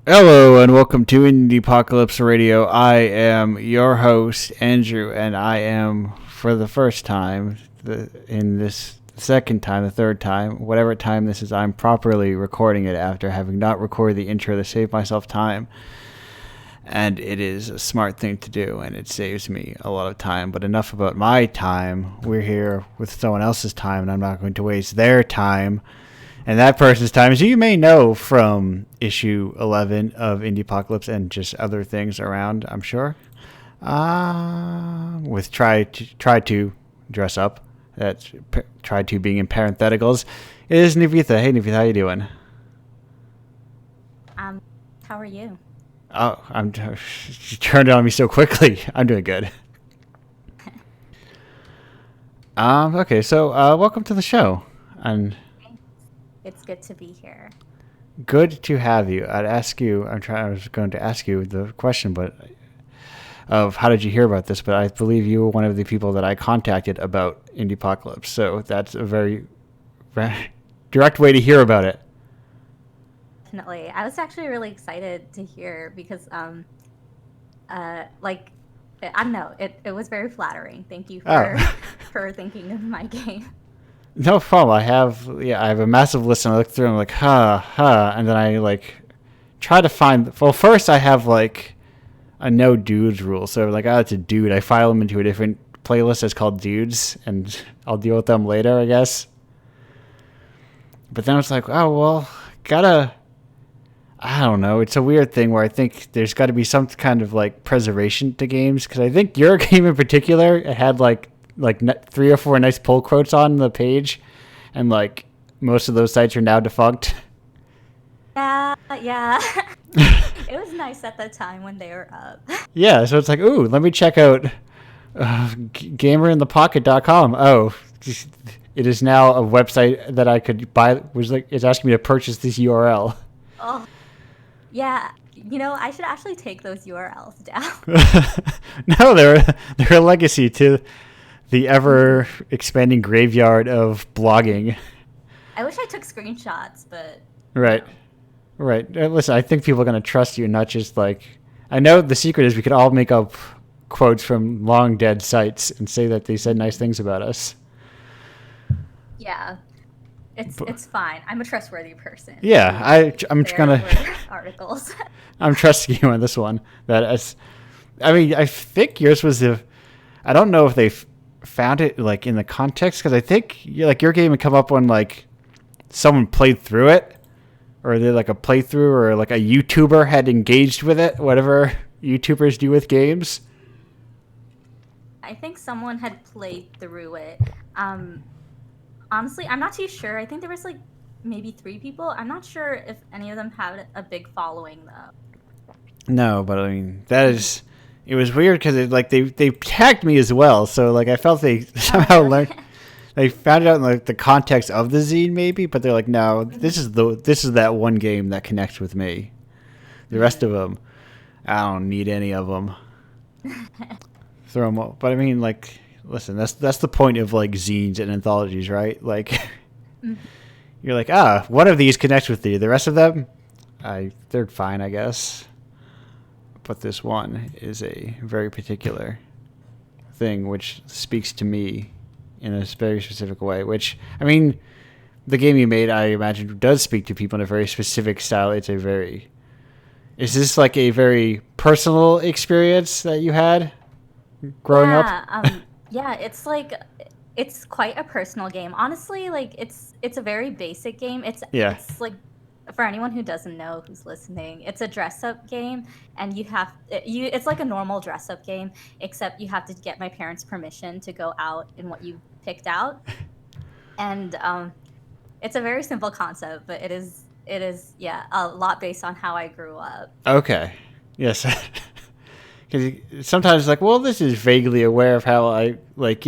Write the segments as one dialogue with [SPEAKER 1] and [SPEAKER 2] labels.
[SPEAKER 1] Hello and welcome to Indiepocalypse Radio. I am your host, Andrew, and I am, for the first time, in this second time, the third time, whatever time this is, I'm properly recording it after having not recorded the intro to save myself time. And it is a smart thing to do, and it saves me a lot of time. But enough about my time. We're here with someone else's time, and I'm not going to waste their time. And that person's time, as you may know from issue 11 of Indiepocalypse and just other things around, I'm sure. With try to dress up. That's try to being in parentheticals. It is Nivitha. Hey, Nivitha, how you doing?
[SPEAKER 2] How are you?
[SPEAKER 1] Oh, she turned it on me so quickly. I'm doing good. Okay, so welcome to the show. And
[SPEAKER 2] It's good to be here.
[SPEAKER 1] good to have you. I was going to ask you the question, but of how did you hear about this? But I believe you were one of the people that I contacted about Indiepocalypse. So that's a very, very direct way to hear about it.
[SPEAKER 2] Definitely. I was actually really excited to hear because, like, I don't know, it was very flattering. Thank you for
[SPEAKER 1] Oh,
[SPEAKER 2] for thinking of my game.
[SPEAKER 1] no problem. I have a massive list, and I look through, and I'm like, and then I like try to find. Well, first I have like a no dudes rule, so like, it's a dude. I file them into a different playlist that's called dudes, and I'll deal with them later, I guess. But then it's like, oh well, gotta. I don't know. It's a weird thing where I think there's got to be some kind of like preservation to games, because I think your game in particular, it had like three or four nice pull quotes on the page, and like most of those sites are now defunct.
[SPEAKER 2] Yeah. It was nice at the time when they were up.
[SPEAKER 1] Yeah, so it's like, ooh, let me check out gamerinthepocket.com. Oh, it is now a website that I could buy. Was like, it's asking me to purchase this URL.
[SPEAKER 2] Oh, yeah. I should actually take those URLs down.
[SPEAKER 1] No, they're a legacy to the ever expanding graveyard of blogging.
[SPEAKER 2] I wish I took screenshots, but
[SPEAKER 1] Right, right. Listen, I think people are going to trust you, not just like. I know the secret is we could all make up quotes from long dead sites and say that they said nice things about us.
[SPEAKER 2] yeah, it's fine. I'm a trustworthy person.
[SPEAKER 1] Yeah, I'm
[SPEAKER 2] There
[SPEAKER 1] gonna
[SPEAKER 2] were articles.
[SPEAKER 1] I'm trusting you on this one. I mean, I think yours was the. I don't know if they found it like in the context, because I think like your game would come up when like someone played through it, or they like a playthrough, or like a YouTuber had engaged with it, whatever YouTubers do with games.
[SPEAKER 2] I think someone had played through it. Um, Honestly, I'm not too sure. I think there was like maybe 3 people. I'm not sure if any of them had a big following though.
[SPEAKER 1] No, but I mean that is. It was weird because like they tagged me as well, so like I felt they
[SPEAKER 2] Oh,
[SPEAKER 1] somehow
[SPEAKER 2] really?
[SPEAKER 1] learned. They found it out in like the context of the zine, maybe, but they're like, no, this is that one game that connects with me. The rest of them, I don't need any of them. Throw them all. But I mean, like, listen, that's the point of like zines and anthologies, right? Like, you're like, one of these connects with you. The rest of them, they're fine, I guess. But this one is a very particular thing, which speaks to me in a very specific way. Which, I mean, the game you made, I imagine, does speak to people in a very specific style. Is this like a very personal experience that you had growing up?
[SPEAKER 2] Yeah, yeah, it's quite a personal game. Honestly, like it's a very basic game. It's
[SPEAKER 1] Yeah.
[SPEAKER 2] it's like for anyone who doesn't know who's listening, it's a dress up game and it's like a normal dress up game except you have to get my parents' permission to go out in what you picked out. And it's a very simple concept, but it is yeah, a lot based on how I grew up.
[SPEAKER 1] Okay. Yes. Because sometimes it's like, well, this is vaguely aware of how I like,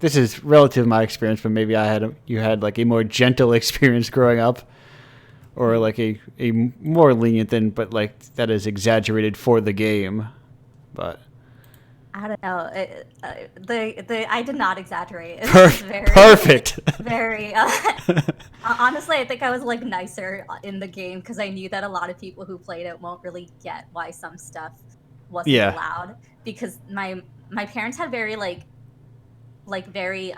[SPEAKER 1] this is relative to my experience, but maybe you had like a more gentle experience growing up, or like a more lenient than, but like that is exaggerated for the game. But
[SPEAKER 2] I don't know. The I did not exaggerate. It was just very,
[SPEAKER 1] Perfect.
[SPEAKER 2] very. Honestly, I think I was like nicer in the game because I knew that a lot of people who played it won't really get why some stuff wasn't
[SPEAKER 1] Yeah.
[SPEAKER 2] allowed because my parents had very very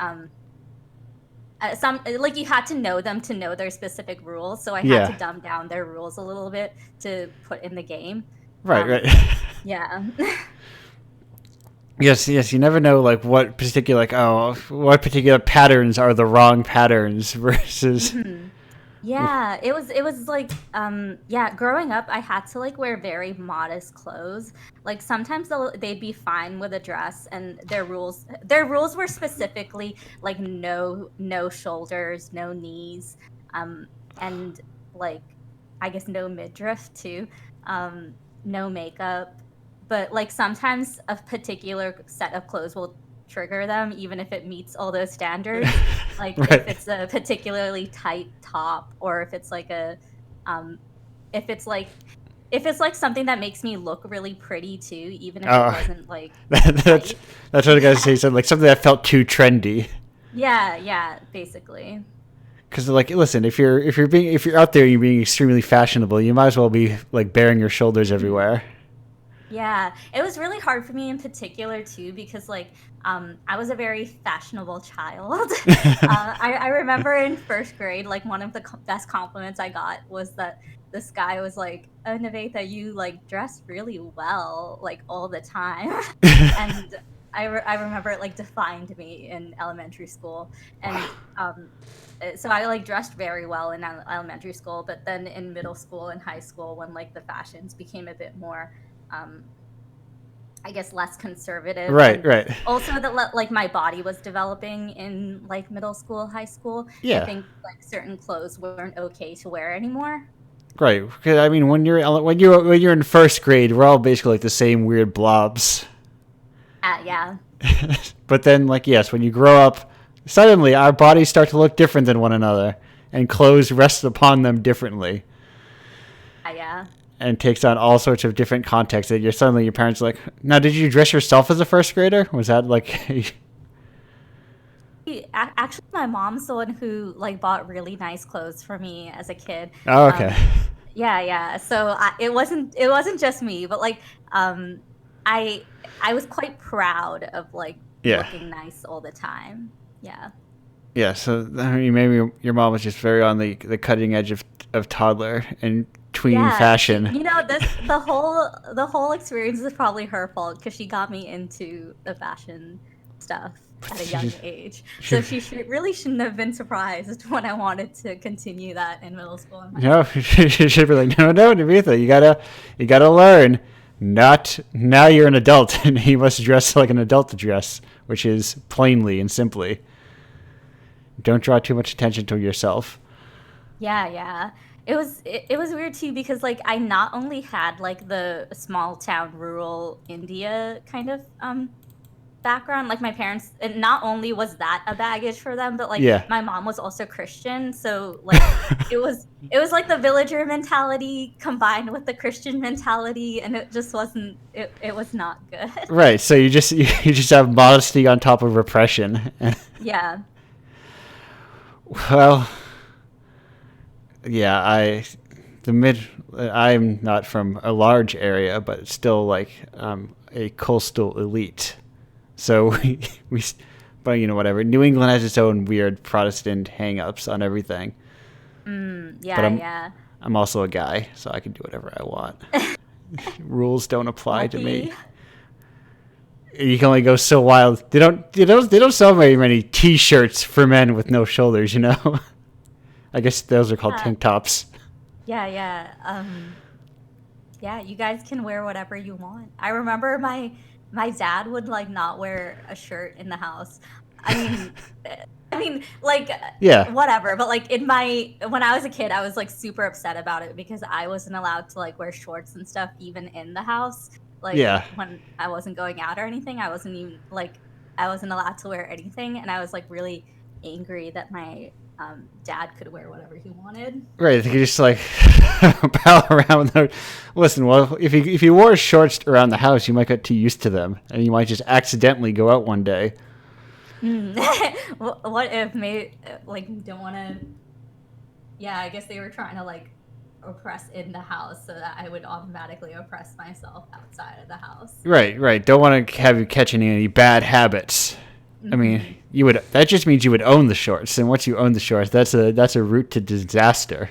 [SPEAKER 2] some like you had to know them to know their specific rules, so I had to
[SPEAKER 1] Yeah.
[SPEAKER 2] dumb down their rules a little bit to put in the game.
[SPEAKER 1] Right, right.
[SPEAKER 2] Yeah.
[SPEAKER 1] Yes, yes. You never know, like what particular, like what particular patterns are the wrong patterns versus.
[SPEAKER 2] Mhm. Yeah, it was like yeah, growing up I had to like wear very modest clothes. Like sometimes they'd be fine with a dress and their rules were specifically like no shoulders, no knees, um and like I guess no midriff too. Um no makeup. But like sometimes a particular set of clothes will trigger them even if it meets all those standards, like if
[SPEAKER 1] Right.
[SPEAKER 2] it's a particularly tight top or um if it's like if it's like something that makes me look really pretty too, even if it
[SPEAKER 1] Oh,
[SPEAKER 2] wasn't like
[SPEAKER 1] that's
[SPEAKER 2] tight.
[SPEAKER 1] that's what I gotta say. Something like something that felt too trendy.
[SPEAKER 2] Yeah, yeah, basically.
[SPEAKER 1] Because like, listen, if you're out there and you're being extremely fashionable, you might as well be like baring your shoulders
[SPEAKER 2] Mhm.
[SPEAKER 1] everywhere.
[SPEAKER 2] Yeah, it was really hard for me in particular too because like I was a very fashionable child. I remember in first grade, like one of the best compliments I got was that this guy was like, "Oh, Nivetha, you like dress really well, like all the time," and I remember it like defined me in elementary school, and so I like dressed very well in elementary school, but then in middle school and high school, when like the fashions became a bit more um, I guess less conservative
[SPEAKER 1] Right,
[SPEAKER 2] and
[SPEAKER 1] right.
[SPEAKER 2] also that like my body was developing in like middle school, high school. I
[SPEAKER 1] Yeah,
[SPEAKER 2] think like certain clothes weren't okay to wear anymore.
[SPEAKER 1] right. Because I mean, when you're in first grade, we're all basically like the same weird blobs.
[SPEAKER 2] Yeah.
[SPEAKER 1] But then, like, yes, when you grow up, suddenly our bodies start to look different than one another, and clothes rest upon them differently,
[SPEAKER 2] Yeah.
[SPEAKER 1] and takes on all sorts of different contexts. That you're suddenly your parents are like, now, did you dress yourself as a first grader? Was that like,
[SPEAKER 2] Actually, my mom's the one who like bought really nice clothes for me as a kid.
[SPEAKER 1] oh, okay,
[SPEAKER 2] Um, yeah, yeah. So it wasn't just me, but like um, I I was quite proud of like
[SPEAKER 1] yeah,
[SPEAKER 2] looking nice all the time. Yeah.
[SPEAKER 1] yeah. So I mean, maybe your mom was just very on the cutting edge of toddler and tween
[SPEAKER 2] Yeah,
[SPEAKER 1] fashion.
[SPEAKER 2] this the whole experience is probably her fault because she got me into the fashion stuff at a young age. So she really shouldn't have been surprised when I wanted to continue that in middle school and high
[SPEAKER 1] No,
[SPEAKER 2] school.
[SPEAKER 1] she should be like, no, no, Navitha, you gotta learn. Not now you're an adult and you must dress like an adult to dress, which is plainly and simply. Don't draw too much attention to yourself.
[SPEAKER 2] Yeah, yeah. It was weird too because like I not only had like the small town rural India kind of background, like my parents, and not only was that a baggage for them, but like
[SPEAKER 1] Yeah.
[SPEAKER 2] my mom was also Christian, so like it was like the villager mentality combined with the Christian mentality, and it just it was not good.
[SPEAKER 1] Right. So you just have modesty on top of repression.
[SPEAKER 2] Yeah.
[SPEAKER 1] Well, yeah, the mid I'm not from a large area, but still like a coastal elite. So we but you know whatever. New England has its own weird Protestant hang-ups on everything. But
[SPEAKER 2] Yeah, yeah.
[SPEAKER 1] I'm also a guy, so I can do whatever I want. Rules don't apply to me.
[SPEAKER 2] Lucky.
[SPEAKER 1] You can only go so wild. They don't sell very many T-shirts for men with no shoulders. You know. I guess those are called
[SPEAKER 2] Yeah.
[SPEAKER 1] tank tops.
[SPEAKER 2] Yeah, yeah. Yeah, you guys can wear whatever you want. I remember my dad would like not wear a shirt in the house. I mean, like
[SPEAKER 1] Yeah.
[SPEAKER 2] whatever, but like in my when I was a kid, I was like super upset about it because I wasn't allowed to like wear shorts and stuff even in the house. Like
[SPEAKER 1] Yeah.
[SPEAKER 2] when I wasn't going out or anything, I wasn't allowed to wear anything, and I was like really angry that my dad could wear whatever he wanted.
[SPEAKER 1] Right, they could just like pal around with them. Listen, well, if you wore shorts around the house, you might get too used to them, and you might just accidentally go out one day.
[SPEAKER 2] What if maybe like don't want to? Yeah, I guess they were trying to like oppress in the house so that I would automatically oppress myself outside of the house.
[SPEAKER 1] Right. Don't want to have you catching any bad habits. I mean, you would. That just means you would own the shorts, and once you own the shorts, that's a route to disaster.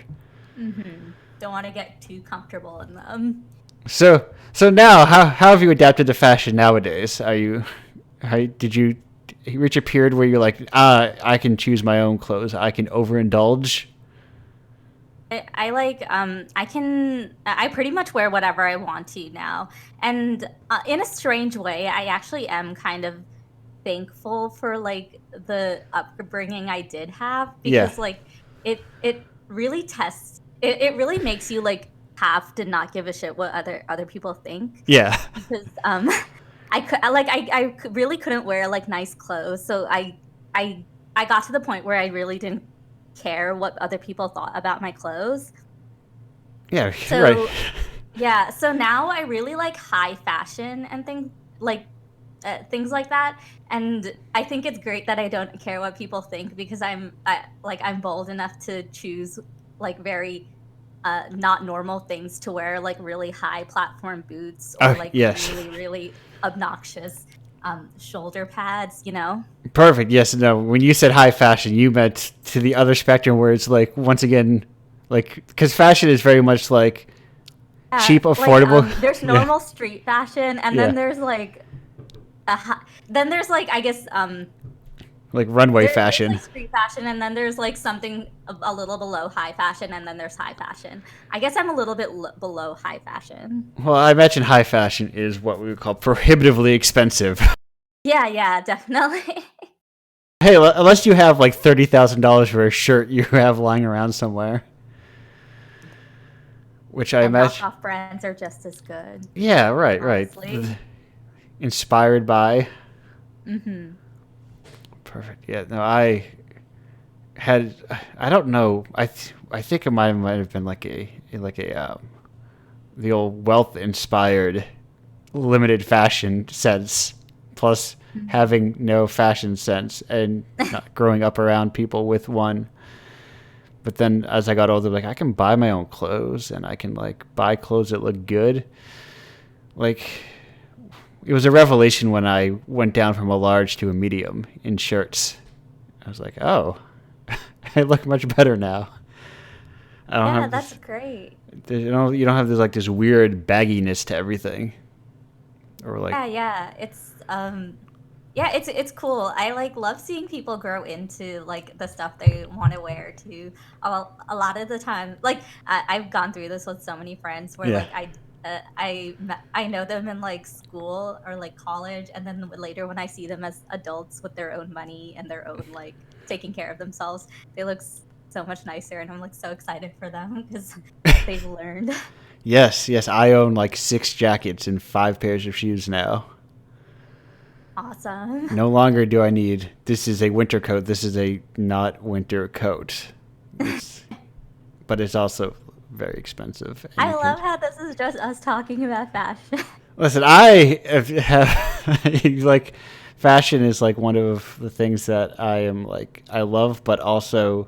[SPEAKER 2] Don't want to get too comfortable in them.
[SPEAKER 1] So now, how have you adapted to fashion nowadays? Did you reach a period where you're like, I can choose my own clothes, I can overindulge?
[SPEAKER 2] I pretty much wear whatever I want to now. And in a strange way, I actually am kind of thankful for like the upbringing I did have,
[SPEAKER 1] Yeah.
[SPEAKER 2] because like it really tests it really makes you like have to not give a shit what other people think,
[SPEAKER 1] Yeah.
[SPEAKER 2] because I really couldn't wear like nice clothes, so I got to the point where I really didn't care what other people thought about my clothes.
[SPEAKER 1] Yeah.
[SPEAKER 2] So
[SPEAKER 1] Right.
[SPEAKER 2] yeah, so now I really like high fashion and things like that, and I think it's great that I don't care what people think, because I'm bold enough to choose like very not normal things to wear, like really high platform boots, or like
[SPEAKER 1] Yes.
[SPEAKER 2] really obnoxious shoulder pads, you know?
[SPEAKER 1] Perfect. Yes. No. When you said high fashion, you meant to the other spectrum, where it's like, once again, like, because fashion is very much like cheap, affordable.
[SPEAKER 2] Like, there's normal street fashion, and
[SPEAKER 1] Yeah.
[SPEAKER 2] then there's like then there's like, I guess
[SPEAKER 1] Like runway
[SPEAKER 2] there's
[SPEAKER 1] fashion.
[SPEAKER 2] like street fashion, and then there's like something a little below high fashion, and then there's high fashion. I guess I'm a little bit below high fashion.
[SPEAKER 1] Well, I imagine high fashion is what we would call prohibitively expensive.
[SPEAKER 2] Yeah, definitely.
[SPEAKER 1] Hey, unless you have like $30,000 for a shirt you have lying around somewhere, which I
[SPEAKER 2] And
[SPEAKER 1] imagine.
[SPEAKER 2] knockoff brands are just as good.
[SPEAKER 1] Yeah, right.
[SPEAKER 2] Honestly.
[SPEAKER 1] Inspired by.
[SPEAKER 2] Mm-hmm.
[SPEAKER 1] Perfect. Yeah. No, I don't know. I think it might have been like the old wealth inspired limited fashion sense, plus having no fashion sense and not growing up around people with one. But then as I got older, like, I can buy my own clothes, and I can like buy clothes that look good. Like, it was a revelation when I went down from a large to a medium in shirts. I was like, oh, I look much better now. I don't
[SPEAKER 2] Yeah,
[SPEAKER 1] have
[SPEAKER 2] that's great.
[SPEAKER 1] you don't have this weird bagginess to everything, or like.
[SPEAKER 2] Yeah. It's cool. I like love seeing people grow into like the stuff they want to wear too. A lot of the time, like I've gone through this with so many friends where
[SPEAKER 1] Yeah.
[SPEAKER 2] like I know them in like school or like college, and then later when I see them as adults with their own money and their own like taking care of themselves, they look so much nicer, and I'm like so excited for them because they've learned.
[SPEAKER 1] Yes, I own like 6 jackets and 5 pairs of shoes now.
[SPEAKER 2] Awesome.
[SPEAKER 1] No longer do I need, this is a winter coat, this is a not winter coat. But it's also very expensive. And
[SPEAKER 2] I love how this is just us talking about fashion.
[SPEAKER 1] Listen, I have like, fashion is like one of the things that I love, but also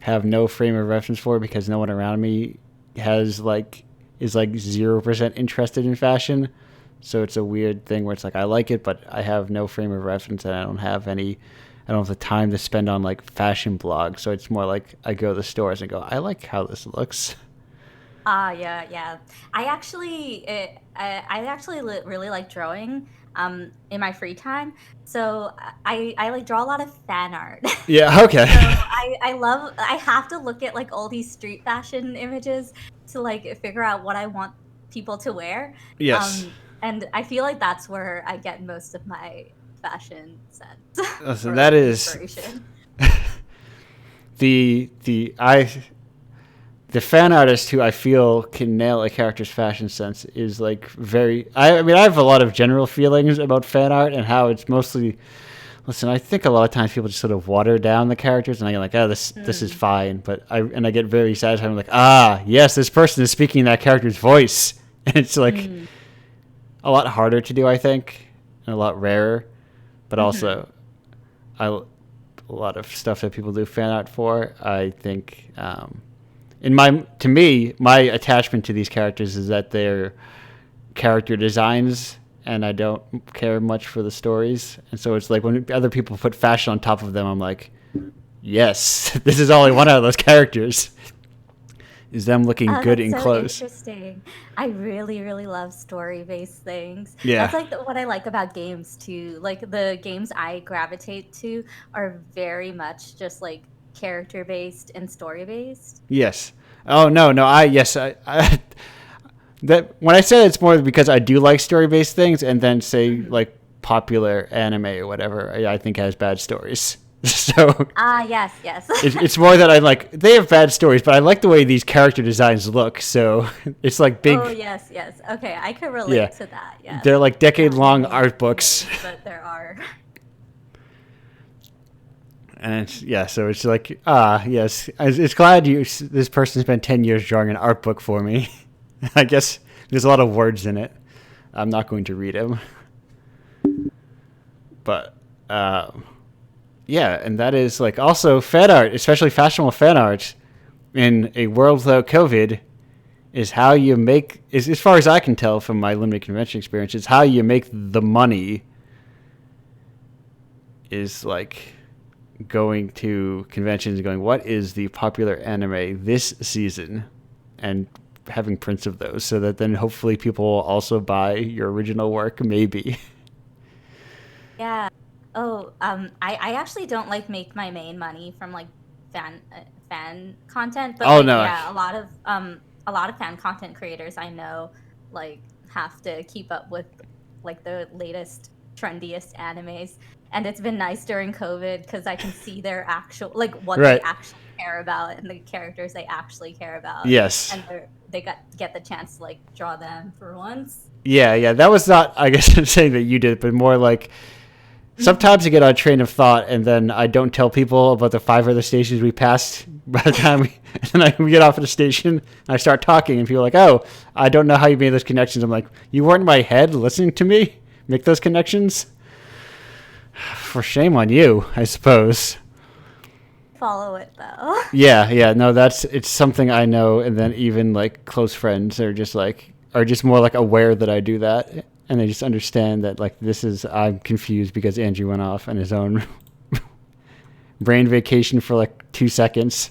[SPEAKER 1] have no frame of reference for, because no one around me is like 0% interested in fashion. So it's a weird thing where it's like, I like it, but I have no frame of reference, and I don't have the time to spend on like fashion blogs. So it's more like I go to the stores and go, I like how this looks.
[SPEAKER 2] Yeah. I actually really like drawing in my free time. So I like draw a lot of fan art.
[SPEAKER 1] Yeah, okay.
[SPEAKER 2] So I have to look at like all these street fashion images to like figure out what I want people to wear.
[SPEAKER 1] Yes.
[SPEAKER 2] And I feel like that's where I get most of my fashion sense.
[SPEAKER 1] Listen,
[SPEAKER 2] or,
[SPEAKER 1] that
[SPEAKER 2] like,
[SPEAKER 1] is
[SPEAKER 2] inspiration.
[SPEAKER 1] the fan artist who I feel can nail a character's fashion sense is like very. I mean, I have a lot of general feelings about fan art and how it's mostly listen, I think a lot of times people just sort of water down the characters, and I get like, oh, this is fine. But I get very satisfied. I'm like, yes, this person is speaking that character's voice, and it's like a lot harder to do, I think, and a lot rarer. But also, a lot of stuff that people do fan art for, I think, to me, my attachment to these characters is that they're character designs, and I don't care much for the stories. And so it's like when other people put fashion on top of them, I'm like, yes, this is all I want out of those characters. Is them looking good in clothes.
[SPEAKER 2] Interesting. I really, really love story-based things.
[SPEAKER 1] Yeah.
[SPEAKER 2] That's like what I like about games too. Like the games I gravitate to are very much just like character-based and story-based.
[SPEAKER 1] Yes. Oh no. That when I say it's more because I do like story-based things, and then say like popular anime or whatever, I think has bad stories. So
[SPEAKER 2] yes.
[SPEAKER 1] it's more that I like they have bad stories, but I like the way these character designs look. So it's like big.
[SPEAKER 2] Oh yes. Okay, I could relate to that. Yeah.
[SPEAKER 1] They're like decade-long art books.
[SPEAKER 2] But there are.
[SPEAKER 1] And so it's like yes, it's glad this person spent 10 years drawing an art book for me. I guess there's a lot of words in it. I'm not going to read them. But, and that is like also fan art, especially fashionable fan art in a world without COVID is how you make, as far as I can tell from my limited convention experience, is how you make the money is like going to conventions and going, what is the popular anime this season? And having prints of those so that then hopefully people will also buy your original work, maybe.
[SPEAKER 2] Yeah. Oh, I actually don't like make my main money from like fan content, but a lot of fan content creators I know like have to keep up with like the latest trendiest animes, and it's been nice during COVID because I can see their actual like what they actually care about and the characters they actually care about.
[SPEAKER 1] Yes.
[SPEAKER 2] And they get the chance to like draw them for once.
[SPEAKER 1] Yeah. That was not, I guess, saying that you did, but more like sometimes I get on a train of thought and then I don't tell people about the 5 other stations we passed by the time we get off at the station and I start talking and people are like, oh, I don't know how you made those connections. I'm like, you weren't in my head listening to me make those connections? For shame on you, I suppose.
[SPEAKER 2] Follow it though.
[SPEAKER 1] Yeah. No, it's something I know, and then even like close friends are just more like aware that I do that, and they just understand that like I'm confused because Andrew went off on his own brain vacation for like 2 seconds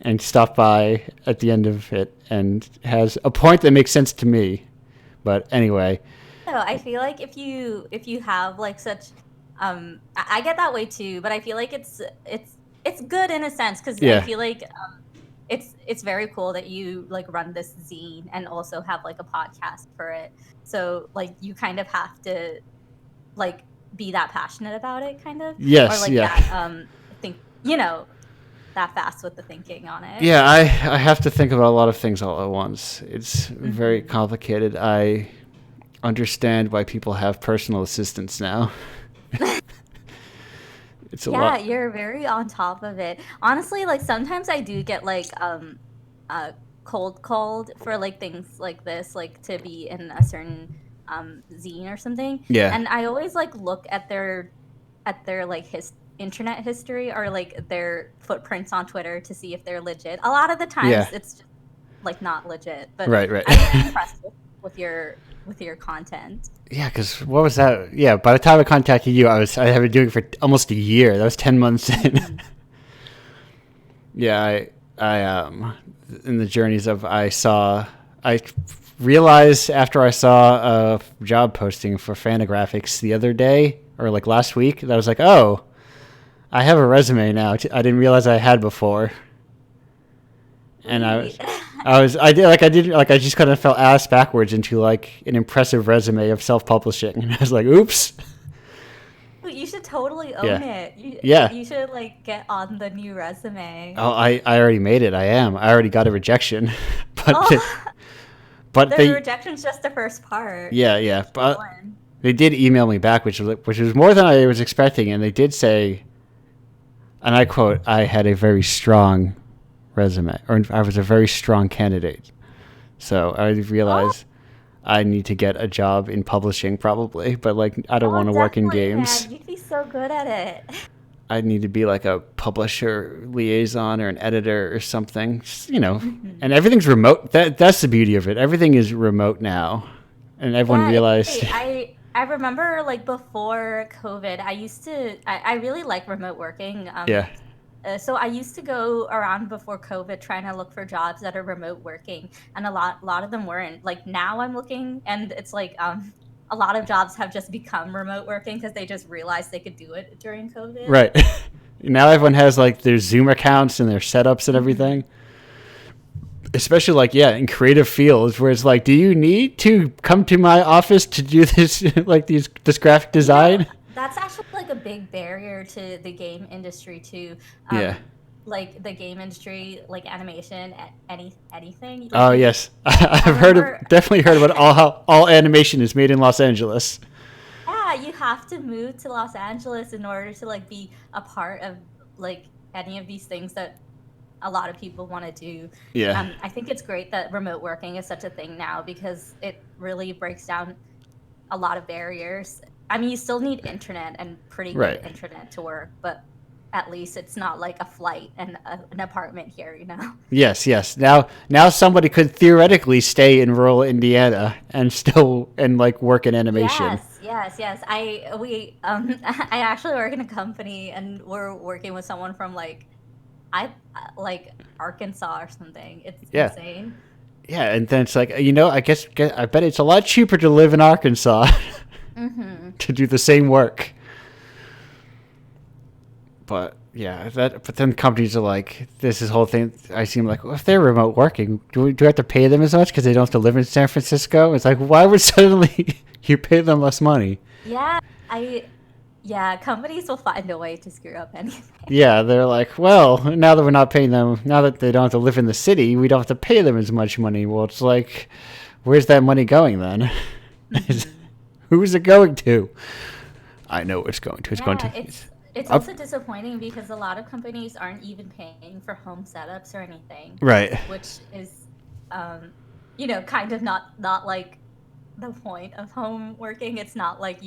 [SPEAKER 1] and stopped by at the end of it and has a point that makes sense to me. But anyway.
[SPEAKER 2] No, I feel like if you have like such I get that way too, but I feel like it's good in a sense because I feel like it's very cool that you like run this zine and also have like a podcast for it. So like you kind of have to like be that passionate about it, kind of.
[SPEAKER 1] Yes.
[SPEAKER 2] Or like that think that fast with the thinking on it.
[SPEAKER 1] Yeah, I have to think about a lot of things all at once. It's very complicated. I understand why people have personal assistants now. It's a lot.
[SPEAKER 2] Yeah, you're very on top of it. Honestly, like sometimes I do get like cold called for like things like this, like to be in a certain zine or something.
[SPEAKER 1] Yeah.
[SPEAKER 2] And I always like look at their like internet history or like their footprints on Twitter to see if they're legit. A lot of the times it's just like not legit, but
[SPEAKER 1] right.
[SPEAKER 2] I'm impressed with your content.
[SPEAKER 1] Yeah, because what was that? Yeah, by the time I contacted you, I had been doing it for almost a year. That was 10 months in. Yeah, I in the journeys of I realized after I saw a job posting for Fantagraphics the other day or like last week that I was like, oh, I have a resume now. I didn't realize I had before. And I just kind of fell ass backwards into like an impressive resume of self-publishing, and I was like, "Oops."
[SPEAKER 2] You should totally own it. You should like get on the new resume.
[SPEAKER 1] Oh, I already made it. I already got a rejection, but
[SPEAKER 2] but the rejection's just the first part.
[SPEAKER 1] Yeah, but they did email me back, which was more than I was expecting, and they did say, and I quote, "I had a very strong resume, or I was a very strong candidate." So I realized I need to get a job in publishing probably, but like I don't want to work in
[SPEAKER 2] definitely,
[SPEAKER 1] games.
[SPEAKER 2] man. You'd be so good at it.
[SPEAKER 1] I need to be like a publisher liaison or an editor or something, just, and everything's remote. That's the beauty of it. Everything is remote now, and everyone
[SPEAKER 2] Yeah, it's
[SPEAKER 1] realized.
[SPEAKER 2] great. I remember like before COVID, I really like remote working.
[SPEAKER 1] Yeah,
[SPEAKER 2] So I used to go around before COVID trying to look for jobs that are remote working, and a lot of them weren't. Like now I'm looking, and it's like a lot of jobs have just become remote working because they just realized they could do it during COVID.
[SPEAKER 1] right. Now everyone has like their Zoom accounts and their setups and
[SPEAKER 2] Mhm.
[SPEAKER 1] everything. Especially like in creative fields where it's like, do you need to come to my office to do this like this graphic
[SPEAKER 2] You know,
[SPEAKER 1] design?
[SPEAKER 2] that's actually like a big barrier to the game industry too.
[SPEAKER 1] Yeah.
[SPEAKER 2] Like the game industry, like animation, anything. Like
[SPEAKER 1] Oh
[SPEAKER 2] you,
[SPEAKER 1] yes,
[SPEAKER 2] I
[SPEAKER 1] I've
[SPEAKER 2] remember.
[SPEAKER 1] definitely heard about how all animation is made in Los Angeles.
[SPEAKER 2] Yeah, you have to move to Los Angeles in order to like be a part of like any of these things that a lot of people want to do.
[SPEAKER 1] Yeah.
[SPEAKER 2] I think it's great that remote working is such a thing now because it really breaks down a lot of barriers. I mean, you still need internet and pretty good
[SPEAKER 1] Right.
[SPEAKER 2] internet to work, but at least it's not like a flight and an apartment here, you know?
[SPEAKER 1] Yes. Yes. Now somebody could theoretically stay in rural Indiana and still and like work in animation.
[SPEAKER 2] Yes, yes, yes. I actually work in a company and we're working with someone from like Arkansas or something. It's
[SPEAKER 1] Yeah.
[SPEAKER 2] insane.
[SPEAKER 1] Yeah, and then it's like I bet it's a lot cheaper to live in Arkansas
[SPEAKER 2] Mm-hmm.
[SPEAKER 1] to do the same work. But yeah, but then companies are like this whole thing. I seem like, well, if they're remote working, do we have to pay them as much because they don't have to live in San Francisco? It's like, why would suddenly you pay them less money?
[SPEAKER 2] Yeah, I yeah, companies will find a way to screw up anything.
[SPEAKER 1] Yeah, they're like, well, now that we're not paying them, now that they don't have to live in the city, we don't have to pay them as much money. Well, it's like, where's that money going then?
[SPEAKER 2] Hmm.
[SPEAKER 1] Who is it going to? I know where it's going to. It's going
[SPEAKER 2] Yeah,
[SPEAKER 1] to.
[SPEAKER 2] it's
[SPEAKER 1] Up.
[SPEAKER 2] also disappointing because a lot of companies aren't even paying for home setups or anything,
[SPEAKER 1] Right.
[SPEAKER 2] which is um, kind of not like the point of home working. It's not like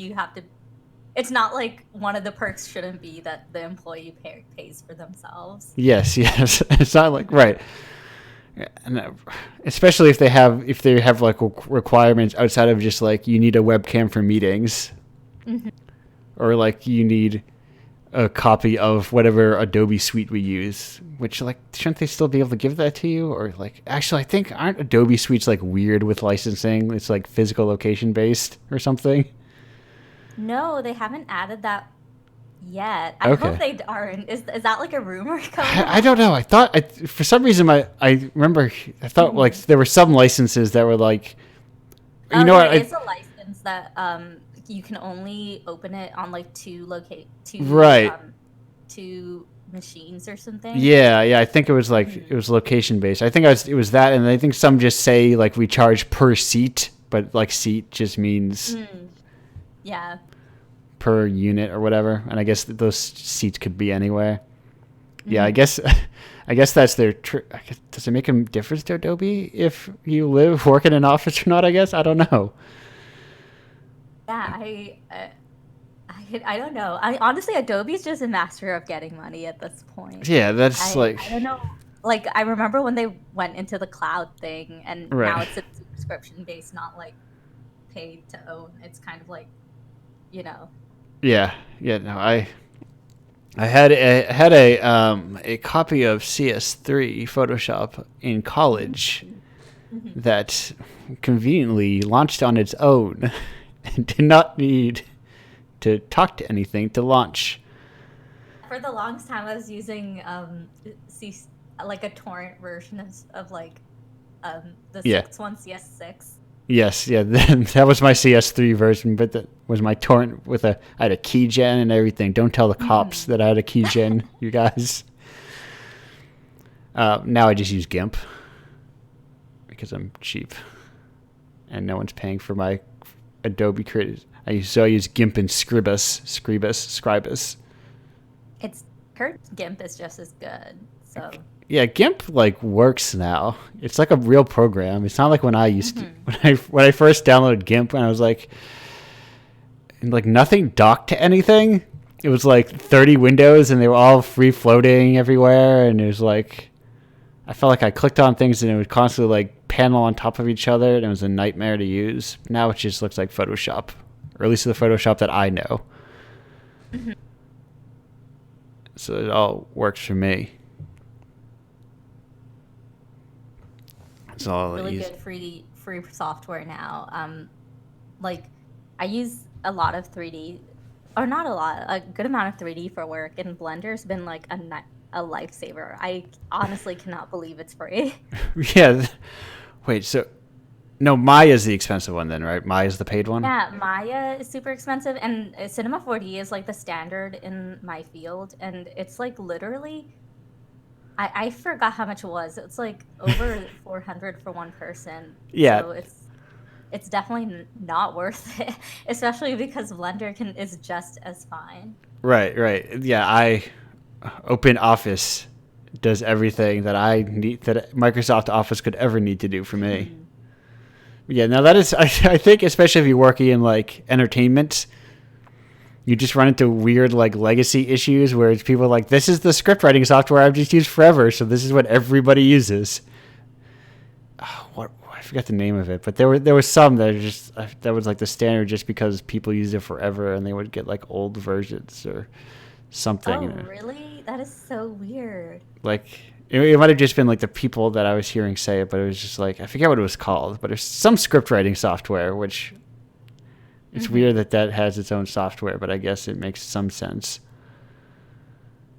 [SPEAKER 2] one of the perks shouldn't be that the employee pays for themselves.
[SPEAKER 1] Yes, yes. It's not like right. Yeah, and especially if they have like requirements outside of just like you need a webcam for meetings
[SPEAKER 2] Hmm.
[SPEAKER 1] or like you need a copy of whatever Adobe suite we use, which like shouldn't they still be able to give that to you? Or like actually I think aren't Adobe suites like weird with licensing? It's like physical location based or something.
[SPEAKER 2] No, they haven't added that yet. I hope
[SPEAKER 1] Okay.
[SPEAKER 2] they aren't. Is that like a rumor going
[SPEAKER 1] I
[SPEAKER 2] on?
[SPEAKER 1] don't know. For some reason I remember I thought like
[SPEAKER 2] Hmm.
[SPEAKER 1] there were some licenses that were like you
[SPEAKER 2] Oh,
[SPEAKER 1] know
[SPEAKER 2] there
[SPEAKER 1] what
[SPEAKER 2] is a license that you can only open it on like
[SPEAKER 1] right.
[SPEAKER 2] two machines or something.
[SPEAKER 1] Yeah, yeah. I think it was like it
[SPEAKER 2] Hmm.
[SPEAKER 1] was location based. I think it was that, and I think some just say like we charge per seat, but like seat just means
[SPEAKER 2] Mm. Yeah.
[SPEAKER 1] per unit or whatever. And I guess those seats could be anywhere. Yeah, I
[SPEAKER 2] Hmm.
[SPEAKER 1] guess I guess that's their. I guess, does it make a difference to Adobe if you work in an office or not? I guess I don't know.
[SPEAKER 2] Yeah, I don't know. I honestly, Adobe's just a master of getting money at this point.
[SPEAKER 1] Yeah, that's
[SPEAKER 2] I
[SPEAKER 1] like
[SPEAKER 2] don't know. Like I remember when they went into the cloud thing, and now
[SPEAKER 1] right.
[SPEAKER 2] it's a subscription based, not like paid to own. It's kind of like you know.
[SPEAKER 1] Yeah, yeah. No, I had a copy of CS3 Photoshop in college
[SPEAKER 2] Mhm. Mhm.
[SPEAKER 1] that conveniently launched on its own and did not need to talk to anything to launch.
[SPEAKER 2] For the longest time, I was using C like a torrent version of like the
[SPEAKER 1] Yeah.
[SPEAKER 2] six one CS6.
[SPEAKER 1] Yes, yeah, that was my CS3 version, but that was my torrent I had a keygen and everything. Don't tell the cops
[SPEAKER 2] Mhm.
[SPEAKER 1] that I had a keygen, you guys. Now I just use GIMP because I'm cheap and no one's paying for my Adobe Creative. I use GIMP and Scribus.
[SPEAKER 2] It's Kurt GIMP is just as good. So
[SPEAKER 1] Yeah, GIMP like works now. It's like a real program. It's not like when I used to when I first downloaded GIMP and I was like nothing docked to anything. It was like 30 windows and they were all free floating everywhere, and it was like I felt like I clicked on things and it would constantly like panel on top of each other, and it was a nightmare to use. Now it just looks like Photoshop, or at least the Photoshop that I know. So it all works for me. That's all I
[SPEAKER 2] really
[SPEAKER 1] use.
[SPEAKER 2] good free software now. Like I use a lot of 3D, or not a lot, a good amount of 3D for work, and Blender's been like a lifesaver. I honestly cannot believe it's free.
[SPEAKER 1] Yeah. Wait, so no, Maya's the expensive one then, right? Maya's the paid one?
[SPEAKER 2] Yeah, Maya is super expensive, and Cinema 4D is like the standard in my field, and it's like literally, I forgot how much it was. It's like over 400 for one person.
[SPEAKER 1] Yeah.
[SPEAKER 2] So it's definitely not worth it, especially because Blender is just as fine.
[SPEAKER 1] Right. Yeah, Open Office does everything that I need, that Microsoft Office could ever need to do for me. Yeah, now that is, I think, especially if you're working in like entertainment, you just run into weird like legacy issues where it's people like, this is the script writing software I've just used forever, so this is what everybody uses. What I forgot the name of it, but there was some that are just that was like the standard just because people used it forever and they would get like old versions or something.
[SPEAKER 2] Oh, really? That is so weird.
[SPEAKER 1] Like it might have just been like the people that I was hearing say it, but it was just like I forget what it was called, but it's some script writing software, which it's weird that has its own software, but I guess it makes some sense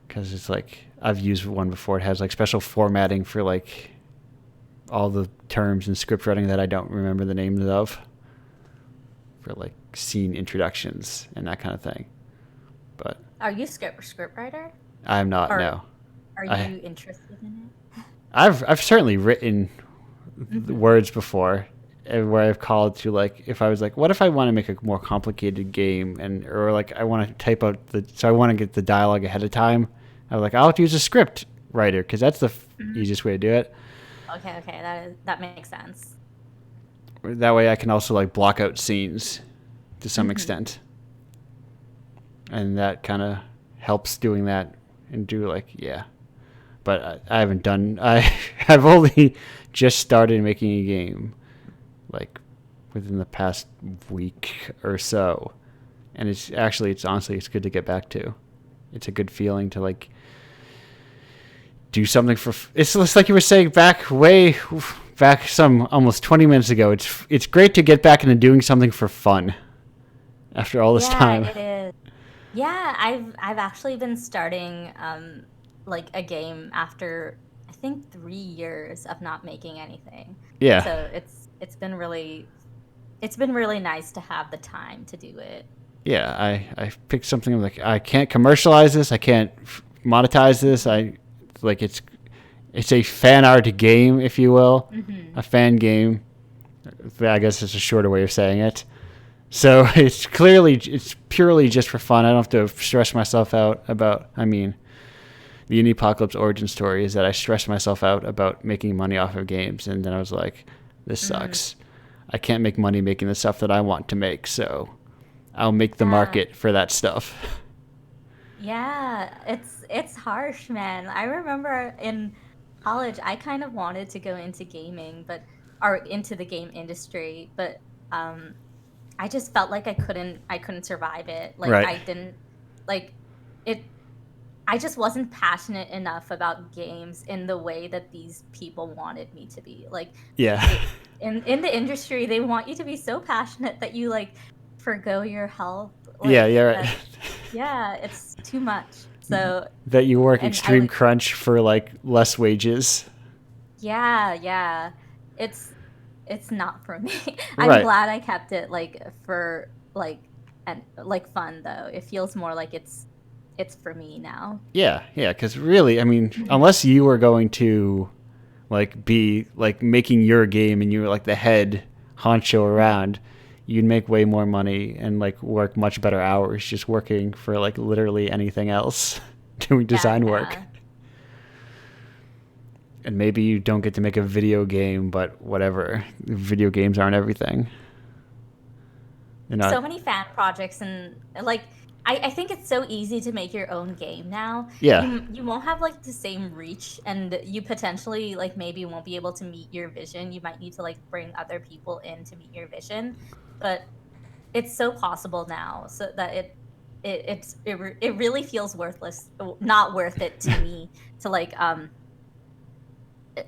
[SPEAKER 1] because it's like I've used one before. It has like special formatting for like all the terms in script writing that I don't remember the names of, for like scene introductions and that kind of thing. But
[SPEAKER 2] Are you script writer?
[SPEAKER 1] I'm not.
[SPEAKER 2] Or
[SPEAKER 1] No.
[SPEAKER 2] Are you interested in it?
[SPEAKER 1] I've certainly written words before, where I've called to like if I was like, what if I want to make a more complicated game, or like I want to type out so I want to get the dialogue ahead of time. I was like, I'll use a script writer because that's the easiest way to do it.
[SPEAKER 2] Okay, that makes sense.
[SPEAKER 1] That way I can also like block out scenes to some extent. And that kind of helps doing that and do like, yeah. But I haven't done, I've only just started making a game like within the past week or so. And it's honestly, it's good to get back to. It's a good feeling to like do something it's just like you were saying back some almost 20 minutes ago. It's great to get back into doing something for fun after all this time.
[SPEAKER 2] Yeah, it is. Yeah, I've actually been starting like a game after I think 3 years of not making anything.
[SPEAKER 1] Yeah.
[SPEAKER 2] So it's been really nice to have the time to do it.
[SPEAKER 1] Yeah, I picked something like I can't commercialize this, I can't monetize this. It's a fan art game, if you will, a fan game. I guess it's a shorter way of saying it. So it's purely just for fun. I don't have to stress myself out about. I mean, the Indiepocalypse origin story is that I stressed myself out about making money off of games, and then I was like, this sucks. I can't make money making the stuff that I want to make, so I'll make the market for that stuff.
[SPEAKER 2] Yeah, it's harsh, man. I remember in college, I kind of wanted to go into gaming, or into the game industry, but I just felt like I couldn't survive it. Like
[SPEAKER 1] Right.
[SPEAKER 2] I didn't like it. I just wasn't passionate enough about games in the way that these people wanted me to be. Like
[SPEAKER 1] Yeah.
[SPEAKER 2] in the industry, they want you to be so passionate that you like forgo your health. Like,
[SPEAKER 1] Yeah, right.
[SPEAKER 2] Yeah, it's too much. So
[SPEAKER 1] that you work
[SPEAKER 2] and
[SPEAKER 1] extreme crunch for like less wages.
[SPEAKER 2] yeah, it's not for me. I'm
[SPEAKER 1] Right.
[SPEAKER 2] glad I kept it like for like and like fun though. It feels more like it's for me now.
[SPEAKER 1] Yeah, because really, I mean, unless you were going to like be like making your game and you were like the head honcho around, you'd make way more money and like work much better hours just working for like literally anything else, doing design work.
[SPEAKER 2] Yeah.
[SPEAKER 1] And maybe you don't get to make a video game, but whatever. Video games aren't everything.
[SPEAKER 2] So many fan projects, and like I think it's so easy to make your own game now.
[SPEAKER 1] Yeah.
[SPEAKER 2] You won't have like the same reach, and you potentially like maybe won't be able to meet your vision. You might need to like bring other people in to meet your vision, but it's so possible now, so that it really feels worthless, not worth it to me to like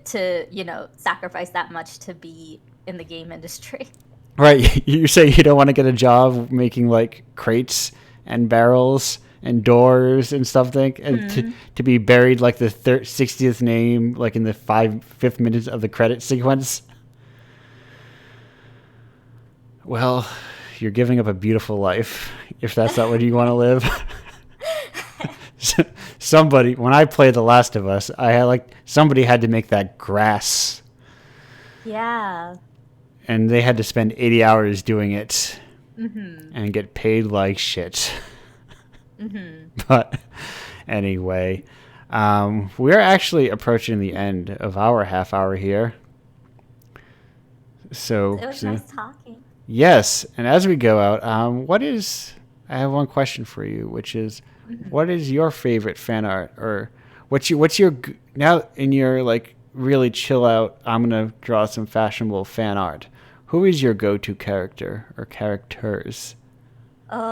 [SPEAKER 2] to sacrifice that much to be in the game industry.
[SPEAKER 1] Right. You say you don't want to get a job making like crates and barrels and doors and stuff, and to be buried like the 60th name, like in the fifth minutes of the credit sequence. Well, you're giving up a beautiful life if that's not what you want to live. Somebody, when I played The Last of Us, I had somebody had to make that grass.
[SPEAKER 2] Yeah.
[SPEAKER 1] And they had to spend 80 hours doing it and get paid like shit. But anyway, we're actually approaching the end of our half hour here. So
[SPEAKER 2] it was nice talking.
[SPEAKER 1] Yes, and as we go out, I have one question for you, which is, what is your favorite fan art, or what's your now in your like really chill out, I'm gonna draw some fashionable fan art? Who is your go-to character or characters?
[SPEAKER 2] I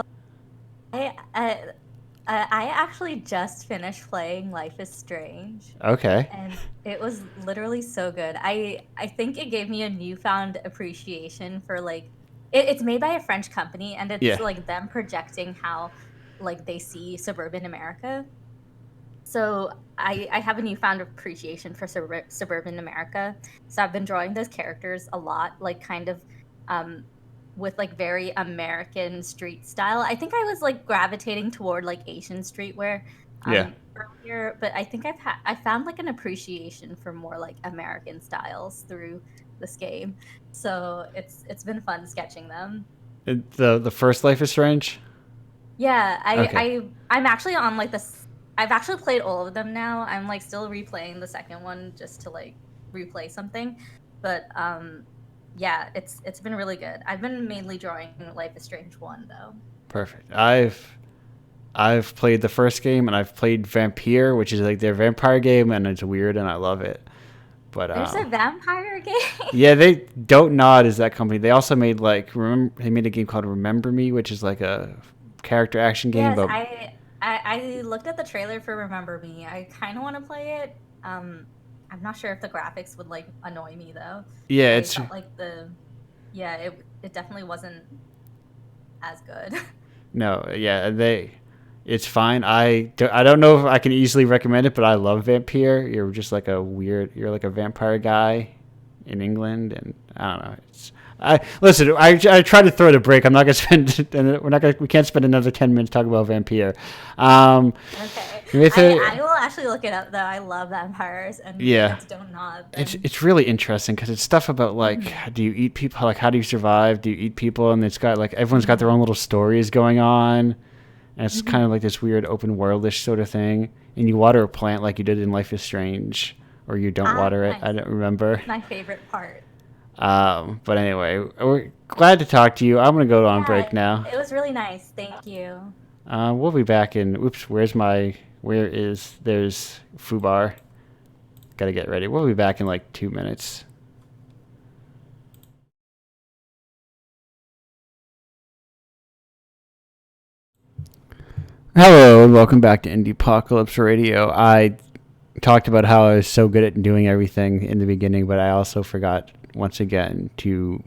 [SPEAKER 2] actually just finished playing Life is Strange.
[SPEAKER 1] Okay.
[SPEAKER 2] And it was literally so good. I think it gave me a newfound appreciation for like it's made by a French company, and it's like them projecting how like they see suburban America. So I have a newfound appreciation for suburban America. So I've been drawing those characters a lot, like kind of with like very American street style. I think I was like gravitating toward like Asian streetwear earlier, but I think I found like an appreciation for more like American styles through this game. So it's been fun sketching them.
[SPEAKER 1] The first Life is Strange?
[SPEAKER 2] Yeah, I'm actually on like this. I've actually played all of them now. I'm like still replaying the second one just to like replay something, but yeah, it's been really good. I've been mainly drawing Life is Strange 1 though.
[SPEAKER 1] Perfect. I've played the first game, and I've played Vampire, which is like their vampire game, and it's weird and I love it. But
[SPEAKER 2] there's a vampire game.
[SPEAKER 1] Yeah, they Don't Nod is that company. They also made they made a game called Remember Me, which is like a character action game.
[SPEAKER 2] Yes, I looked at the trailer for Remember Me. I kind of want to play it. I'm not sure if the graphics would like annoy me though.
[SPEAKER 1] Yeah,
[SPEAKER 2] it definitely wasn't as good.
[SPEAKER 1] No, yeah, it's fine. I don't know if I can easily recommend it, but I love Vampire. You're just like you're like a vampire guy in England, and I don't know. I tried to throw it a break. I'm not gonna spend. We can't spend another 10 minutes talking about Vampire.
[SPEAKER 2] Okay. I will actually look it up though. I love vampires, and don't nod.
[SPEAKER 1] It's really interesting because it's stuff about like do you eat people? Like how do you survive? Do you eat people? And it's got like everyone's got their own little stories going on, and it's kind of like this weird open worldish sort of thing. And you water a plant like you did in Life is Strange, or you don't water it. I don't remember.
[SPEAKER 2] My favorite part.
[SPEAKER 1] But anyway, we're glad to talk to you. I'm going to go on break now.
[SPEAKER 2] It was really nice. Thank you.
[SPEAKER 1] We'll be back in... Oops, there's Fubar. Got to get ready. We'll be back in like 2 minutes. Hello, and welcome back to Indiepocalypse Radio. I talked about how I was so good at doing everything in the beginning, but I also forgot once again to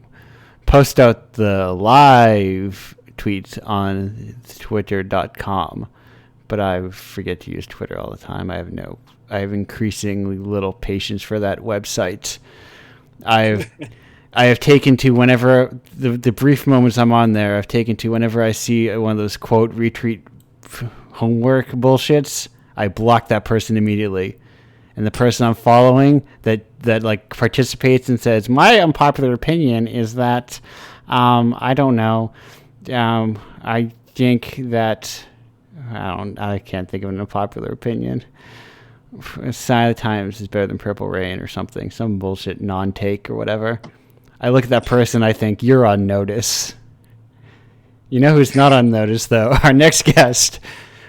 [SPEAKER 1] post out the live tweets on twitter.com, but I forget to use Twitter all the time. I have increasingly little patience for that website. I have taken to whenever the brief moments I'm on there, I've taken to whenever I see one of those quote retweet homework bullshits, I block that person immediately. And the person I'm following that like participates and says, my unpopular opinion is that I don't know. I think that I can't think of an unpopular opinion. Sign of the Times is better than Purple Rain or something. Some bullshit non-take or whatever. I look at that person, I think, you're on notice. You know who's not on notice, though? Our next guest,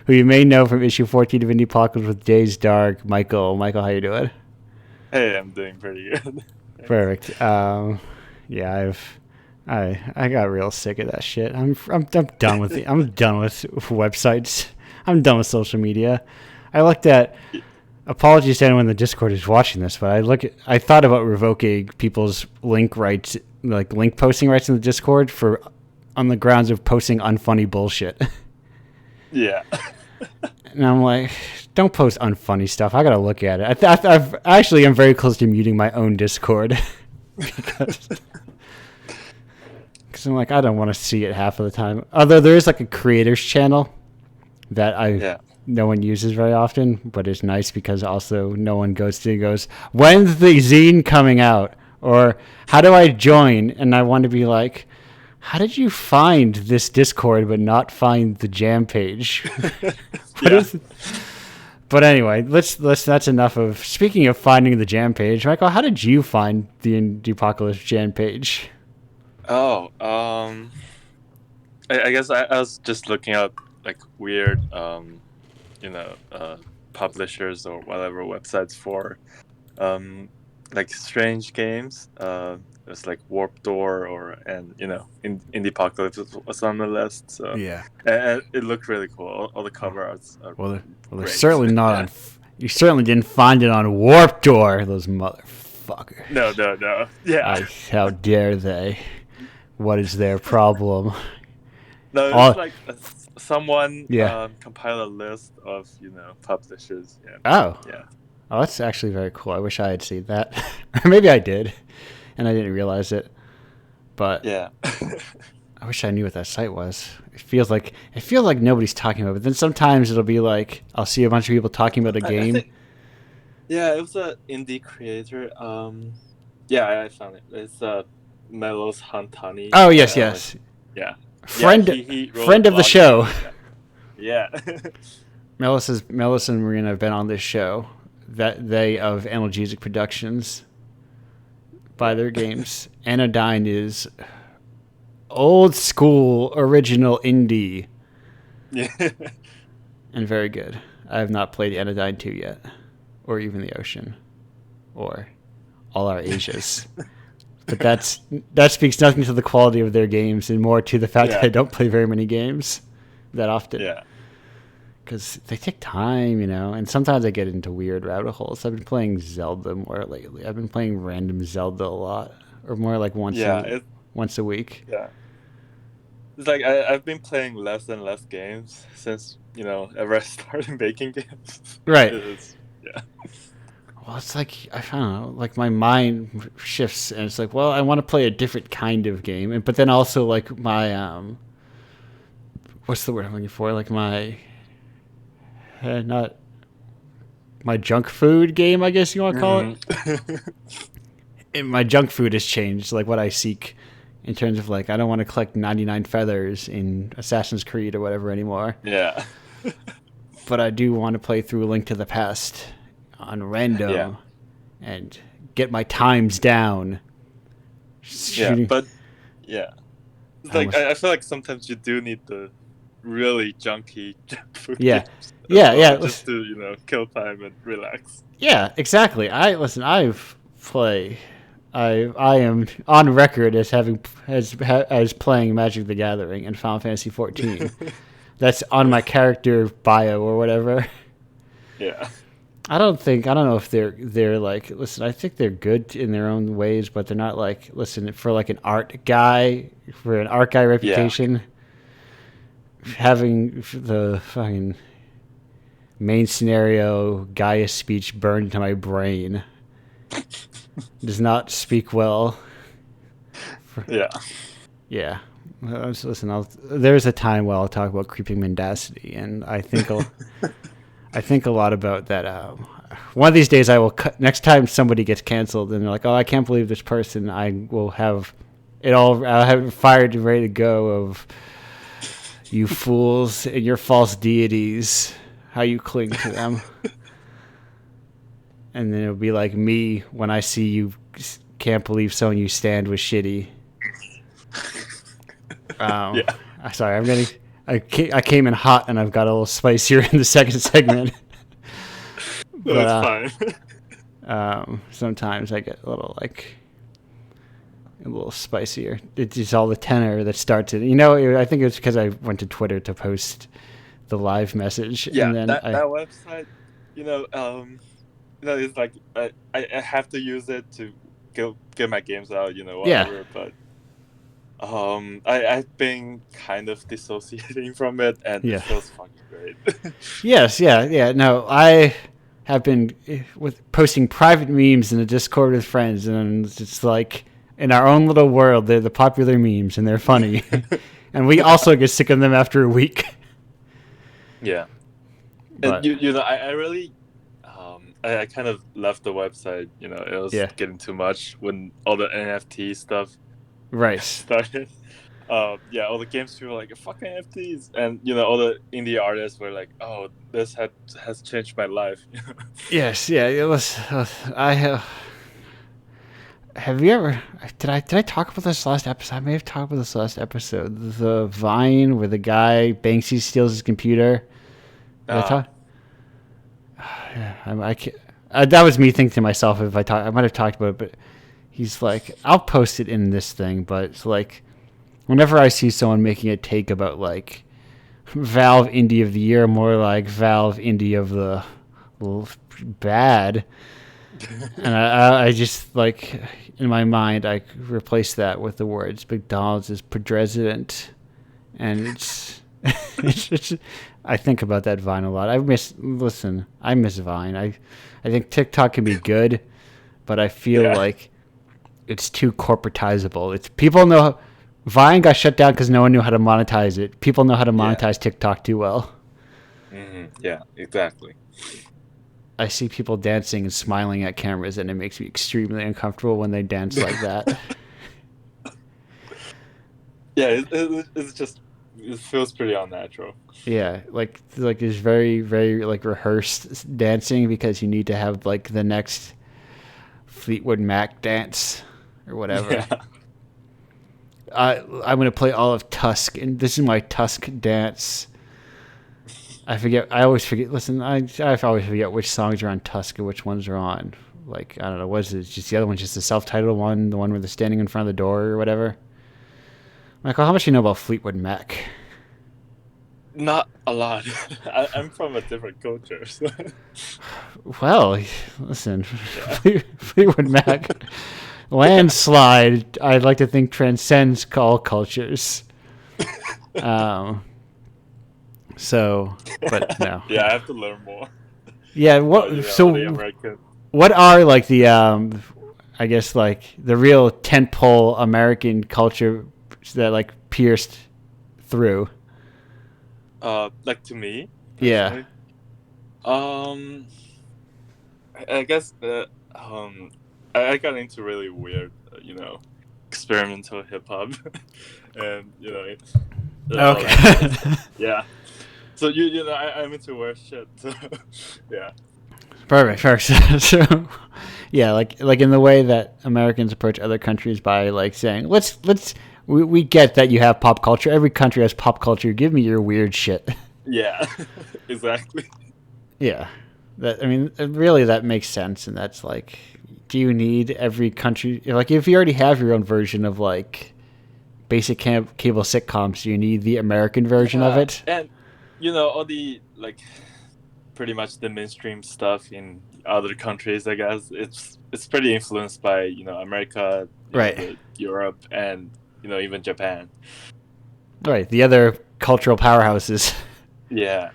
[SPEAKER 1] who you may know from issue 14 of Indiepocalypse with Days Dark, Michael. Michael, how you doing?
[SPEAKER 3] Hey, I'm doing pretty good.
[SPEAKER 1] Perfect. Yeah, I got real sick of that shit. I'm done with it. I'm done with websites. I'm done with social media. I looked at. Apologies to anyone in the Discord who's watching this, but I thought about revoking people's link rights, like link posting rights in the Discord on the grounds of posting unfunny bullshit.
[SPEAKER 3] Yeah.
[SPEAKER 1] And I'm like, don't post unfunny stuff. I gotta look at it. I've actually am very close to muting my own Discord because I'm like, I don't want to see it half of the time. Although there is like a creators channel that no one uses very often, but it's nice because also no one goes to and goes, when's the zine coming out? Or how do I join? And I want to be like, how did you find this Discord but not find the jam page? But anyway, that's enough of speaking of finding the jam page. Michael, how did you find the Indiepocalypse jam page?
[SPEAKER 3] Oh, I guess I was just looking up like weird publishers or whatever websites for like strange games. There's like Warp Door Indiepocalypse was on the list. So
[SPEAKER 1] Yeah.
[SPEAKER 3] and it looked really cool. All the cover arts are
[SPEAKER 1] they're certainly not on. You certainly didn't find it on Warp Door, those motherfuckers.
[SPEAKER 3] No. Yeah.
[SPEAKER 1] How dare they? What is their problem?
[SPEAKER 3] No, it was like someone
[SPEAKER 1] Yeah.
[SPEAKER 3] compile a list of publishers. Yeah.
[SPEAKER 1] Oh.
[SPEAKER 3] Yeah.
[SPEAKER 1] Oh, that's actually very cool. I wish I had seen that. Or maybe I did, and I didn't realize it. But
[SPEAKER 3] Yeah.
[SPEAKER 1] I wish I knew what that site was. It feels like nobody's talking about it. But then sometimes it'll be like I'll see a bunch of people talking about a game.
[SPEAKER 3] Yeah, it was an indie creator. Yeah, I found it. It's Melos Hantani.
[SPEAKER 1] Oh yes.
[SPEAKER 3] Yeah.
[SPEAKER 1] Friend of the show.
[SPEAKER 3] Yeah.
[SPEAKER 1] Melis and Marina have been on this show. That they of Analgesic Productions buy their games. Anodyne is old school original indie.
[SPEAKER 3] Yeah.
[SPEAKER 1] And very good. I have not played Anodyne 2 yet, or even The Ocean, or All Our Asias. But that speaks nothing to the quality of their games and more to the fact that I don't play very many games that often.
[SPEAKER 3] Yeah.
[SPEAKER 1] Because they take time, and sometimes I get into weird rabbit holes. I've been playing Zelda more lately. I've been playing random Zelda a lot, or more like once a week.
[SPEAKER 3] Yeah. It's like I've been playing less and less games since, ever I started making games.
[SPEAKER 1] Right.
[SPEAKER 3] Yeah.
[SPEAKER 1] Well, it's like, I don't know, like my mind shifts and it's like, well, I want to play a different kind of game. But then also like my, what's the word I'm looking for? Like my, not my junk food game, I guess you want to call it. And my junk food has changed, like what I seek in terms of like, I don't want to collect 99 feathers in Assassin's Creed or whatever anymore.
[SPEAKER 3] Yeah.
[SPEAKER 1] But I do want to play through A Link to the Past on random and get my times down.
[SPEAKER 3] Yeah, but it's like I feel like sometimes you do need the really junky junk food games just to kill time and relax.
[SPEAKER 1] Yeah, exactly. I am on record as playing Magic the Gathering and Final Fantasy 14. That's on my character bio or whatever.
[SPEAKER 3] Yeah.
[SPEAKER 1] I don't know if they're like, listen, I think they're good in their own ways, but they're not like, listen, for an art guy reputation, having the fucking main scenario Gaia speech burned into my brain does not speak well. Yeah. Listen, there's a time where I'll talk about creeping mendacity, and I think a lot about that. One of these days, I will. Next time somebody gets canceled, and they're like, "Oh, I can't believe this person," I will have I have fired ready to go of you fools and your false deities, how you cling to them. And then it'll be like me when I see you can't believe someone you stand was shitty. Sorry, I came in hot and I've got a little spicier in the second segment.
[SPEAKER 3] That's
[SPEAKER 1] fine. Sometimes I get a little spicier. It's just all the tenor that starts it. I think it's because I went to Twitter to post the live message.
[SPEAKER 3] Yeah,
[SPEAKER 1] and then
[SPEAKER 3] that website, it's like I have to use it to get my games out, whatever. Yeah. But I've been kind of dissociating from it, and it feels fucking great.
[SPEAKER 1] Yes, yeah. No, I have been posting private memes in the Discord with friends, and it's like in our own little world, they're the popular memes, and they're funny. And we also get sick of them after a week.
[SPEAKER 3] Yeah. But, and I really I kind of left the website, it was getting too much when all the NFT stuff started. All the games people were like, fuck NFTs, and all the indie artists were like, oh, this has changed my life.
[SPEAKER 1] Yes, yeah, it was. Have you ever? Did I talk about this last episode? I may have talked about this last episode. The Vine where the guy Banksy steals his computer. Did I talk? I can't. That was me thinking to myself. If I might have talked about it, but he's like, I'll post it in this thing. But it's like, whenever I see someone making a take about like Valve Indie of the Year, more like Valve Indie of the bad, and I just like in my mind I replace that with the words McDonald's is president, and it's I think about that Vine a lot. I miss Vine. I think TikTok can be good, but I feel like it's too corporatizable. People know Vine got shut down because no one knew how to monetize it. People know how to monetize TikTok too well.
[SPEAKER 3] Mm-hmm. Yeah, exactly.
[SPEAKER 1] I see people dancing and smiling at cameras, and it makes me extremely uncomfortable when they dance like that.
[SPEAKER 3] Yeah, it's just, it feels pretty unnatural.
[SPEAKER 1] Yeah, like it's very, very like rehearsed dancing because you need to have like the next Fleetwood Mac dance or whatever. Yeah. I'm gonna play all of Tusk, and this is my Tusk dance. I always forget. Listen, I always forget which songs are on Tusk and which ones are on. Like, I don't know, what is it? Just the other one, just the self-titled one, the one where they're standing in front of the door or whatever. Michael, how much do you know about Fleetwood Mac?
[SPEAKER 3] Not a lot. I'm from a different culture. So.
[SPEAKER 1] Well, listen, Fleetwood Mac, landslide, I'd like to think transcends all cultures. So, but no.
[SPEAKER 3] Yeah, I have to learn more.
[SPEAKER 1] Yeah, what are like the I guess like the real tentpole American culture that like pierced through?
[SPEAKER 3] Like to me?
[SPEAKER 1] Personally?
[SPEAKER 3] Yeah. I guess I got into really weird, experimental hip hop, and
[SPEAKER 1] okay.
[SPEAKER 3] Yeah. So I'm into weird shit. So, yeah.
[SPEAKER 1] Perfect. So, yeah, like in the way that Americans approach other countries by like saying, we get that you have pop culture. Every country has pop culture. Give me your weird shit.
[SPEAKER 3] Yeah, exactly.
[SPEAKER 1] Yeah, really that makes sense, and that's like, do you need every country? Like, if you already have your own version of like basic cable sitcoms, do you need the American version of it?
[SPEAKER 3] And all the like, pretty much the mainstream stuff in other countries, I guess it's pretty influenced by America,
[SPEAKER 1] right?
[SPEAKER 3] Europe, and even Japan.
[SPEAKER 1] Right, the other cultural powerhouses.
[SPEAKER 3] Yeah.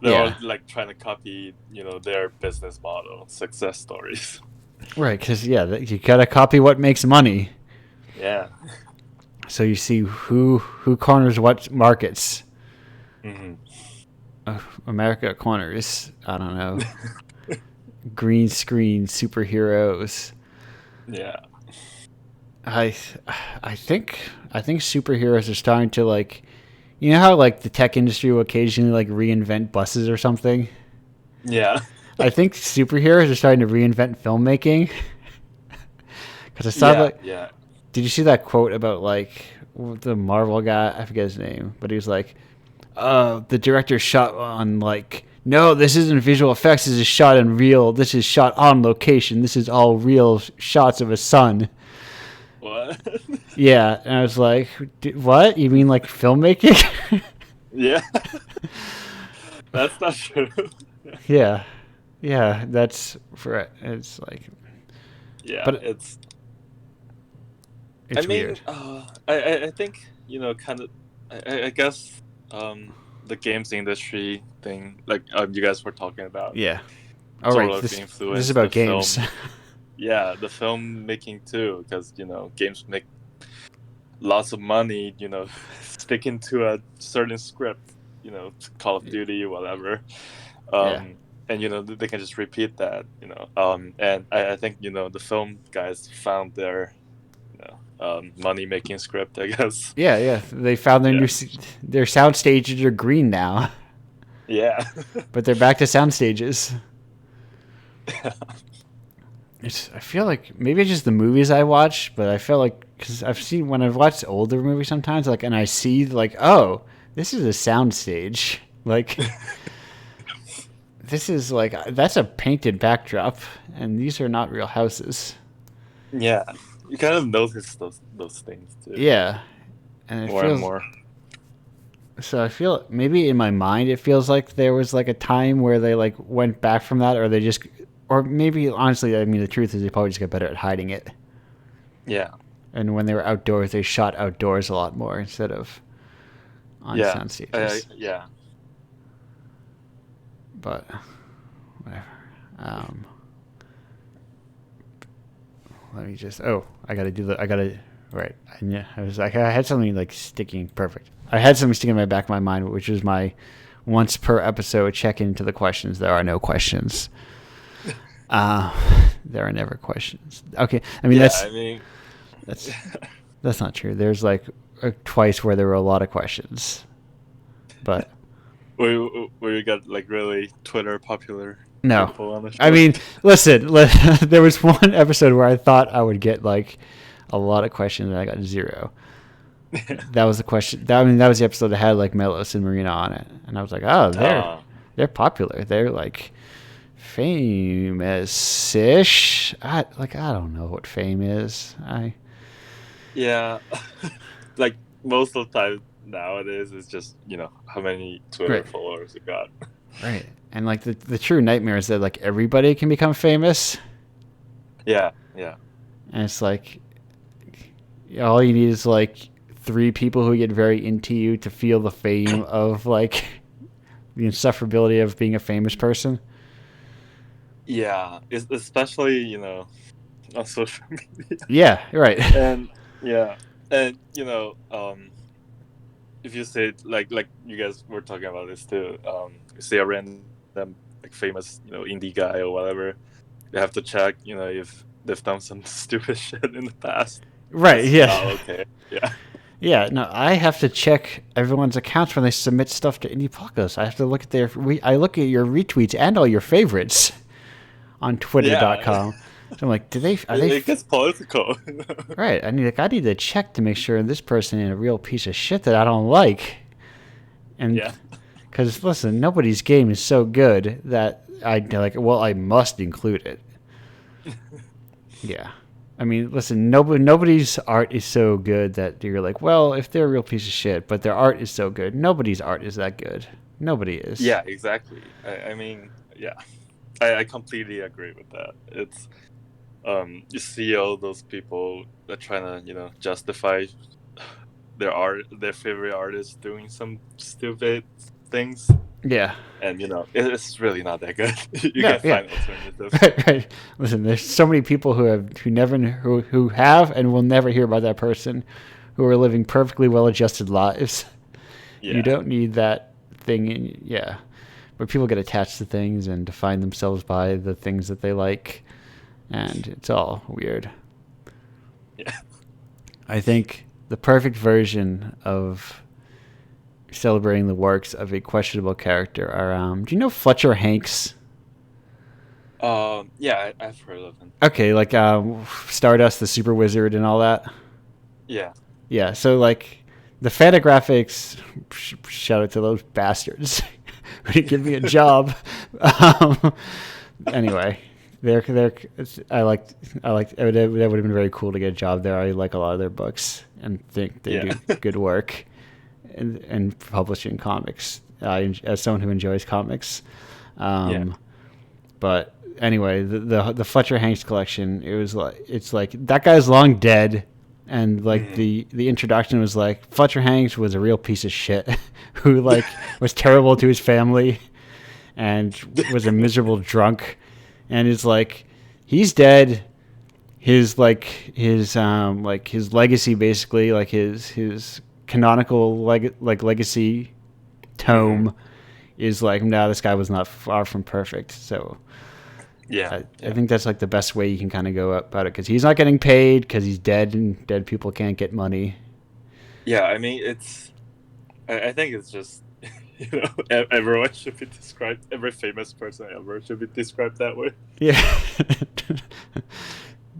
[SPEAKER 3] They're all like trying to copy, their business model, success stories.
[SPEAKER 1] Right, because you gotta copy what makes money.
[SPEAKER 3] Yeah.
[SPEAKER 1] So you see who corners what markets.
[SPEAKER 3] Mm-hmm.
[SPEAKER 1] America corners, I don't know, green screen superheroes.
[SPEAKER 3] Yeah.
[SPEAKER 1] I think superheroes are starting to like, you know how like the tech industry will occasionally like reinvent buses or something.
[SPEAKER 3] Yeah.
[SPEAKER 1] I think superheroes are starting to reinvent filmmaking. Because I saw did you see that quote about like the Marvel guy? I forget his name, but he was like, the director shot on like, no, this isn't visual effects. This is shot in real. This is shot on location. This is all real shots of a sun.
[SPEAKER 3] What?
[SPEAKER 1] Yeah, and I was like, what? You mean like filmmaking?
[SPEAKER 3] Yeah. That's not true.
[SPEAKER 1] Yeah, that's for it's like.
[SPEAKER 3] Yeah,
[SPEAKER 1] but
[SPEAKER 3] it's
[SPEAKER 1] weird.
[SPEAKER 3] I think kind of. I guess the games industry thing, like you guys were talking about.
[SPEAKER 1] Yeah.
[SPEAKER 3] All right. This is
[SPEAKER 1] about games.
[SPEAKER 3] Yeah, the filmmaking too, because games make lots of money. Sticking to a certain script. Call of Duty, whatever. And they can just repeat that. And I think the film guys found their money making script, I guess.
[SPEAKER 1] Yeah. They found their sound stages are green now.
[SPEAKER 3] Yeah.
[SPEAKER 1] But they're back to sound stages. I feel like maybe it's just the movies I watch, but I feel like because I've seen when I've watched older movies sometimes, like, and I see like, oh, this is a sound stage, like. This is like that's a painted backdrop, and these are not real houses.
[SPEAKER 3] Yeah, you kind of notice those things too.
[SPEAKER 1] Yeah, and
[SPEAKER 3] more and more.
[SPEAKER 1] So I feel maybe in my mind it feels like there was like a time where they like went back from that, or they just, or maybe honestly, I mean the truth is they probably just got better at hiding it.
[SPEAKER 3] Yeah.
[SPEAKER 1] And when they were outdoors, they shot outdoors a lot more instead of on sound stages.
[SPEAKER 3] Yeah.
[SPEAKER 1] But whatever. Let me just. Oh, I gotta. Right. I had something like sticking. Perfect. I had something sticking in my back of my mind, which was my once per episode check into the questions. There are no questions. There are never questions. Okay. I mean that's not true. There's like twice where there were a lot of questions, but.
[SPEAKER 3] Where you got like really Twitter popular
[SPEAKER 1] no
[SPEAKER 3] people on the show?
[SPEAKER 1] I mean, listen, there was one episode where I thought I would get like a lot of questions and I got 0. That was the question. That was the episode that had like Melos and Marina on it, and I was like, oh, they're popular. They're like famous-ish. I don't know what fame is.
[SPEAKER 3] Yeah, like most of the time. Nowadays it's just how many Twitter followers you got.
[SPEAKER 1] Right. And like the true nightmare is that like everybody can become famous.
[SPEAKER 3] Yeah.
[SPEAKER 1] And it's like all you need is like 3 people who get very into you to feel the fame of like the insufferability of being a famous person.
[SPEAKER 3] Yeah, especially on social media.
[SPEAKER 1] Yeah, right.
[SPEAKER 3] And if you say like you guys were talking about this too, you see a random like famous indie guy or whatever, you have to check if they've done some stupid shit in the past.
[SPEAKER 1] Right. Yeah.
[SPEAKER 3] Oh, okay. Yeah.
[SPEAKER 1] Yeah. No, I have to check everyone's accounts when they submit stuff to Indiepocalypse. I have to look at I look at your retweets and all your favorites on Twitter.com.
[SPEAKER 3] Yeah.
[SPEAKER 1] So I'm like,
[SPEAKER 3] it gets political.
[SPEAKER 1] Right. I need to check to make sure this person ain't a real piece of shit that I don't like. And because listen, nobody's game is so good that I must include it. Yeah. I mean, listen, nobody's art is so good that you're like, well, if they're a real piece of shit, but their art is so good, nobody's art is that good. Nobody is.
[SPEAKER 3] Yeah, exactly. I mean, yeah, I completely agree with that. It's you see all those people that trying to justify their favorite artist doing some stupid things.
[SPEAKER 1] Yeah.
[SPEAKER 3] And it's really not that good. You can't find alternatives.
[SPEAKER 1] Right. Listen, there's so many people who have and will never hear about that person, who are living perfectly well-adjusted lives. Yeah. You don't need that thing but people get attached to things and define themselves by the things that they like, and it's all weird.
[SPEAKER 3] Yeah.
[SPEAKER 1] I think the perfect version of celebrating the works of a questionable character are. Do you know Fletcher Hanks?
[SPEAKER 3] Yeah, I've heard of him.
[SPEAKER 1] Okay, like Stardust, the Super Wizard, and all that.
[SPEAKER 3] Yeah.
[SPEAKER 1] Yeah. So like the Fantagraphics, shout out to those bastards who didn't give me a job. Anyway, I liked. That would have been very cool to get a job there. I like a lot of their books and think they do good work in publishing comics. As someone who enjoys comics, but anyway, the Fletcher Hanks collection, it's like that guy's long dead, and like the introduction was like Fletcher Hanks was a real piece of shit who like was terrible to his family and was a miserable drunk, and it's like he's dead. His legacy, basically, like his canonical legacy tome is like, no, this guy was not far from perfect. So I think that's like the best way you can kind of go about it, because he's not getting paid because he's dead, and dead people can't get money.
[SPEAKER 3] Yeah, I mean, I think it's just, everyone should be described, every famous person ever should be described that way.
[SPEAKER 1] Yeah.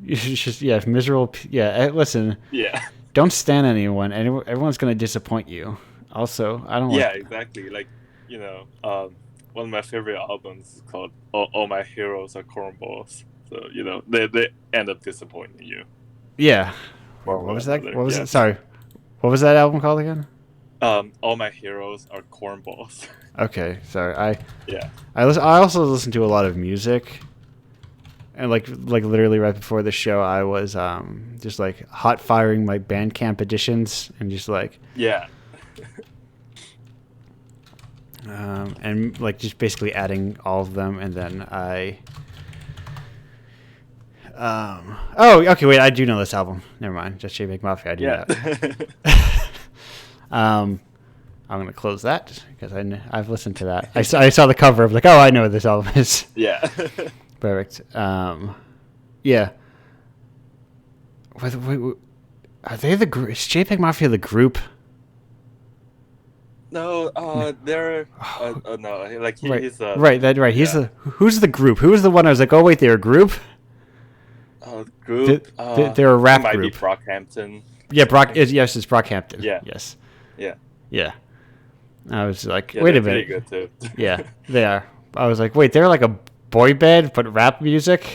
[SPEAKER 1] It's just, miserable. Yeah, listen.
[SPEAKER 3] Yeah.
[SPEAKER 1] Don't stand anyone. Everyone's going to disappoint you. Also, I don't.
[SPEAKER 3] Yeah, exactly. Like, one of my favorite albums is called "All My Heroes Are Cornballs." So they end up disappointing you.
[SPEAKER 1] Yeah. What was that? What was it? Sorry. What was that album called again?
[SPEAKER 3] All My Heroes Are Cornballs.
[SPEAKER 1] Okay, sorry. I also listen to a lot of music. And like literally right before the show, I was just like hot firing my Bandcamp editions and just like and like just basically adding all of them, and then I wait, I do know this album. Never mind, just J Big Mafia. I do that. I'm gonna close that because I've listened to that. I saw the cover. I was like, oh, I know what this album is.
[SPEAKER 3] Yeah.
[SPEAKER 1] Perfect. Yeah. Are they the group? Is JPEG Mafia the group?
[SPEAKER 3] No, they're no, like
[SPEAKER 1] right.
[SPEAKER 3] He's
[SPEAKER 1] right. That right. He's the who's the group? Who was the one I was like, oh wait, they're a group.
[SPEAKER 3] Group.
[SPEAKER 1] They're a rap
[SPEAKER 3] might
[SPEAKER 1] group.
[SPEAKER 3] Be Brockhampton.
[SPEAKER 1] Yeah, yes, it's Brockhampton.
[SPEAKER 3] Yeah.
[SPEAKER 1] Yes.
[SPEAKER 3] Yeah.
[SPEAKER 1] Yeah. I was like, wait a minute.
[SPEAKER 3] Pretty good too.
[SPEAKER 1] Yeah, they are. I was like, wait, they're like a boy band but rap music.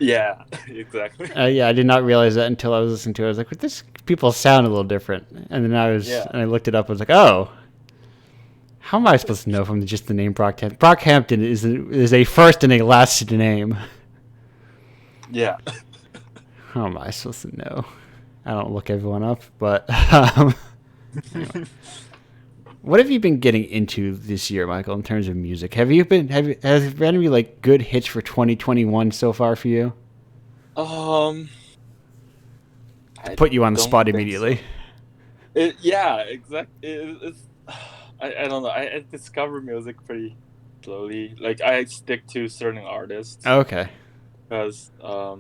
[SPEAKER 3] Yeah, exactly.
[SPEAKER 1] Yeah, I did not realize that until I was listening to it. I was like, this people sound a little different. And then and I looked it up. I was like, oh, how am I supposed to know from just the name Brockhampton? Brockhampton is a first and a last name.
[SPEAKER 3] Yeah.
[SPEAKER 1] How am I supposed to know? I don't look everyone up, but anyway. What have you been getting into this year, Michael, in terms of music? Has there been any like good hits for 2021 so far for you? Put you on the spot immediately.
[SPEAKER 3] So. Yeah, exactly. I don't know. I discover music pretty slowly. Like I stick to certain artists.
[SPEAKER 1] Oh, okay.
[SPEAKER 3] Because I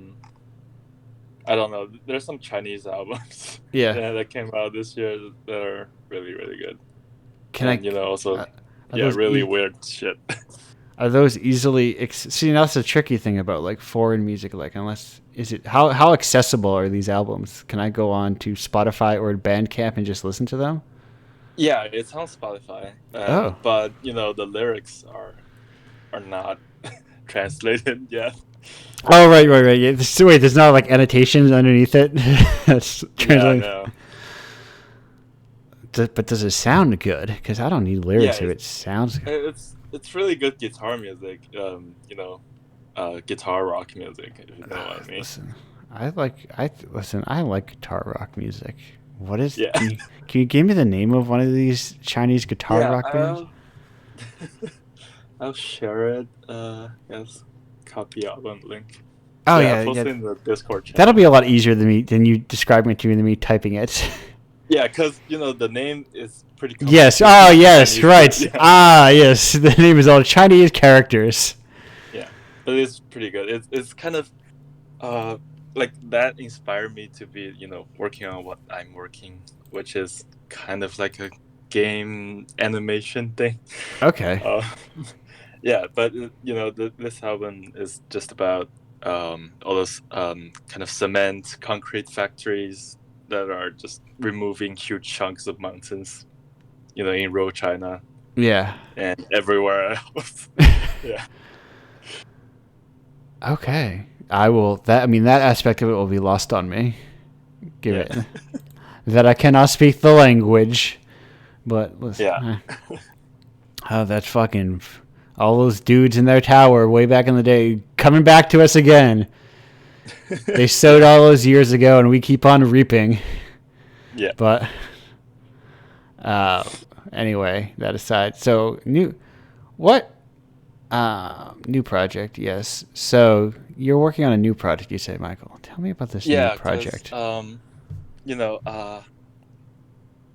[SPEAKER 3] don't know. There's some Chinese albums.
[SPEAKER 1] that
[SPEAKER 3] came out this year that are really, really good.
[SPEAKER 1] Also
[SPEAKER 3] really weird shit.
[SPEAKER 1] Are those easily see? That's the tricky thing about like foreign music. Like, how accessible are these albums? Can I go on to Spotify or Bandcamp and just listen to them?
[SPEAKER 3] Yeah, it's on Spotify. But the lyrics are not translated yet.
[SPEAKER 1] Oh right. Yeah. Wait, there's not like annotations underneath it. That's translated.
[SPEAKER 3] Yeah, no.
[SPEAKER 1] But does it sound good? Because I don't need lyrics if it sounds good.
[SPEAKER 3] It's really good guitar music. Guitar rock music. If you know what I mean.
[SPEAKER 1] Listen, I like guitar rock music. What is?
[SPEAKER 3] Yeah.
[SPEAKER 1] Can you give me the name of one of these Chinese guitar rock bands?
[SPEAKER 3] I'll share it. Yes, copy album link.
[SPEAKER 1] Oh
[SPEAKER 3] I'll post it in the Discord channel.
[SPEAKER 1] That'll be a lot easier than you describing it to me than me typing it.
[SPEAKER 3] Yeah, because the name is pretty complicated.
[SPEAKER 1] Yes. Oh, yes.
[SPEAKER 3] Chinese,
[SPEAKER 1] right.
[SPEAKER 3] Yeah.
[SPEAKER 1] Yes. The name is all Chinese characters.
[SPEAKER 3] Yeah, but it's pretty good. It's kind of like that inspired me to be, working on what I'm working, which is kind of like a game animation thing.
[SPEAKER 1] Okay.
[SPEAKER 3] Yeah, but this album is just about all those kind of cement concrete factories that are just removing huge chunks of mountains, in rural China
[SPEAKER 1] Yeah.
[SPEAKER 3] and everywhere else. Yeah.
[SPEAKER 1] Okay. That aspect of it will be lost on me. Give
[SPEAKER 3] Yeah.
[SPEAKER 1] it that I cannot speak the language, but listen,
[SPEAKER 3] Yeah.
[SPEAKER 1] oh, that's fucking all those dudes in their tower way back in the day coming back to us again. They sowed all those years ago, and we keep on reaping.
[SPEAKER 3] Yeah.
[SPEAKER 1] But anyway, that aside, so new project? Yes. So you're working on a new project, you say, Michael. Tell me about this new project.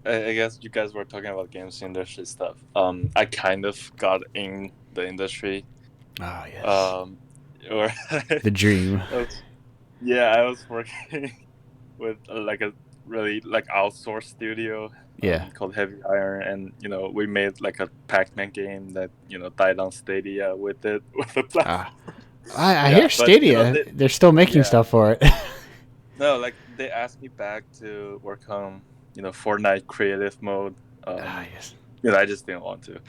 [SPEAKER 3] I guess you guys were talking about games industry stuff. I kind of got in the industry.
[SPEAKER 1] Oh yes.
[SPEAKER 3] Or
[SPEAKER 1] the dream.
[SPEAKER 3] I was working with like a really like outsourced studio. Called Heavy Iron, and we made like a Pac-Man game that died on Stadia with the platform.
[SPEAKER 1] I hear Stadia. But, they're still making stuff for it.
[SPEAKER 3] No, like they asked me back to work on Fortnite creative mode.
[SPEAKER 1] Yes.
[SPEAKER 3] I just didn't want to.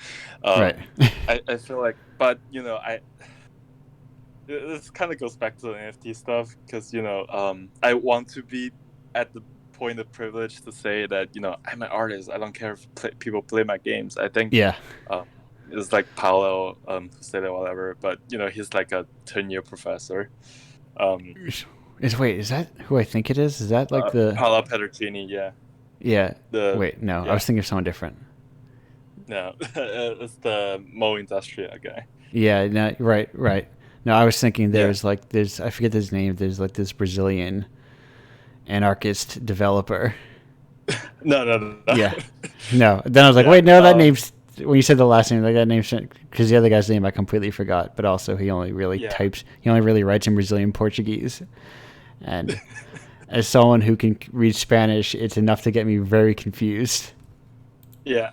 [SPEAKER 1] Right.
[SPEAKER 3] I feel like, but this kind of goes back to the NFT stuff because I want to be at the point of privilege to say that I'm an artist. I don't care if people play my games. I think it's like Paolo who said it, whatever. But he's like a 10-year professor.
[SPEAKER 1] Is that who I think it is? Is that like the
[SPEAKER 3] Paolo Pedercini? Yeah.
[SPEAKER 1] Yeah. I was thinking of someone different.
[SPEAKER 3] No, it's the Mo Industria guy.
[SPEAKER 1] Yeah. No. Right. No, I was thinking there's I forget his name. There's like this Brazilian anarchist developer.
[SPEAKER 3] No.
[SPEAKER 1] Yeah. No. Then I was like, wait, no, that name's. When you said the last name, like that name, because the other guy's name I completely forgot. But also, he only really writes in Brazilian Portuguese, and as someone who can read Spanish, it's enough to get me very confused.
[SPEAKER 3] Yeah.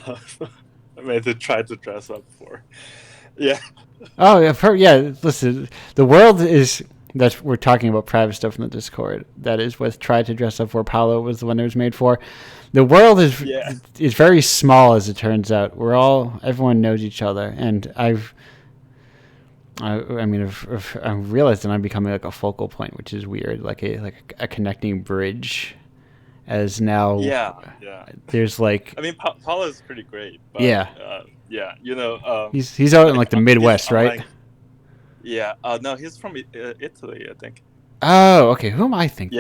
[SPEAKER 3] I mean, to try to dress up for. Yeah.
[SPEAKER 1] Oh yeah. Listen, the world is. We're talking about private stuff in the Discord. That is what tried to dress up for. Paolo was the one it was made for. The world is very small, as it turns out. Everyone knows each other, and I've realized that I'm becoming like a focal point, which is weird, like a connecting bridge. As now, there's like.
[SPEAKER 3] I mean, Paolo is pretty great. But,
[SPEAKER 1] he's out in like the Midwest, right?
[SPEAKER 3] Yeah. No, he's from Italy, I think.
[SPEAKER 1] Oh, okay. Who am I thinking?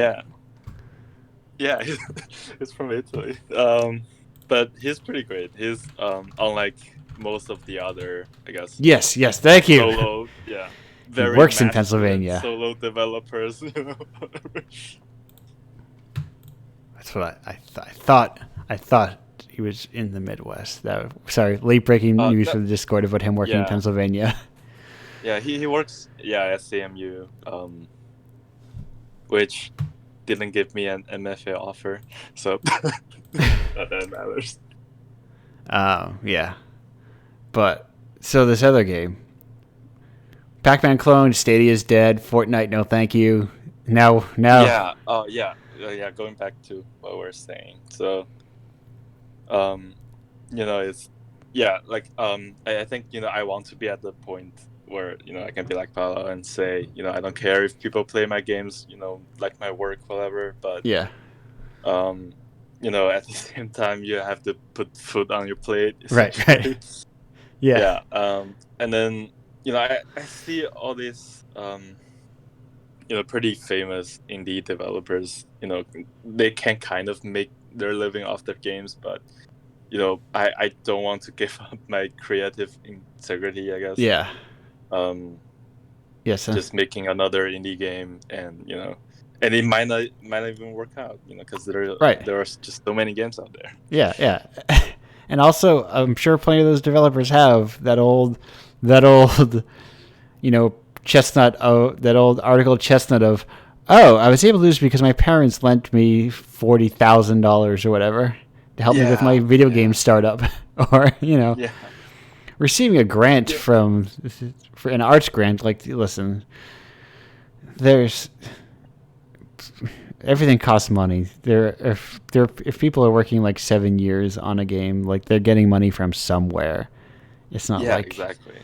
[SPEAKER 3] Yeah, he's from Italy. But he's pretty great. He's unlike most of the other, I guess.
[SPEAKER 1] Yes. Thank you.
[SPEAKER 3] Solo,
[SPEAKER 1] very he works in Pennsylvania.
[SPEAKER 3] Solo developers.
[SPEAKER 1] That's what I thought. I thought he was in the Midwest. Late breaking news from the Discord about him working in Pennsylvania.
[SPEAKER 3] Yeah, he works at CMU, which didn't give me an MFA offer, so that matters.
[SPEAKER 1] Yeah. But so this other game, Pac-Man clone, Stadia is dead, Fortnite, no thank you. Now.
[SPEAKER 3] Yeah. Oh yeah. Going back to what we're saying, so, it's I think I want to be at the point where I can be like Paolo and say I don't care if people play my games, like my work, whatever. But at the same time you have to put food on your plate.
[SPEAKER 1] Right. Yeah.
[SPEAKER 3] And then I see all these pretty famous indie developers. They can kind of make their living off their games, but I don't want to give up my creative integrity, I guess.
[SPEAKER 1] Yeah.
[SPEAKER 3] Just making another indie game, and and it might not even work out, because there are just so many games out there.
[SPEAKER 1] Yeah. And also, I'm sure plenty of those developers have that old chestnut. Oh, that old article chestnut of, oh, I was able to do this because my parents lent me $40,000 or whatever to help me with my video game startup, or receiving a grant for an arts grant. Like, listen, there's everything costs money. If people are working like 7 years on a game, like they're getting money from somewhere. It's not like
[SPEAKER 3] exactly.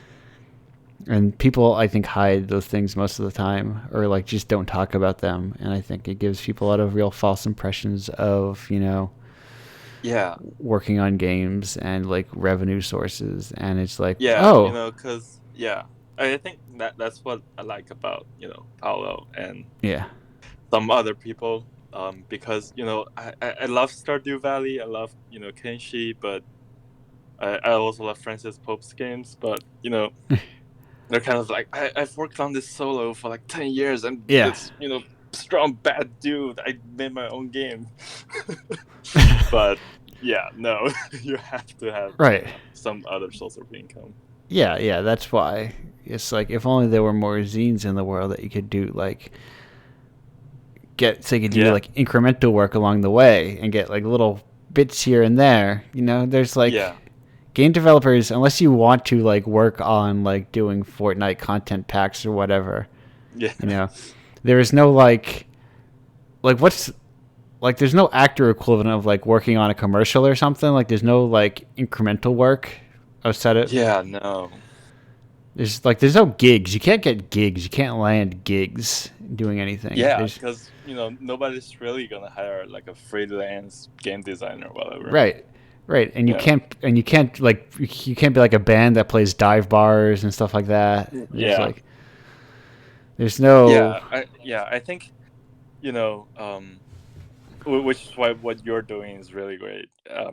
[SPEAKER 1] And people, I think, hide those things most of the time, or like just don't talk about them. And I think it gives people a lot of real false impressions of, working on games and like revenue sources. And it's like,
[SPEAKER 3] because I think that's what I like about Paolo and some other people. Because I love Stardew Valley, I love Kenshi, but I also love Francis Pope's games, but they're kind of like, I've worked on this solo for like 10 years and this strong bad dude, I made my own game. But no, you have to have some other source of income.
[SPEAKER 1] Yeah, that's why it's like, if only there were more zines in the world that you could do, like so you could do like incremental work along the way and get like little bits here and there. There's like game developers, unless you want to like work on like doing Fortnite content packs or whatever, there is no like what's like, there's no actor equivalent of like working on a commercial or something. Like, there's no like incremental work outside of
[SPEAKER 3] no.
[SPEAKER 1] There's no gigs. You can't get gigs. You can't land gigs doing anything.
[SPEAKER 3] Yeah, because nobody's really gonna hire like a freelance game designer or whatever.
[SPEAKER 1] Right. And you can't like, you can't be like a band that plays dive bars and stuff like that. There's no.
[SPEAKER 3] I think which is why what you're doing is really great.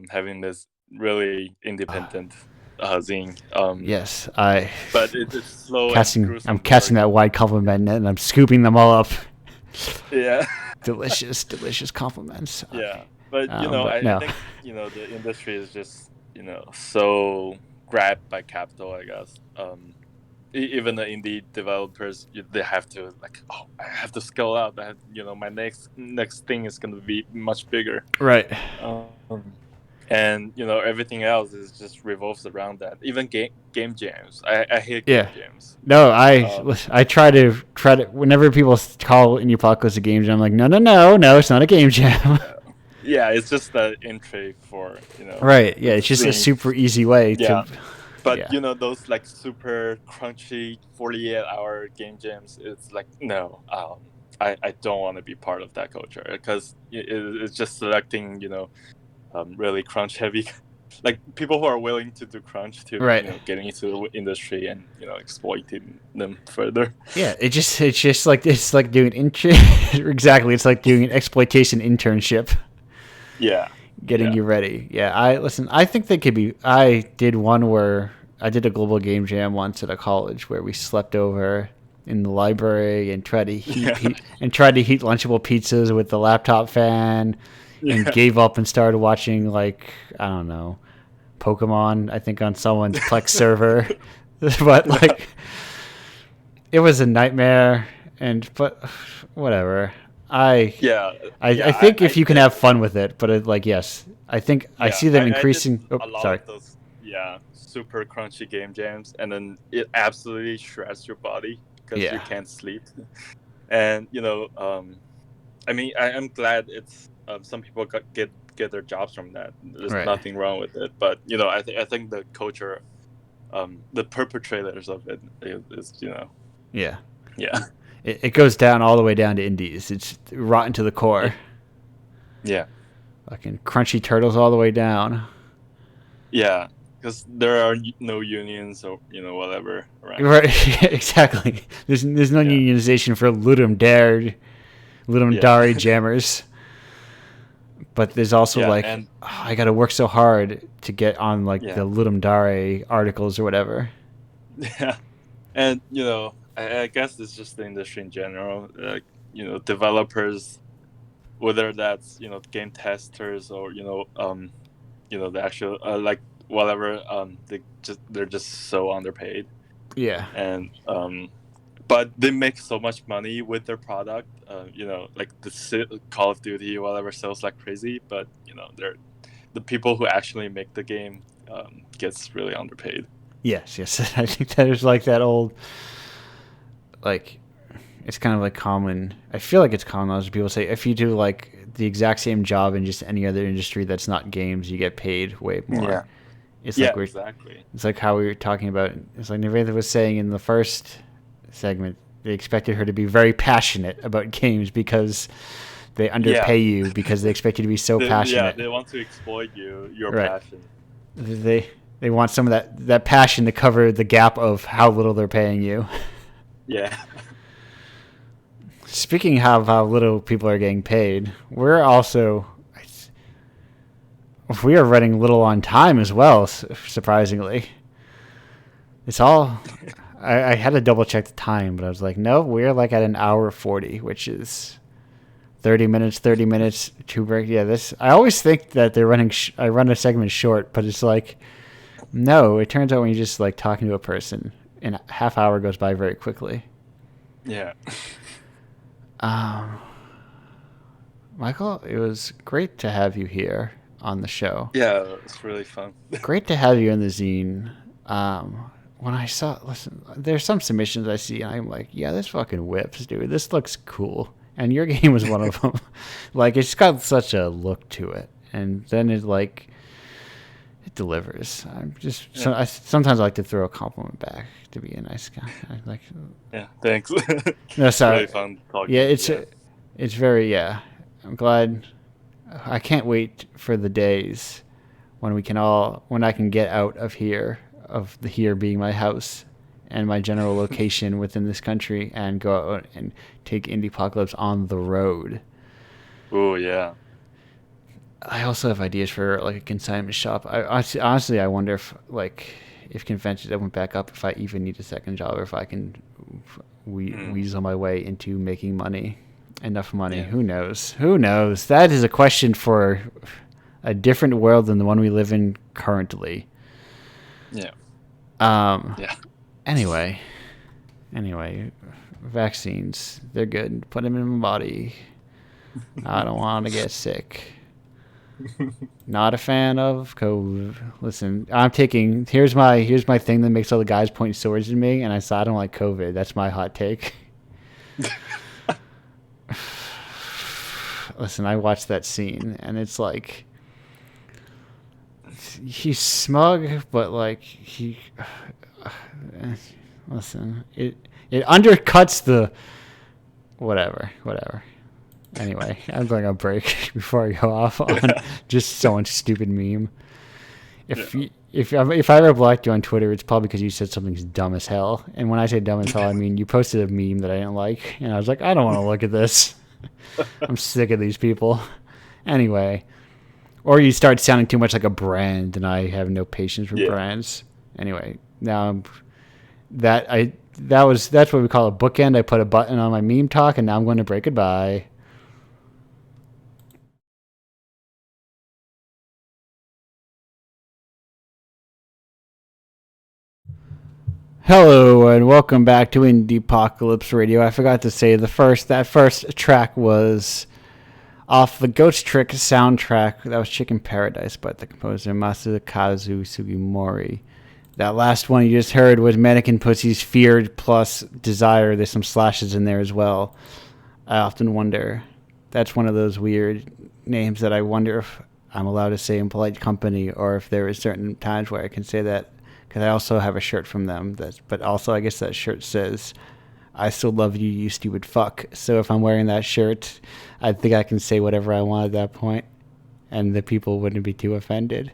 [SPEAKER 3] Having this really independent zine.
[SPEAKER 1] Yes,
[SPEAKER 3] But it's slow.
[SPEAKER 1] I'm casting that wide compliment net, and I'm scooping them all up.
[SPEAKER 3] Yeah.
[SPEAKER 1] delicious compliments.
[SPEAKER 3] Yeah, but I think the industry is just so grabbed by capital, I guess. Even the indie developers, they have to like, I have to scale up. My next thing is going to be much bigger.
[SPEAKER 1] Right.
[SPEAKER 3] And everything else is just revolves around that. Even game jams. I hate game jams.
[SPEAKER 1] No, I try to whenever people call Indiepocalypse a game jam, I'm like, no, it's not a game jam.
[SPEAKER 3] Yeah, it's just the entry for
[SPEAKER 1] Right. Yeah, it's just a super easy way to.
[SPEAKER 3] But those like super crunchy 48-hour game jams, it's like, no, I don't want to be part of that culture, because it's just selecting really crunch heavy, like people who are willing to do crunch to getting into the industry and exploiting them further.
[SPEAKER 1] Yeah, it's just like doing exactly. It's like doing an exploitation internship.
[SPEAKER 3] Yeah.
[SPEAKER 1] Getting you ready. Yeah, I think they could be. I did one where I did a global game jam once at a college where we slept over in the library and tried to heat Lunchable pizzas with the laptop fan, and gave up and started watching, like, I don't know, Pokemon, I think, on someone's Plex server. But like, it was a nightmare, but whatever. I think if you can have fun with it, but yes, I think I see them increasing.
[SPEAKER 3] A lot of those, super crunchy game jams, and then it absolutely shreds your body because you can't sleep. And I mean, I'm glad it's some people get their jobs from that. There's nothing wrong with it, but I think the culture, the perpetrators of it is
[SPEAKER 1] It goes down all the way down to indies. It's rotten to the core.
[SPEAKER 3] Yeah.
[SPEAKER 1] Fucking crunchy turtles all the way down.
[SPEAKER 3] Yeah, because there are no unions or whatever.
[SPEAKER 1] Right. Exactly. There's no unionization for Ludum Dare jammers. But there's also I got to work so hard to get on the Ludum Dare articles or whatever.
[SPEAKER 3] Yeah, and I guess it's just the industry in general. Developers, whether that's game testers or the actual whatever, they're just so underpaid.
[SPEAKER 1] Yeah.
[SPEAKER 3] And but they make so much money with their product. Like the Call of Duty or whatever sells like crazy, but they're the people who actually make the game gets really underpaid.
[SPEAKER 1] Yes. I think that is like that old, like, it's kind of like common. I feel like it's common knowledge. People say if you do like the exact same job in just any other industry that's not games, you get paid way more.
[SPEAKER 3] Yeah.
[SPEAKER 1] It's like
[SPEAKER 3] exactly.
[SPEAKER 1] It's like how we were talking about. It's like Nirvana was saying in the first segment. They expected her to be very passionate about games because they underpay you because they expect you to be so passionate.
[SPEAKER 3] Yeah, they want to exploit your
[SPEAKER 1] right.
[SPEAKER 3] passion.
[SPEAKER 1] They want some of that passion to cover the gap of how little they're paying you.
[SPEAKER 3] Yeah.
[SPEAKER 1] Speaking of how little people are getting paid, we are running little on time as well, surprisingly. It's all... I had to double check the time, but I was like, no, we're like at an hour 40, which is 30 minutes, 2 break. Yeah, I always think that they're running... I run a segment short, but it's like, no, it turns out when you're just like talking to a person, and a half hour goes by very quickly.
[SPEAKER 3] Yeah.
[SPEAKER 1] Michael, it was great to have you here on the show.
[SPEAKER 3] Yeah, it's really fun.
[SPEAKER 1] Great to have you in the zine. When I there's some submissions I see, and I'm like, yeah, this fucking whips, dude. This looks cool. And your game was one of them. Like, it's got such a look to it. And then it delivers. Sometimes I like to throw a compliment back to be a nice guy.
[SPEAKER 3] Yeah, thanks.
[SPEAKER 1] No, sorry.
[SPEAKER 3] It's really fun talking.
[SPEAKER 1] Yeah, it's very, yeah. I'm glad. I can't wait for the days when I can get out of here, of the here being my house and my general location within this country, and go out and take Indiepocalypse on the road.
[SPEAKER 3] Oh, yeah.
[SPEAKER 1] I also have ideas for like a consignment shop. Honestly, I wonder if conventions went back up, if I even need a second job, or if I can weasel my way into making enough money. Yeah. Who knows? That is a question for a different world than the one we live in currently.
[SPEAKER 3] Yeah.
[SPEAKER 1] Yeah. Anyway, vaccines, they're good. Put them in my body. I don't want to get sick. Not a fan of COVID. Listen, here's my thing that makes all the guys point swords at me, and I don't like COVID. That's my hot take. Listen, I watched that scene, and it's like he's smug, but like listen, it undercuts the whatever. Anyway, I'm going on break before I go off on just someone's stupid meme. If I ever blocked you on Twitter, it's probably because you said something's dumb as hell. And when I say dumb as hell, I mean you posted a meme that I didn't like, and I was like, I don't want to look at this. I'm sick of these people. Anyway, or you start sounding too much like a brand, and I have no patience for brands. Anyway, now that's what we call a bookend. I put a button on my meme talk, and now I'm going to break goodbye. Hello and welcome back to Indiepocalypse Radio. I forgot to say that first track was off the Ghost Trick soundtrack. That was Chicken Paradise by the composer Masakazu Sugimori. That last one you just heard was Mannequin Pussy's Feared plus Desire. There's some slashes in there as well. I often wonder. That's one of those weird names that I wonder if I'm allowed to say in polite company, or if there is certain times where I can say that. Because I also have a shirt from them. But also, I guess that shirt says, I still love you, you stupid fuck. So if I'm wearing that shirt, I think I can say whatever I want at that point, and the people wouldn't be too offended.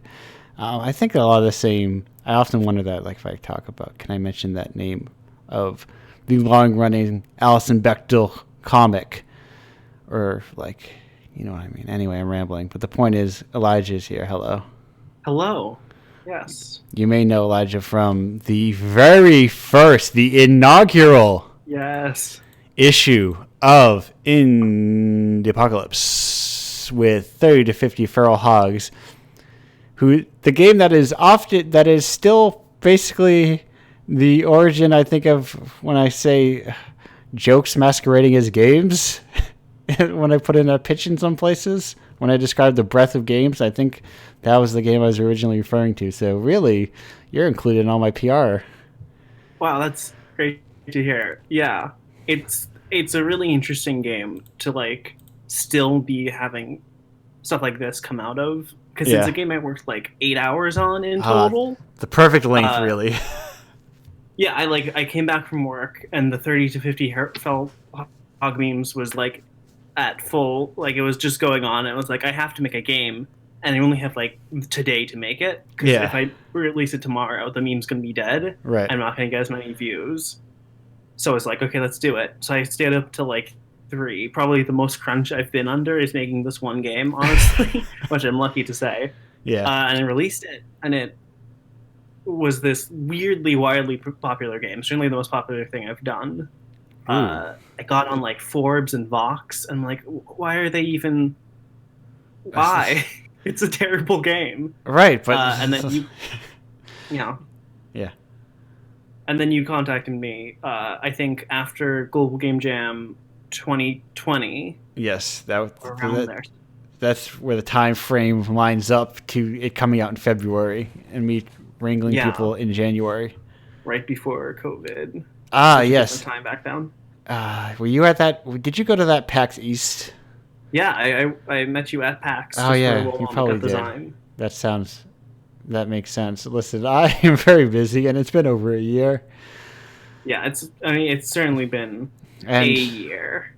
[SPEAKER 1] I think a lot of the same. I often wonder that, like, if I talk about, can I mention that name of the long-running Alison Bechdel comic? Or, like, you know what I mean. Anyway, I'm rambling. But the point is, Elijah's here. Hello.
[SPEAKER 4] Hello. Yes.
[SPEAKER 1] You may know Elijah from the very first, the inaugural issue of Indiepocalypse with 30 to 50 feral hogs, the game that is still basically the origin I think of when I say jokes masquerading as games. When I put in a pitch in some places, when I described the breadth of games, I think that was the game I was originally referring to. So really, you're included in all my PR.
[SPEAKER 4] Wow, that's great to hear. Yeah, it's a really interesting game to like still be having stuff like this come out of, because it's a game I worked like 8 hours on in total.
[SPEAKER 1] The perfect length, really.
[SPEAKER 4] Yeah, I came back from work and the 30 to 50 hog memes was like at full, like it was just going on. It was like I have to make a game, and I only have like today to make it, because if I release it tomorrow, the meme's gonna be dead.
[SPEAKER 1] Right.
[SPEAKER 4] I'm not gonna get as many views. So it's like, okay, let's do it. So I stayed up till like 3. Probably the most crunch I've been under is making this one game, honestly, which I'm lucky to say.
[SPEAKER 1] Yeah.
[SPEAKER 4] And I released it, and it was this weirdly, wildly popular game. Certainly the most popular thing I've done. I got on like Forbes and Vox, and like, why are they even? Why? It's a terrible game.
[SPEAKER 1] Right, but
[SPEAKER 4] and then you know.
[SPEAKER 1] Yeah.
[SPEAKER 4] And then you contacted me. I think after Global Game Jam 2020.
[SPEAKER 1] Yes,
[SPEAKER 4] around there.
[SPEAKER 1] That's where the time frame lines up to it coming out in February and me wrangling people in January.
[SPEAKER 4] Right before COVID.
[SPEAKER 1] Yes.
[SPEAKER 4] Time back down.
[SPEAKER 1] Were you at that? Did you go to that PAX East?
[SPEAKER 4] Yeah, I met you at PAX.
[SPEAKER 1] Oh yeah, you probably did. That makes sense. Listen, I am very busy, and it's been over a year.
[SPEAKER 4] Yeah, it's certainly been a year.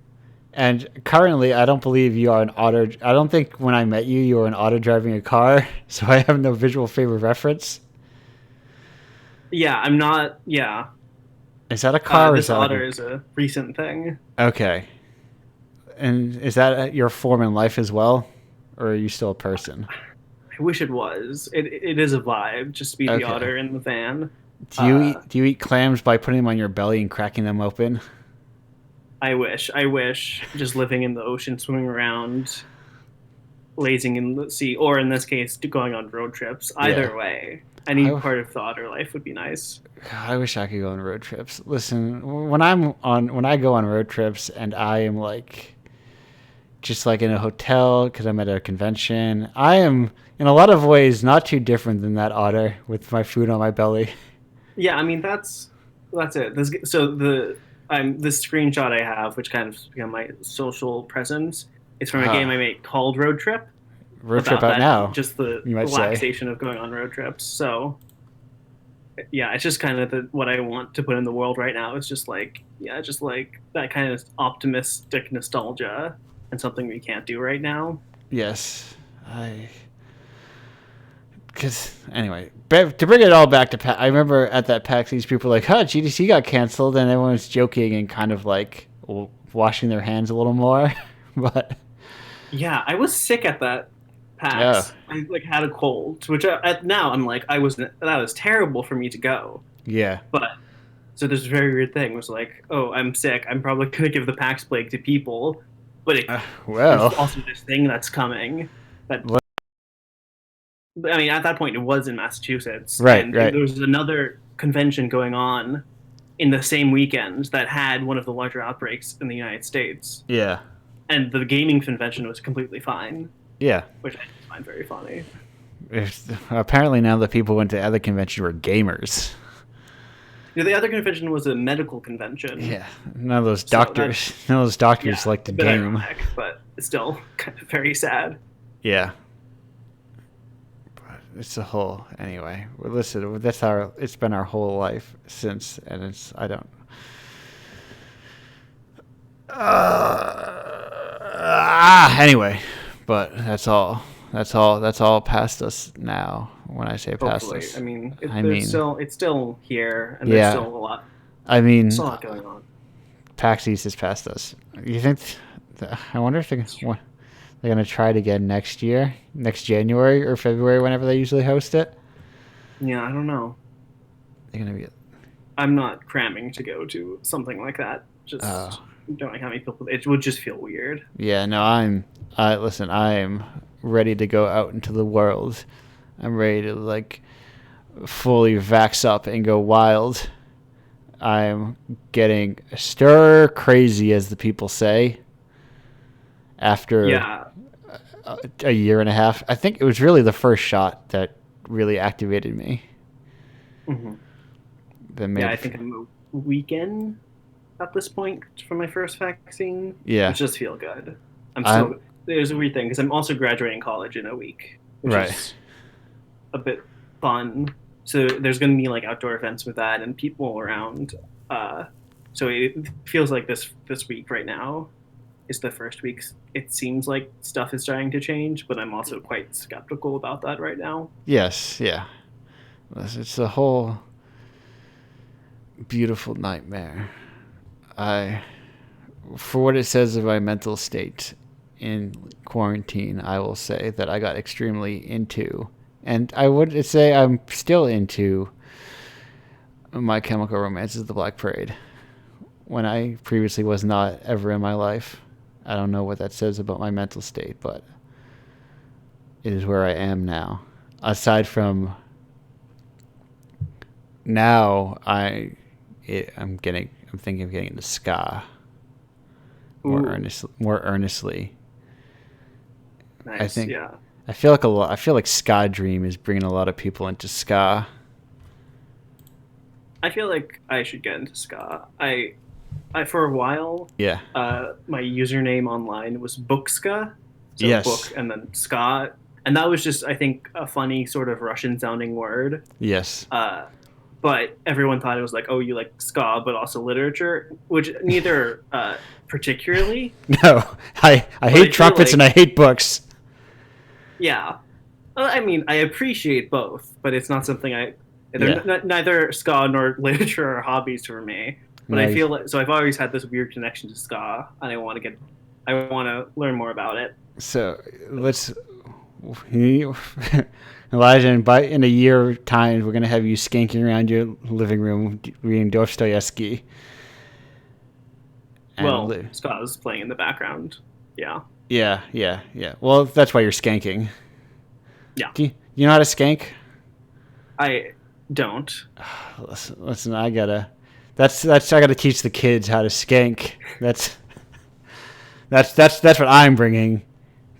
[SPEAKER 1] And currently, I don't believe you are I don't think when I met you, you were an auto driving a car, so I have no visual frame of reference.
[SPEAKER 4] Yeah, I'm not. Yeah.
[SPEAKER 1] Is that a car?
[SPEAKER 4] This otter is a recent thing.
[SPEAKER 1] Okay. And is that your form in life as well, or are you still a person?
[SPEAKER 4] I wish it was. It is a vibe just to be the otter in the van.
[SPEAKER 1] Do you eat clams by putting them on your belly and cracking them open?
[SPEAKER 4] I wish. Just living in the ocean, swimming around, lazing in the sea, or in this case, going on road trips. Either way, any part of the otter life would be nice.
[SPEAKER 1] I wish I could go on road trips. Listen, when I go on road trips and I am like, just like in a hotel because I'm at a convention, I am in a lot of ways not too different than that otter with my food on my belly.
[SPEAKER 4] Yeah, I mean that's it. This screenshot I have, which kind of become my social presence, is from a game I made called Road Trip.
[SPEAKER 1] Road Trip out now.
[SPEAKER 4] Just the relaxation of going on road trips. So, yeah, it's just kind of what I want to put in the world right now. Is just like that kind of optimistic nostalgia and something we can't do right now.
[SPEAKER 1] Yes, because anyway, to bring it all back to I remember at that PAX East, people were like, "Huh, GDC got canceled," and everyone was joking and kind of like washing their hands a little more. But
[SPEAKER 4] yeah, I was sick at that PAX. I had a cold, which now I'm like, that was terrible for me to go.
[SPEAKER 1] Yeah.
[SPEAKER 4] But so this very weird thing was like, oh, I'm sick. I'm probably gonna give the PAX plague to people, but there's also this thing that's coming that. I mean, at that point, it was in Massachusetts.
[SPEAKER 1] Right.
[SPEAKER 4] There was another convention going on in the same weekend that had one of the larger outbreaks in the United States.
[SPEAKER 1] Yeah.
[SPEAKER 4] And the gaming convention was completely fine.
[SPEAKER 1] Yeah.
[SPEAKER 4] Which I find very funny.
[SPEAKER 1] Apparently now the people who went to the other convention were gamers.
[SPEAKER 4] Yeah, the other convention was a medical convention.
[SPEAKER 1] Yeah. None of those doctors like to game.
[SPEAKER 4] Ironic, but it's still kind of very sad.
[SPEAKER 1] Yeah. It's a whole anyway. Listen, it's been our whole life since, and anyway, but that's all past us now. When I say past us,
[SPEAKER 4] I mean, it's still here, and there's still a lot.
[SPEAKER 1] I mean,
[SPEAKER 4] still a lot going on.
[SPEAKER 1] PAX East is past us. You think? I wonder if they're going to try it again next January or February, whenever they usually host it.
[SPEAKER 4] Yeah, I don't know.
[SPEAKER 1] They're going to be.
[SPEAKER 4] I'm not cramming to go to something like that. Just don't like how many people. It would just feel weird.
[SPEAKER 1] Yeah, no, I'm ready to go out into the world. I'm ready to fully vax up and go wild I'm getting stir crazy, as the people say, after a year and a half. I think it was really the first shot that really activated me.
[SPEAKER 4] Mm-hmm. I think I'm a weekend at this point for my first vaccine.
[SPEAKER 1] Yeah.
[SPEAKER 4] Which does feel good. There's a weird thing because I'm also graduating college in a week, which is a bit fun. So there's going to be like outdoor events with that and people around. So it feels like this week right now is the first week. It seems like stuff is starting to change, but I'm also quite skeptical about that right now.
[SPEAKER 1] Yes, yeah. It's a whole beautiful nightmare. For what it says of my mental state in quarantine, I will say that I got extremely into, and I would say I'm still into, My Chemical Romance's The Black Parade, when I previously was not ever in my life. I don't know what that says about my mental state, but it is where I am now. Aside from now, I'm thinking of getting into ska more earnestly.
[SPEAKER 4] Nice.
[SPEAKER 1] I feel like Ska Dream is bringing a lot of people into ska.
[SPEAKER 4] I feel like I should get into ska. I for a while, my username online was Bookska, so book and then ska, and that was just, I think, a funny sort of Russian sounding word.
[SPEAKER 1] Yes.
[SPEAKER 4] But everyone thought it was like, oh, you like ska, but also literature, which neither particularly.
[SPEAKER 1] No, I hate trumpets and I hate books.
[SPEAKER 4] Yeah. I mean, I appreciate both, but it's not something neither ska nor literature are hobbies for me. But I feel like, so I've always had this weird connection to ska, and I want to learn more about it.
[SPEAKER 1] So Elijah, in a year time, we're going to have you skanking around your living room reading Dostoevsky.
[SPEAKER 4] Well, ska is playing in the background. Yeah.
[SPEAKER 1] Yeah. Well, that's why you're skanking.
[SPEAKER 4] Yeah.
[SPEAKER 1] Do you know how to skank?
[SPEAKER 4] I don't.
[SPEAKER 1] Listen, I gotta teach the kids how to skank. That's what I'm bringing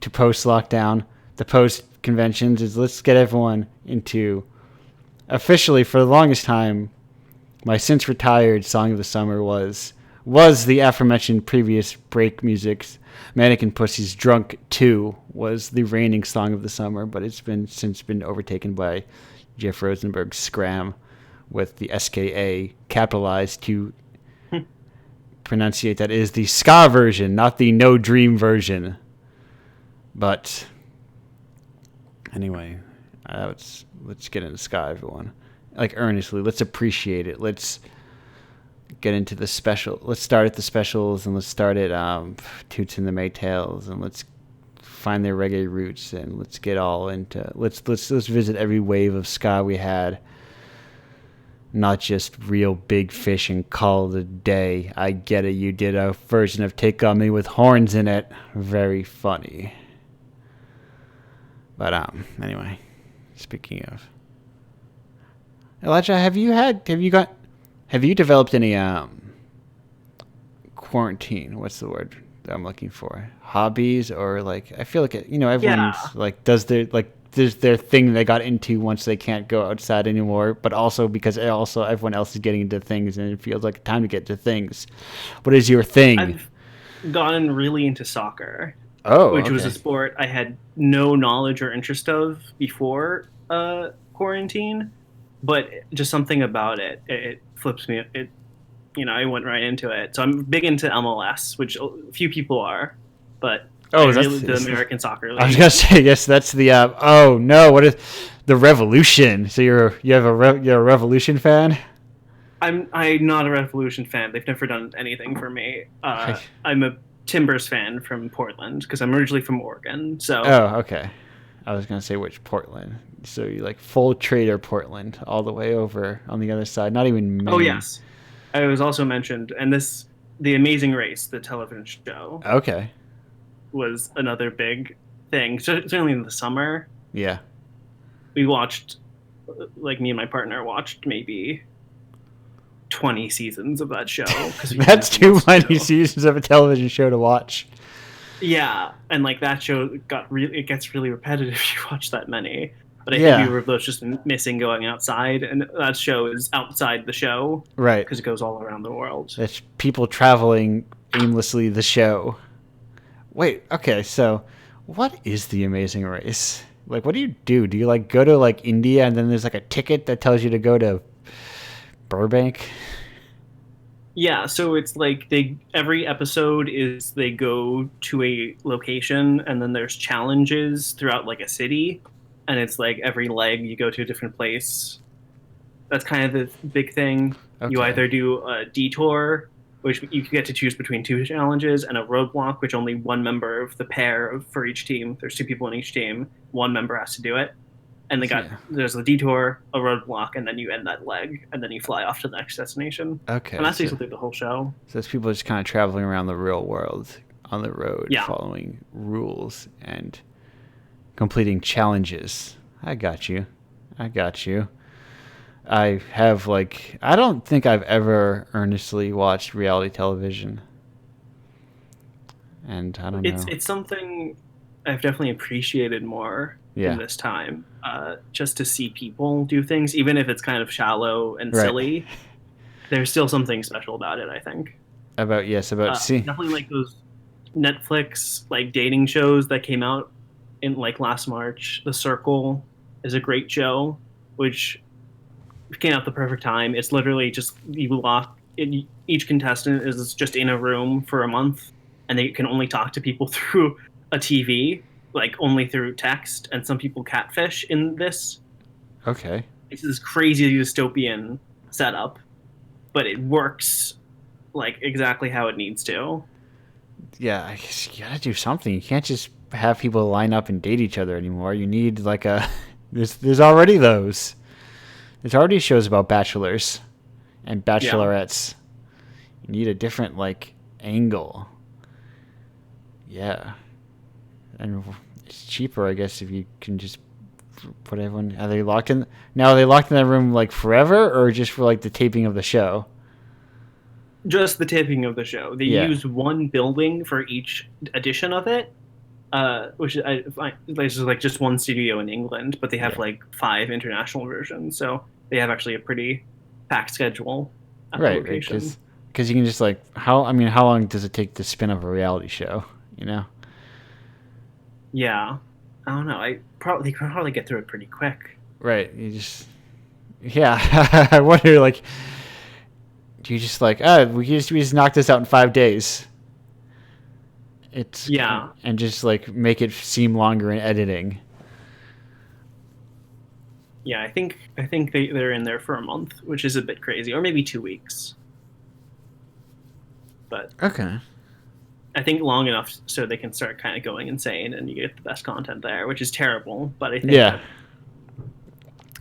[SPEAKER 1] to post-lockdown, the post-conventions, is let's get everyone into, officially for the longest time, my since retired song of the summer was the aforementioned previous break music's Mannequin Pussy's Drunk 2 was the reigning song of the summer, but it's since been overtaken by Jeff Rosenberg's Scram with the SKA capitalized to pronunciate that is the ska version, not the No Dream version. But anyway, let's get into ska, everyone. Like, earnestly, let's appreciate it. Let's get into the special. Let's start at the specials, and let's start at Toots and the Maytals, and let's find their reggae roots, and let's get all into. Let's visit every wave of ska we had. Not just Real Big Fish and Call it a Day. I get it. You did a version of Take On Me with horns in it. Very funny. But anyway, speaking of Elijah, have you developed any quarantine? What's the word that I'm looking for? Hobbies, or like, I feel like everyone's like does their thing they got into once they can't go outside anymore, but also because everyone else is getting into things and it feels like time to get to things. What is your thing?
[SPEAKER 4] I've gotten really into soccer.
[SPEAKER 1] Oh,
[SPEAKER 4] which was a sport I had no knowledge or interest of before quarantine, but just something about it flips me. I went right into it. So I'm big into MLS, which few people are, but the American Soccer League.
[SPEAKER 1] I was gonna say, yes, that's the. What is the Revolution? So you're a Revolution fan?
[SPEAKER 4] I'm not a Revolution fan. They've never done anything for me. I'm a Timbers fan from Portland because I'm originally from Oregon. So.
[SPEAKER 1] Oh, okay. I was gonna say which Portland. So you like full trader Portland all the way over on the other side. Not even Maine.
[SPEAKER 4] Oh yes, I was also mentioned, and The Amazing Race, the television show.
[SPEAKER 1] Okay.
[SPEAKER 4] Was another big thing. Certainly in the summer.
[SPEAKER 1] Yeah.
[SPEAKER 4] We watched, like me and my partner watched maybe 20 seasons of that show.
[SPEAKER 1] That's too many seasons of a television show to watch.
[SPEAKER 4] Yeah, and like that show it gets really repetitive if you watch that many. But I think we were both just missing going outside, and that show is outside the show,
[SPEAKER 1] right?
[SPEAKER 4] Because it goes all around the world.
[SPEAKER 1] It's people traveling aimlessly. The show. Wait, okay, so what is The Amazing Race? Like, what do you do? Do you like go to like India and then there's like a ticket that tells you to go to Burbank?
[SPEAKER 4] Yeah, so it's like every episode is they go to a location and then there's challenges throughout like a city, and it's like every leg you go to a different place. That's kind of the big thing. Okay. You either do a detour, which you can get to choose between 2 challenges, and a roadblock, which only one member of the pair for each team. There's 2 people in each team. One member has to do it. And there's a detour, a roadblock, and then you end that leg, and then you fly off to the next destination.
[SPEAKER 1] Okay.
[SPEAKER 4] And that's basically the whole show.
[SPEAKER 1] So it's people just kind of traveling around the real world on the road, following rules and completing challenges. I got you. I have I don't think I've ever earnestly watched reality television. And I don't know.
[SPEAKER 4] It's something I've definitely appreciated more in this time. Just to see people do things, even if it's kind of shallow and silly, there's still something special about it, I think. Definitely like those Netflix like dating shows that came out in like last March. The Circle is a great show, which came out the perfect time. It's literally just each contestant is just in a room for a month, and they can only talk to people through a TV, like only through text, and some people catfish in this.
[SPEAKER 1] Okay.
[SPEAKER 4] It's this crazy dystopian setup, but it works like exactly how it needs to.
[SPEAKER 1] Yeah, I guess you gotta do something. You can't just have people line up and date each other anymore. You need like there's already those. There's already shows about bachelors and bachelorettes. You need a different angle. Yeah. And it's cheaper, I guess, if you can just put everyone. Are they locked in? Now, are they locked in that room forever, or just for the taping of the show?
[SPEAKER 4] Just the taping of the show. They use one building for each edition of it, which is just one studio in England, but they have 5 international versions, so they have actually a pretty packed schedule at the location.
[SPEAKER 1] Because you can just how long does it take to spin up a reality show?
[SPEAKER 4] Yeah, I don't know. They could probably get through it pretty quick.
[SPEAKER 1] Right. You just I wonder do you just we just knock this out in 5 days? And just make it seem longer in editing.
[SPEAKER 4] Yeah, I think they're in there for a month, which is a bit crazy, or maybe 2 weeks. But
[SPEAKER 1] okay,
[SPEAKER 4] I think long enough so they can start kind of going insane, and you get the best content there, which is terrible. But I think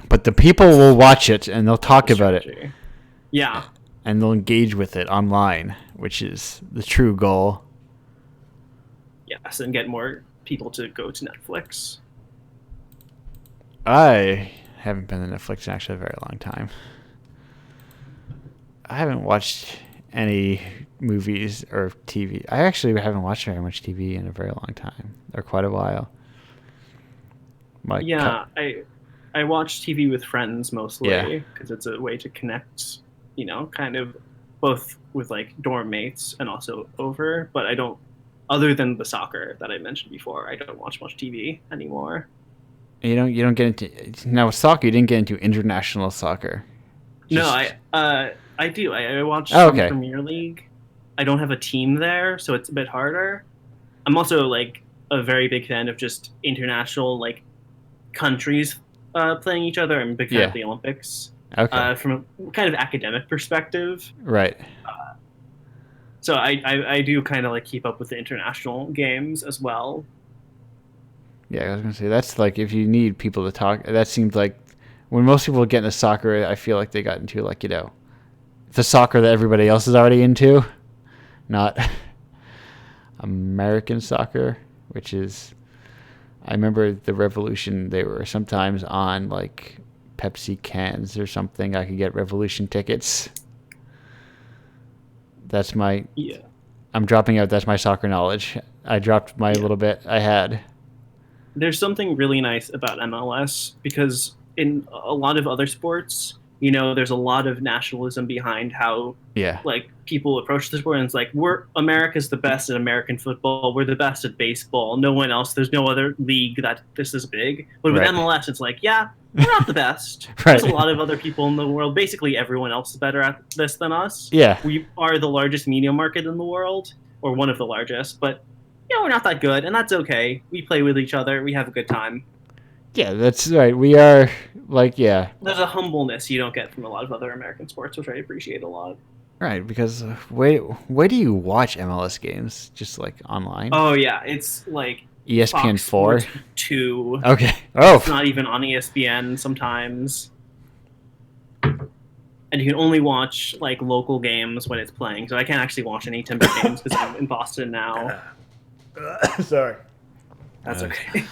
[SPEAKER 1] but the people will watch it and they'll talk about it.
[SPEAKER 4] Yeah,
[SPEAKER 1] and they'll engage with it online, which is the true goal.
[SPEAKER 4] Yes, and get more people to go to Netflix.
[SPEAKER 1] I haven't been to Netflix in actually a very long time. I haven't watched any movies or TV. I actually haven't watched very much TV in a very long time, or quite a while.
[SPEAKER 4] I watch TV with friends mostly because it's a way to connect, kind of both with dorm mates and also over. But I don't, other than the soccer that I mentioned before, I don't watch much TV anymore.
[SPEAKER 1] You don't get into now with soccer. You didn't get into international soccer.
[SPEAKER 4] No, I do. I watch some Premier League. I don't have a team there, so it's a bit harder. I'm also a very big fan of just international countries playing each other. I'm a big fan of the Olympics. Okay. From a kind of academic perspective.
[SPEAKER 1] Right.
[SPEAKER 4] So I do kind of keep up with the international games as well.
[SPEAKER 1] Yeah, I was gonna say that's if you need people to talk. That seems when most people get into soccer, I feel they got into the soccer that everybody else is already into, not American soccer, which is. I remember the Revolution. They were sometimes on Pepsi cans or something. I could get Revolution tickets. That's my.
[SPEAKER 4] Yeah.
[SPEAKER 1] I'm dropping out. That's my soccer knowledge. I dropped my little bit I had.
[SPEAKER 4] There's something really nice about MLS because in a lot of other sports, there's a lot of nationalism behind how like people approach the sport, and it's like America's the best at American football, we're the best at baseball, no one else, there's no other league that this is big. But with MLS, it's like, yeah, we're not the best. There's a lot of other people in the world. Basically, everyone else is better at this than us.
[SPEAKER 1] Yeah,
[SPEAKER 4] we are the largest media market in the world, or one of the largest, but we're not that good, and that's okay. We play with each other. We have a good time.
[SPEAKER 1] Yeah, that's right. We are, There's
[SPEAKER 4] a humbleness you don't get from a lot of other American sports, which I appreciate a lot.
[SPEAKER 1] Right, because where do you watch MLS games? Just, online?
[SPEAKER 4] Oh, yeah. It's,
[SPEAKER 1] ESPN 4?
[SPEAKER 4] 2.
[SPEAKER 1] Okay. Oh.
[SPEAKER 4] It's not even on ESPN sometimes. And you can only watch, local games when it's playing. So I can't actually watch any Timber games because I'm in Boston now.
[SPEAKER 1] Sorry.
[SPEAKER 4] That's okay.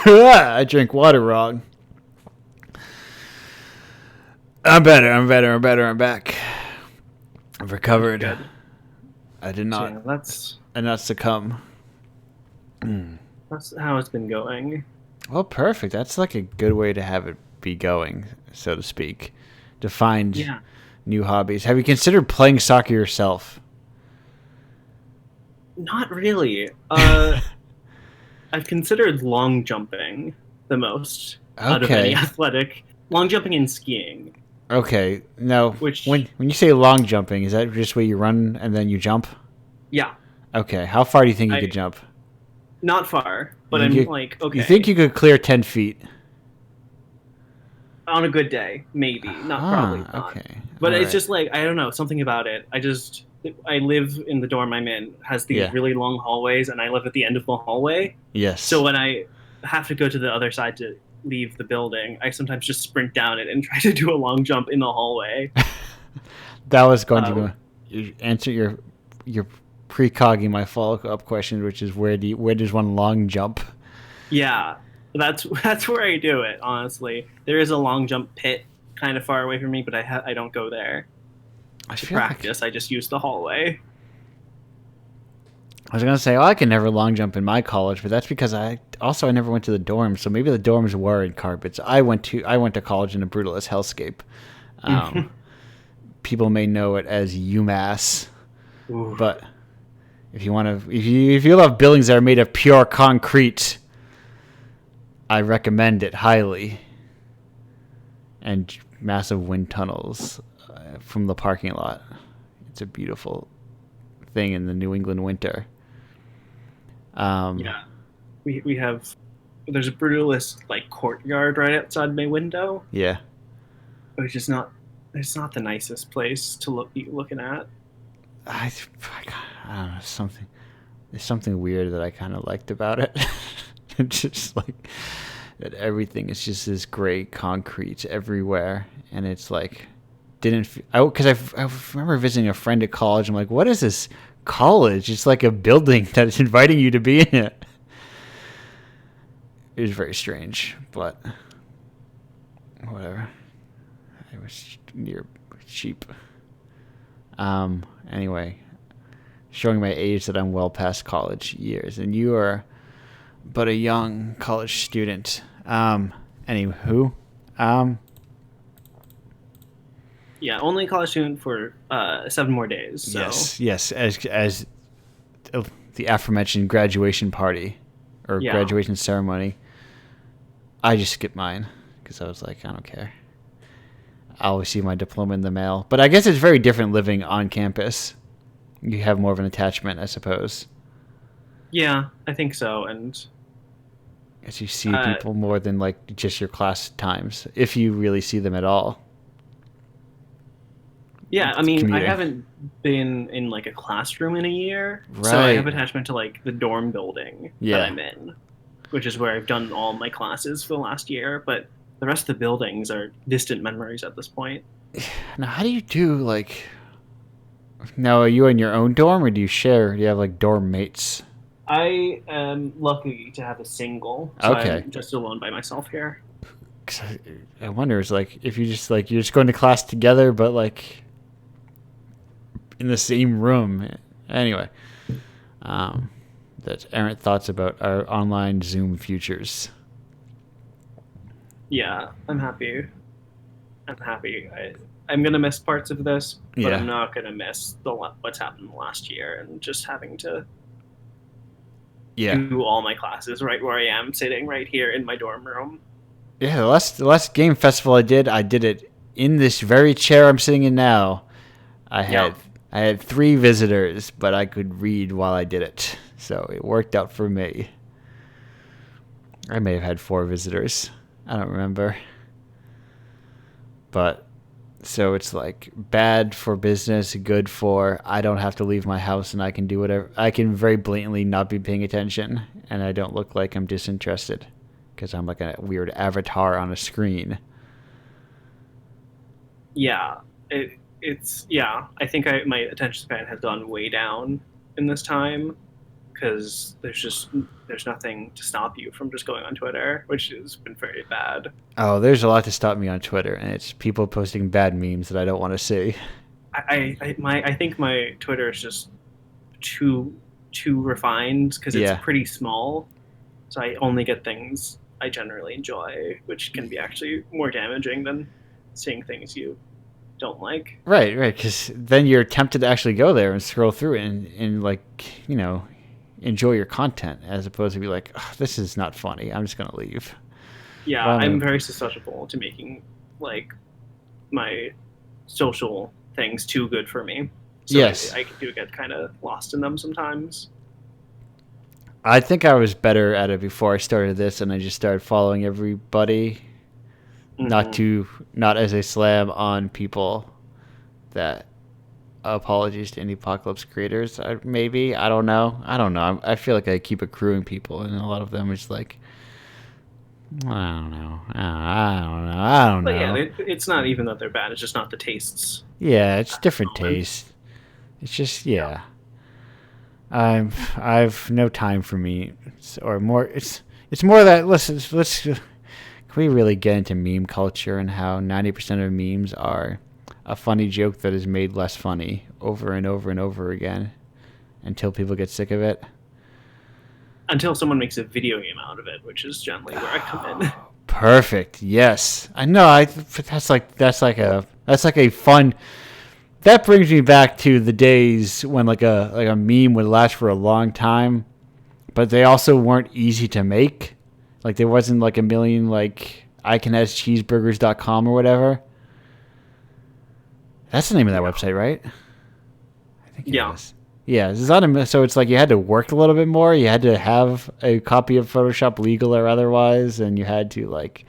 [SPEAKER 1] I drink water wrong. I'm better. I'm back. I've recovered.
[SPEAKER 4] Good.
[SPEAKER 1] I did not.
[SPEAKER 4] Yeah,
[SPEAKER 1] I did not succumb.
[SPEAKER 4] That's how it's been going.
[SPEAKER 1] Well, perfect. That's a good way to have it be going, so to speak. To find new hobbies. Have you considered playing soccer yourself?
[SPEAKER 4] Not really. I've considered long jumping the most out of any athletic. Long jumping and skiing.
[SPEAKER 1] Okay. Now, when you say long jumping, is that just where you run and then you jump?
[SPEAKER 4] Yeah.
[SPEAKER 1] Okay. How far do you think you could jump?
[SPEAKER 4] Not far, but okay.
[SPEAKER 1] You think you could clear 10 feet?
[SPEAKER 4] On a good day, maybe. Probably not.
[SPEAKER 1] Okay.
[SPEAKER 4] But it's just I don't know, something about it. I live in the dorm I'm in, has these really long hallways, and I live at the end of the hallway.
[SPEAKER 1] Yes.
[SPEAKER 4] So when I have to go to the other side to leave the building, I sometimes just sprint down it and try to do a long jump in the hallway.
[SPEAKER 1] That was going to answer your precogging my follow-up question, which is where does one long jump?
[SPEAKER 4] Yeah, that's where I do it. Honestly, there is a long jump pit kind of far away from me, but I don't go there. To practice, I just use the hallway.
[SPEAKER 1] I was gonna say, I can never long jump in my college, but that's because I never went to the dorms, so maybe the dorms were in carpets. I went to college in a brutalist hellscape. People may know it as UMass, but if you love buildings that are made of pure concrete, I recommend it highly. And massive wind tunnels from the parking lot. It's a beautiful thing in the New England winter.
[SPEAKER 4] We have, there's a brutalist courtyard right outside my window.
[SPEAKER 1] Yeah,
[SPEAKER 4] which is not, it's not the nicest place to be looking at.
[SPEAKER 1] I don't know, there's something weird that I kind of liked about it. It's just that everything is just this gray concrete everywhere, and it's because I remember visiting a friend at college. I'm like, what is this college? It's like a building that is inviting you to be in it. It was very strange, but whatever. It was near cheap. Anyway, showing my age that I'm well past college years, and you are but a young college student. Anywho,
[SPEAKER 4] yeah, only college student for 7 more days. So.
[SPEAKER 1] Yes, as the aforementioned graduation party or graduation ceremony. I just skipped mine because I was like, I don't care. I'll receive my diploma in the mail. But I guess it's very different living on campus. You have more of an attachment, I suppose.
[SPEAKER 4] Yeah, I think so. And
[SPEAKER 1] as you see people more than just your class times, if you really see them at all.
[SPEAKER 4] Yeah, I mean, commuting. I haven't been in a classroom in a year,
[SPEAKER 1] right.
[SPEAKER 4] So I have attachment to the dorm building that I'm in, which is where I've done all my classes for the last year. But the rest of the buildings are distant memories at this point.
[SPEAKER 1] Now, how do you do Now, are you in your own dorm, or do you share? Do you have dorm mates?
[SPEAKER 4] I am lucky to have a single, so I'm just alone by myself here.
[SPEAKER 1] I wonder, if you just you're just going to class together, but in the same room. Anyway, that's errant thoughts about our online Zoom futures.
[SPEAKER 4] Yeah, I'm happy. I'm gonna miss parts of this, but I'm not gonna miss what's happened last year and just having to do all my classes right where I am, sitting right here in my dorm room.
[SPEAKER 1] Yeah, the last game festival I did it in this very chair I'm sitting in now. I had 3 visitors, but I could read while I did it, so it worked out for me. I may have had 4 visitors. I don't remember. But so it's like bad for business, good for I don't have to leave my house and I can do whatever. I can very blatantly not be paying attention and I don't look like I'm disinterested because I'm like a weird avatar on a screen.
[SPEAKER 4] Yeah, it's I think my attention span has gone way down in this time because there's nothing to stop you from just going on Twitter, which has been very bad.
[SPEAKER 1] Oh, there's a lot to stop me on Twitter, and it's people posting bad memes that I don't want to see.
[SPEAKER 4] I think my Twitter is just too refined because it's pretty small, so I only get things I generally enjoy, which can be actually more damaging than seeing things you don't like.
[SPEAKER 1] Right, because then you're tempted to actually go there and scroll through it and like, enjoy your content as opposed to be like, oh, this is not funny. I'm just going to leave.
[SPEAKER 4] Yeah, I'm very susceptible to making like my social things too good for me. So
[SPEAKER 1] yes.
[SPEAKER 4] I do get kind of lost in them sometimes.
[SPEAKER 1] I think I was better at it before I started this and I just started following everybody. Not as a slam on people that apologies to Indiepocalypse creators. Maybe. I don't know. I feel like I keep accruing people and a lot of them is like, I don't know.
[SPEAKER 4] But yeah, it's not even that they're bad. It's just not the tastes.
[SPEAKER 1] Yeah, it's different tastes. It's just I've no time for memes or more. It's more that let's can we really get into meme culture and how 90% of memes are a funny joke that is made less funny over and over and over again until people get sick of it.
[SPEAKER 4] Until someone makes a video game out of it, which is generally where I come in.
[SPEAKER 1] Perfect. Yes, I know. That's like a fun. That brings me back to the days when like a meme would last for a long time, but they also weren't easy to make. Like there wasn't like a million like icanhascheeseburgers.com or whatever. That's the name of that website, right? I think it is. Yeah, so it's like you had to work a little bit more. You had to have a copy of Photoshop legal or otherwise, and you had to like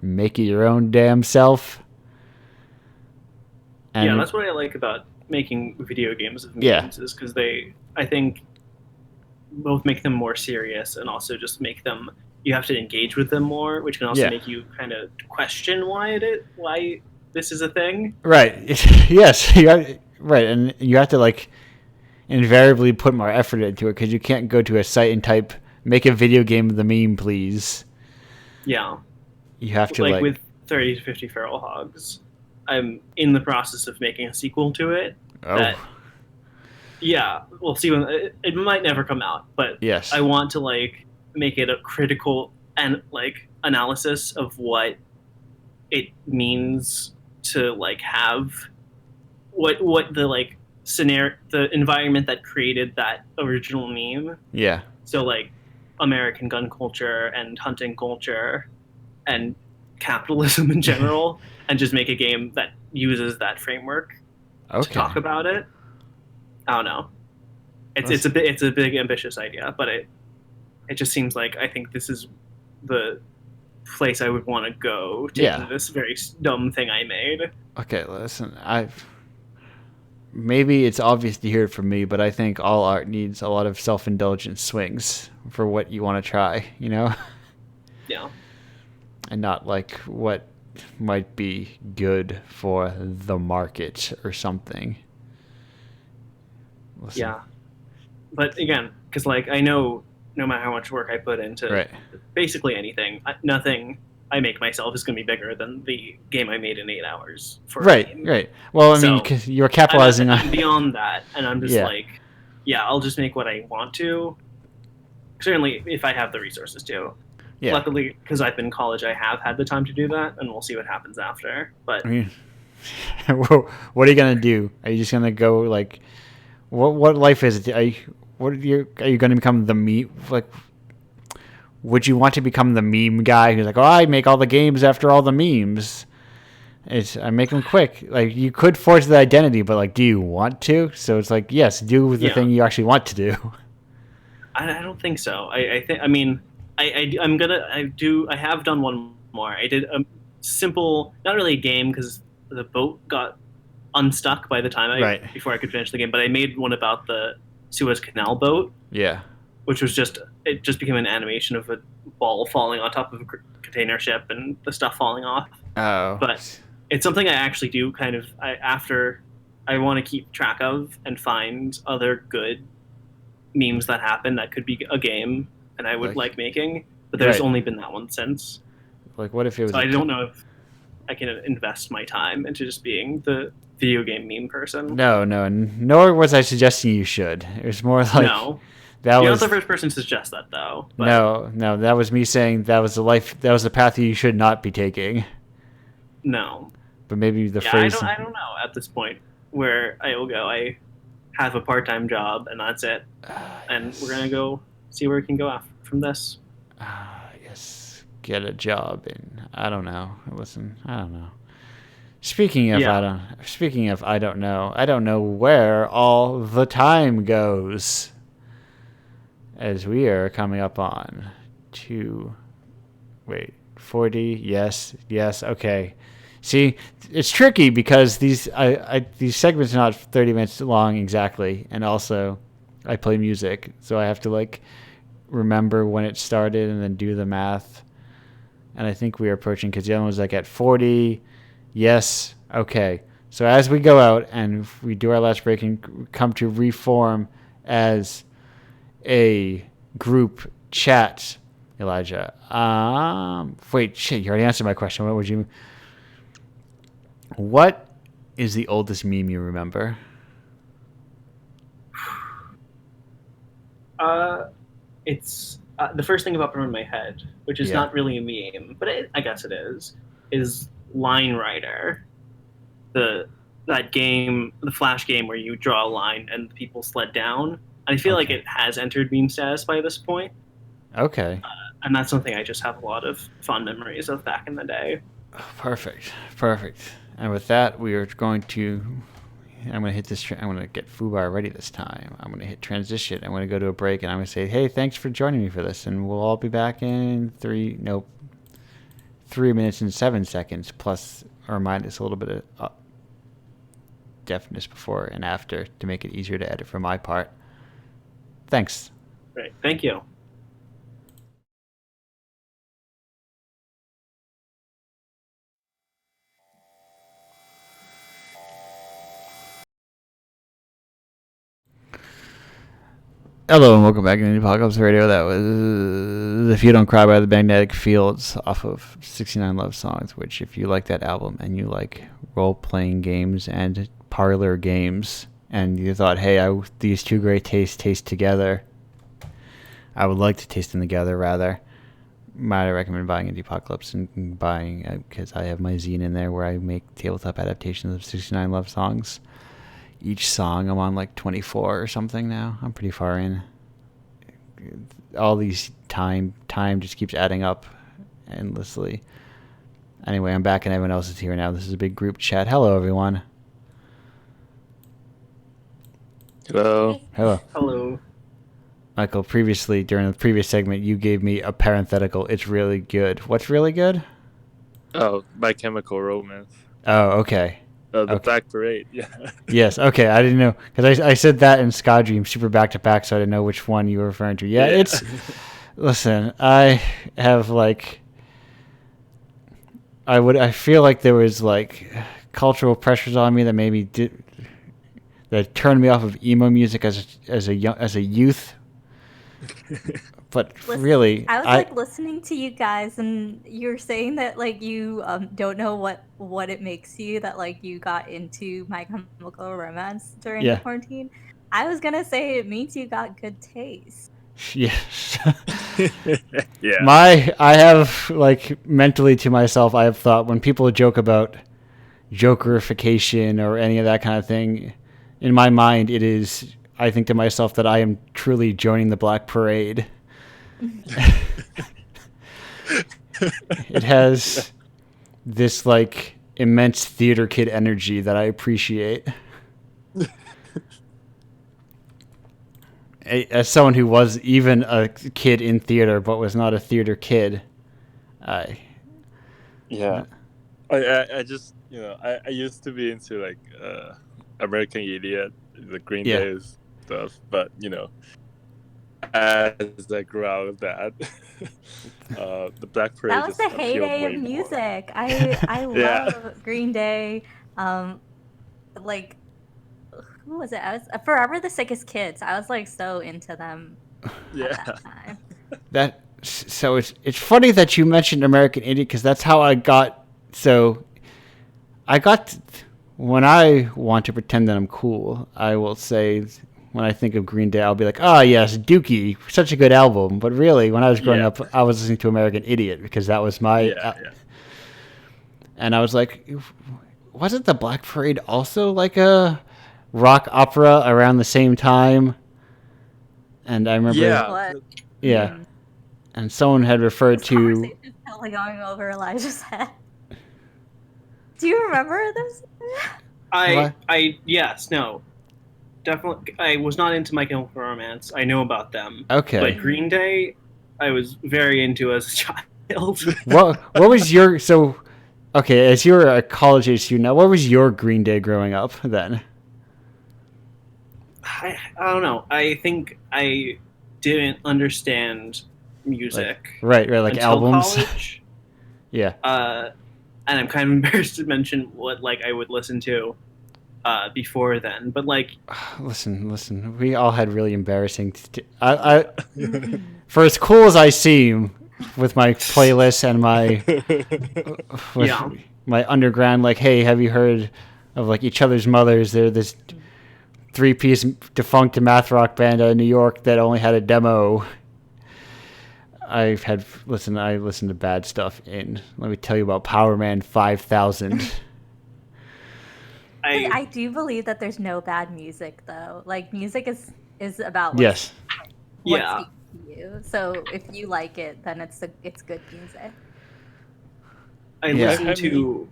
[SPEAKER 1] make it your own damn self.
[SPEAKER 4] And that's what I like about making video games of memes is because I think, both make them more serious and also just make them, you have to engage with them more, which can also make you kind of question why this is a thing.
[SPEAKER 1] Right. Yes. Right. And you have to like invariably put more effort into it because you can't go to a site and type, make a video game of the meme, please.
[SPEAKER 4] Yeah.
[SPEAKER 1] You have to
[SPEAKER 4] like with 30 to 50 Feral Hogs, I'm in the process of making a sequel to it.
[SPEAKER 1] Oh.
[SPEAKER 4] Yeah, we'll see when it might never come out, but
[SPEAKER 1] yes.
[SPEAKER 4] I want to like make it a critical and like analysis of what it means to like have what the like scenario, the environment that created that original meme.
[SPEAKER 1] Yeah.
[SPEAKER 4] So like American gun culture and hunting culture and capitalism in general, and just make a game that uses that framework to talk about it. I don't know. It's a big ambitious idea, but it just seems like I think this is the place I would want to go taking this very dumb thing I made.
[SPEAKER 1] Okay, listen, maybe it's obvious to hear it from me, but I think all art needs a lot of self-indulgent swings for what you want to try, you know?
[SPEAKER 4] Yeah.
[SPEAKER 1] And not like what might be good for the market or something. Listen.
[SPEAKER 4] Yeah. But again, because like I know no matter how much work I put into basically anything, nothing I make myself is going to be bigger than the game I made in 8 hours.
[SPEAKER 1] Right. Well, I mean, cause you're capitalizing
[SPEAKER 4] I'm beyond that, and I'm just I'll just make what I want to. Certainly, if I have the resources to. Yeah. Luckily, because I've been in college, I have had the time to do that, and we'll see what happens after. But
[SPEAKER 1] I mean, what are you gonna do? Are you just gonna go like, what life is it? Are you gonna become the meme? Like, would you want to become the meme guy who's like, oh, I make all the games after all the memes? I make them quick. Like, you could forge the identity, but like, do you want to? So it's like, yes, do the thing you actually want to do.
[SPEAKER 4] I don't think so. I think. I mean. I have done one more. I did a simple, not really a game because the boat got unstuck by the time before I could finish the game. But I made one about the Suez Canal boat.
[SPEAKER 1] Yeah.
[SPEAKER 4] Which was it just became an animation of a ball falling on top of a container ship and the stuff falling off.
[SPEAKER 1] Oh.
[SPEAKER 4] But it's something I actually do kind of after I want to keep track of and find other good memes that happen that could be a game. And I would like making, but there's only been that one since.
[SPEAKER 1] Like, what if it was?
[SPEAKER 4] So I don't know if I can invest my time into just being the video game meme person.
[SPEAKER 1] No, nor was I suggesting you should. It was more like
[SPEAKER 4] you're not the first person to suggest that, though.
[SPEAKER 1] But no, that was me saying that was the path you should not be taking.
[SPEAKER 4] No,
[SPEAKER 1] but maybe the phrase.
[SPEAKER 4] I don't know at this point where I will go. I have a part-time job, and that's it, and we're gonna go. See where we can go from this.
[SPEAKER 1] Yes, get a job, and I don't know. Listen, I don't know. Speaking of I don't know where all the time goes. As we are coming up on 40. Yes, okay. See, it's tricky because these segments are not 30 minutes long exactly, and also I play music, so I have to like remember when it started and then do the math. And I think we are approaching, because the other one was like at 40. Yes, okay. So as we go out and we do our last break and come to reform as a group chat, Elijah. Wait, shit, you already answered my question. What is the oldest meme you remember?
[SPEAKER 4] It's the first thing about in my head, which is not really a meme, but I guess it is Line Rider, that game, the Flash game where you draw a line and people sled down. I feel like it has entered meme status by this point.
[SPEAKER 1] Okay.
[SPEAKER 4] And that's something I just have a lot of fond memories of back in the day.
[SPEAKER 1] Perfect. And with that, we are going to. I'm going to hit this. I'm going to get Fubar ready this time. I'm going to hit transition. I'm going to go to a break, and I'm going to say, hey, thanks for joining me for this. And we'll all be back in 3 minutes and 7 seconds, plus or minus a little bit of deafness before and after to make it easier to edit for my part. Thanks.
[SPEAKER 4] Great. Thank you.
[SPEAKER 1] Hello and welcome back to Indiepocalypse Radio. That was If You Don't Cry by the Magnetic Fields off of 69 Love Songs, which if you like that album and you like role-playing games and parlor games and you thought, hey, these two great tastes taste together, I would like to taste them together rather, might I recommend buying Indiepocalypse and buying, because I have my zine in there where I make tabletop adaptations of 69 Love Songs. Each song, I'm on like 24 or something now. I'm pretty far in. All these time just keeps adding up endlessly. Anyway, I'm back and everyone else is here now. This is a big group chat. Hello, everyone.
[SPEAKER 3] Hello.
[SPEAKER 1] Michael, previously, during the previous segment, you gave me a parenthetical, it's really good. What's really good?
[SPEAKER 3] Oh, My Chemical Romance.
[SPEAKER 1] Oh, okay.
[SPEAKER 3] The Black Parade, yeah.
[SPEAKER 1] Yes, okay, I didn't know, because I said that in Ska Dream super back-to-back, so I didn't know which one you were referring to. Yeah, it's... Listen, I have, like... I feel like there was, like, cultural pressures on me that maybe that turned me off of emo music as a youth. But really,
[SPEAKER 2] I was like listening to you guys, and you're saying that like you don't know what it makes you that like you got into My Chemical Romance during quarantine. I was gonna say it means you got good taste.
[SPEAKER 1] Yes.
[SPEAKER 3] Yeah.
[SPEAKER 1] I have like mentally to myself, I have thought when people joke about jokerification or any of that kind of thing, in my mind, it is. I think to myself that I am truly joining the Black Parade. It has this like immense theater kid energy that I appreciate. As someone who was even a kid in theater but was not a theater kid, I
[SPEAKER 3] just I used to be into like American Idiot, the Green Days stuff, but as I grew out of that, the Black Parade
[SPEAKER 2] that was
[SPEAKER 3] just
[SPEAKER 2] the heyday of music. I love Green Day. Like who was it? I was Forever the Sickest Kids. I was like so into them at that time.
[SPEAKER 1] So it's funny that you mentioned American Idiot because that's how I got. So I got when I want to pretend that I'm cool, I will say when I think of Green Day, I'll be like, oh yes, Dookie, such a good album. But really, when I was growing up, I was listening to American Idiot because that was my. And I was like, wasn't the Black Parade also like a rock opera around the same time? And I remember, and someone had referred to.
[SPEAKER 2] This conversation is totally going over Elijah's head. Do you remember this?
[SPEAKER 4] Yes, no, definitely. I was not into My Chemical Romance. I know about them.
[SPEAKER 1] Okay,
[SPEAKER 4] but Green Day, I was very into as a child.
[SPEAKER 1] What was your Okay, as you were a college age student, what was your Green Day growing up then?
[SPEAKER 4] I don't know. I think I didn't understand music.
[SPEAKER 1] Like albums.
[SPEAKER 4] College.
[SPEAKER 1] Yeah.
[SPEAKER 4] And I'm kind of embarrassed to mention what like I would listen to before then, but like
[SPEAKER 1] listen, we all had really embarrassing I for as cool as I seem with my playlists and my underground, like, hey, have you heard of like Each Other's Mothers? They're this 3-piece defunct math rock band out of New York that only had a demo. I listened to bad stuff in. Let me tell you about Power Man 5000.
[SPEAKER 2] I do believe that there's no bad music though. Like music is about what speaks to you. So if you like it, then it's good music.
[SPEAKER 4] I listened to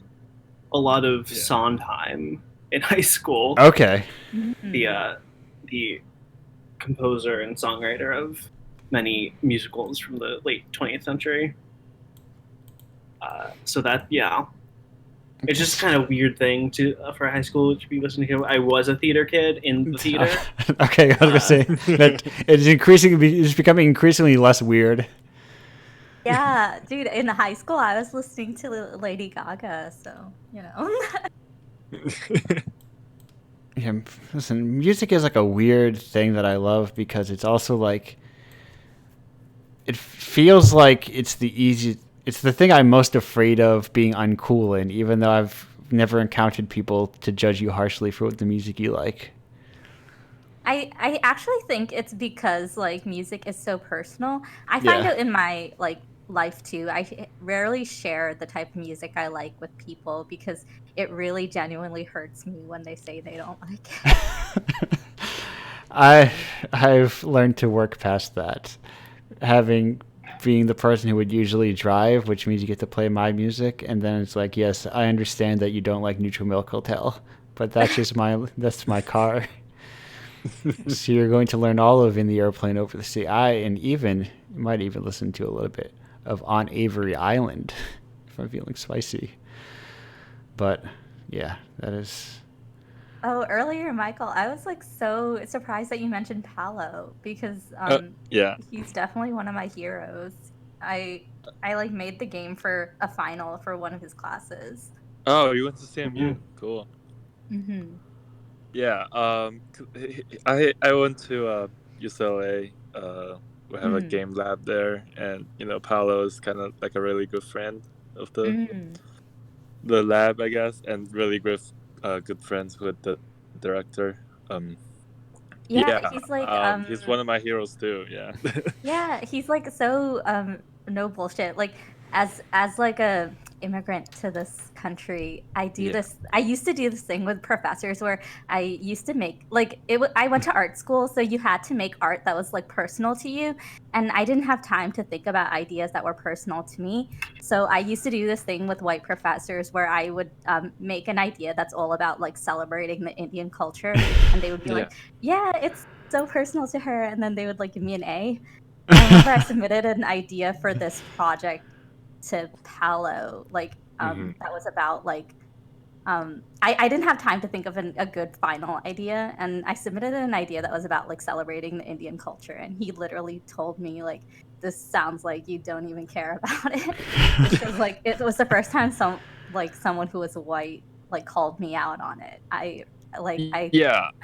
[SPEAKER 4] a lot of Sondheim in high school.
[SPEAKER 1] Okay.
[SPEAKER 4] The composer and songwriter of many musicals from the late 20th century. So that it's just kind of weird thing for high school to be listening to. I was a theater kid in the theater.
[SPEAKER 1] Okay, I was gonna say that it's becoming increasingly less weird.
[SPEAKER 2] Yeah, dude, in high school I was listening to Lady Gaga, so
[SPEAKER 1] Yeah, listen, music is like a weird thing that I love because it's also like it feels like it's the thing I'm most afraid of being uncool in, even though I've never encountered people to judge you harshly for the music you like.
[SPEAKER 2] I actually think it's because like music is so personal. I find it in my like life too. I rarely share the type of music I like with people because it really genuinely hurts me when they say they don't like it.
[SPEAKER 1] I've learned to work past that. Being the person who would usually drive, which means you get to play my music, and then it's like, yes, I understand that you don't like Neutral Milk Hotel, but that's my car. So you're going to learn all of In the Airplane Over the Sea. Might even listen to a little bit of On Avery Island if I'm feeling spicy. But yeah, that is.
[SPEAKER 2] Oh, earlier, Michael, I was like so surprised that you mentioned Paolo because he's definitely one of my heroes. I like made the game for a final for one of his classes.
[SPEAKER 3] Oh, you went to CMU. Cool.
[SPEAKER 2] Mm-hmm.
[SPEAKER 3] Yeah. I went to UCLA we have a game lab there, and Paolo is kind of like a really good friend of the lab, I guess, and really good friends with the director.
[SPEAKER 2] Yeah, he's like
[SPEAKER 3] he's one of my heroes too. Yeah.
[SPEAKER 2] yeah, he's like so no bullshit. Like as like a immigrant to this country, I used to do this thing with professors where I used to make like I went to art school, so you had to make art that was like personal to you, and I didn't have time to think about ideas that were personal to me. So I used to do this thing with white professors where I would make an idea that's all about like celebrating the Indian culture, and they would be like, yeah, it's so personal to her, and then they would like give me an A. I remember I submitted an idea for this project to Paolo, like that was about like I didn't have time to think of a good final idea, and I submitted an idea that was about like celebrating the Indian culture, and he literally told me like, this sounds like you don't even care about it. Because like it was the first time someone who was white like called me out on it. I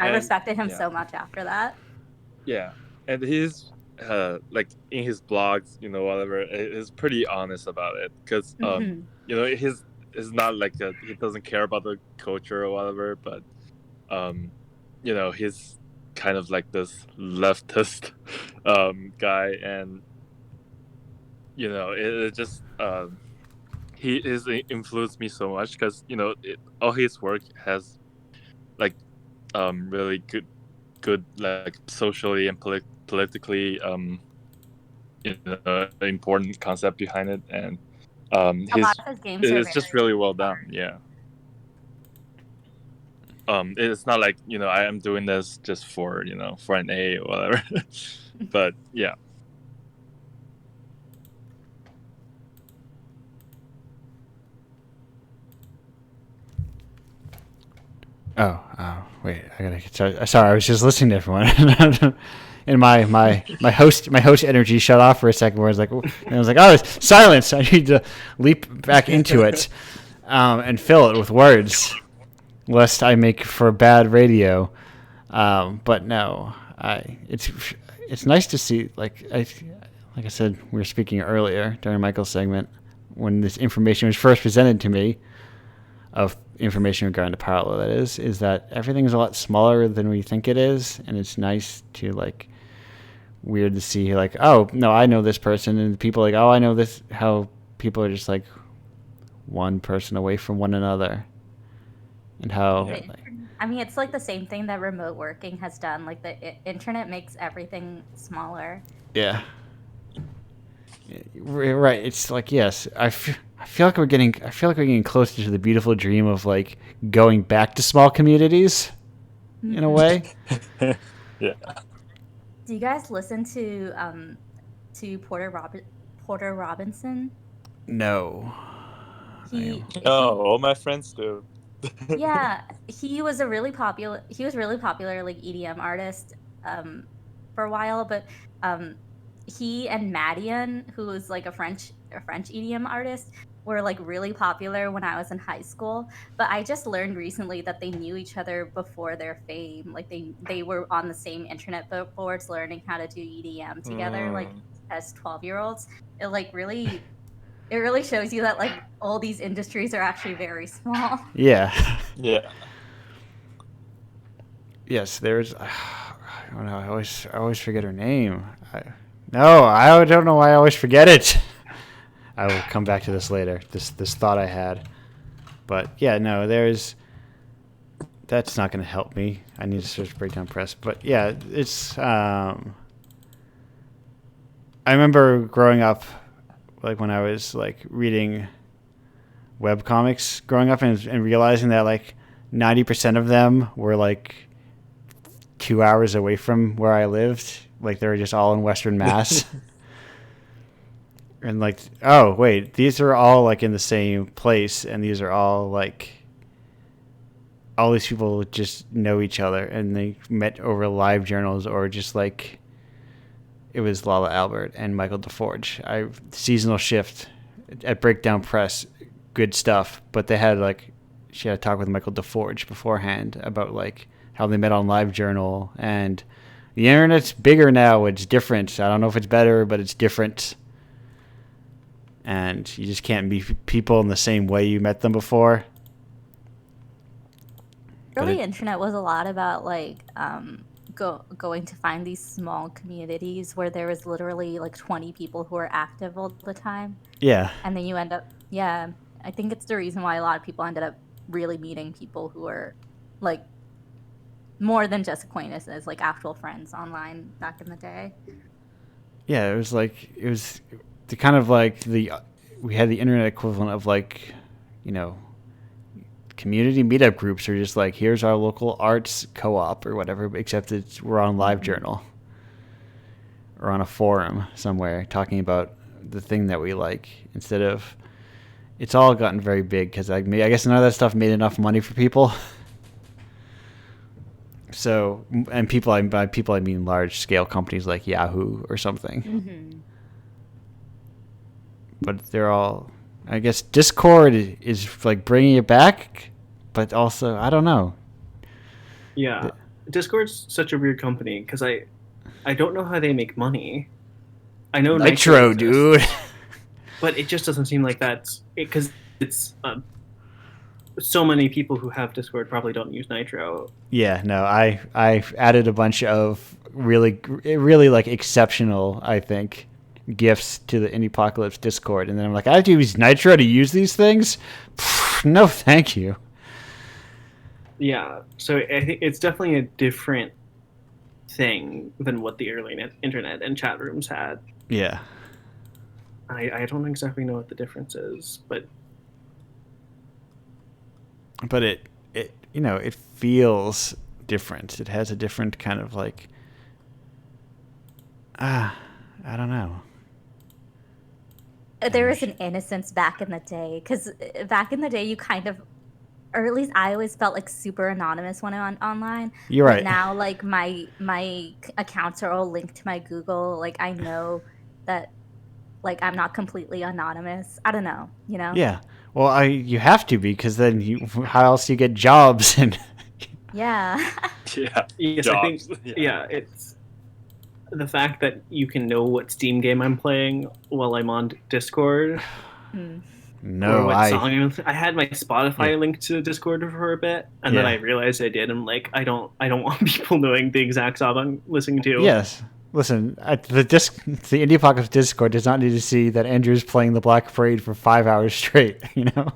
[SPEAKER 2] respected him so much after that.
[SPEAKER 3] Yeah, and he's like in his blogs, whatever, he's pretty honest about it, because he's not like he doesn't care about the culture or whatever, but he's kind of like this leftist guy, and it just he is influenced me so much, because all his work has like really good like socially and politically important concept behind it, and
[SPEAKER 2] a lot of his games
[SPEAKER 3] it's just really well done. Yeah. It's not like I am doing this just for for an A or whatever. But yeah.
[SPEAKER 1] Wait, I gotta. Sorry, I was just listening to everyone, and my host energy shut off for a second. Where I was like, and I was like, oh, it's silence. I need to leap back into it, and fill it with words, lest I make for bad radio. But no, it's nice to see. Like I said, we were speaking earlier during Michael's segment when this information was first presented to me, of information regarding the Paolo, that is that everything is a lot smaller than we think it is, and it's nice to like weird to see like, oh no, I know this person, and people like, oh, I know this, how people are just like one person away from one another, and how
[SPEAKER 2] I mean, it's like the same thing that remote working has done. Like the internet makes everything smaller.
[SPEAKER 1] Yeah. Right. It's like, yes, I feel like we're getting closer to the beautiful dream of like going back to small communities in a way.
[SPEAKER 3] Yeah.
[SPEAKER 2] Do you guys listen to Porter Robinson?
[SPEAKER 1] No.
[SPEAKER 3] All my friends do.
[SPEAKER 2] Yeah, he was really popular like EDM artist for a while, but he and Madian, who was like a French EDM artist, were like really popular when I was in high school. But I just learned recently that they knew each other before their fame. Like they were on the same internet boards learning how to do EDM together, like as 12-year-olds. It really shows you that like all these industries are actually very small.
[SPEAKER 1] Yeah.
[SPEAKER 3] Yeah.
[SPEAKER 1] Yes, there's. I don't know. I always forget her name. I don't know why I always forget it. I will come back to this later. This thought I had, but yeah, no, that's not going to help me. I need to search Breakdown Press, but yeah, it's. I remember growing up, like when I was like reading webcomics growing up, and realizing that like 90% of them were like 2 hours away from where I lived. Like they were just all in Western Mass. And like, oh wait, these are all like in the same place, and these are all like, all these people just know each other, and they met over live journals, or just like, it was Lala Albert and Michael DeForge. Seasonal Shift at Breakdown Press, good stuff. But they had like, she had a talk with Michael DeForge beforehand about like how they met on LiveJournal, and The internet's bigger now. It's different. I don't know if it's better, but it's different. And you just can't meet people in the same way you met them before.
[SPEAKER 2] Early internet was a lot about like going to find these small communities where there was literally like 20 people who were active all the time.
[SPEAKER 1] Yeah.
[SPEAKER 2] And then you end up, yeah, I think it's the reason why a lot of people ended up really meeting people who were like more than just acquaintances, like actual friends online back in the day.
[SPEAKER 1] Yeah, it was the kind of like we had the internet equivalent of like, you know, community meetup groups are just like, here's our local arts co-op or whatever, except we're on LiveJournal or on a forum somewhere talking about the thing that we like, instead of, it's all gotten very big because I guess none of that stuff made enough money for people. So, and by people I mean large scale companies like Yahoo or something.
[SPEAKER 2] Mm-hmm.
[SPEAKER 1] But they're all, I guess Discord is like bringing it back, but also I don't know.
[SPEAKER 4] Yeah, Discord's such a weird company because I don't know how they make money. I know
[SPEAKER 1] Nitro dude.
[SPEAKER 4] But it just doesn't seem like that's it, because it's so many people who have Discord probably don't use Nitro.
[SPEAKER 1] Yeah, no, I've added a bunch of really like exceptional, I think, gifts to the Indiepocalypse Discord, and then I'm like, I have to use Nitro to use these things? No, thank you.
[SPEAKER 4] Yeah, so I think it's definitely a different thing than what the early internet and chat rooms had.
[SPEAKER 1] Yeah.
[SPEAKER 4] I don't exactly know what the difference is, but
[SPEAKER 1] it it feels different. It has a different kind of like, I don't know.
[SPEAKER 2] There was an innocence back in the day, because back in the day you kind of, or at least I always felt like super anonymous when I'm online.
[SPEAKER 1] You're right.
[SPEAKER 2] But now like my accounts are all linked to my Google. Like I know that like I'm not completely anonymous. I don't know, you know?
[SPEAKER 1] Yeah. Well, you have to be, because then how else do you get jobs? And
[SPEAKER 2] yeah.
[SPEAKER 3] Yeah.
[SPEAKER 4] Yes, jobs. I think it's the fact that you can know what Steam game I'm playing while I'm on Discord.
[SPEAKER 1] No,
[SPEAKER 4] I had my Spotify linked to Discord for a bit, and then I realized I did. I'm like, I don't want people knowing the exact song I'm listening to.
[SPEAKER 1] Yes. Listen, the Indiepocalypse Discord does not need to see that Andrew's playing the Black Parade for 5 hours straight, you know?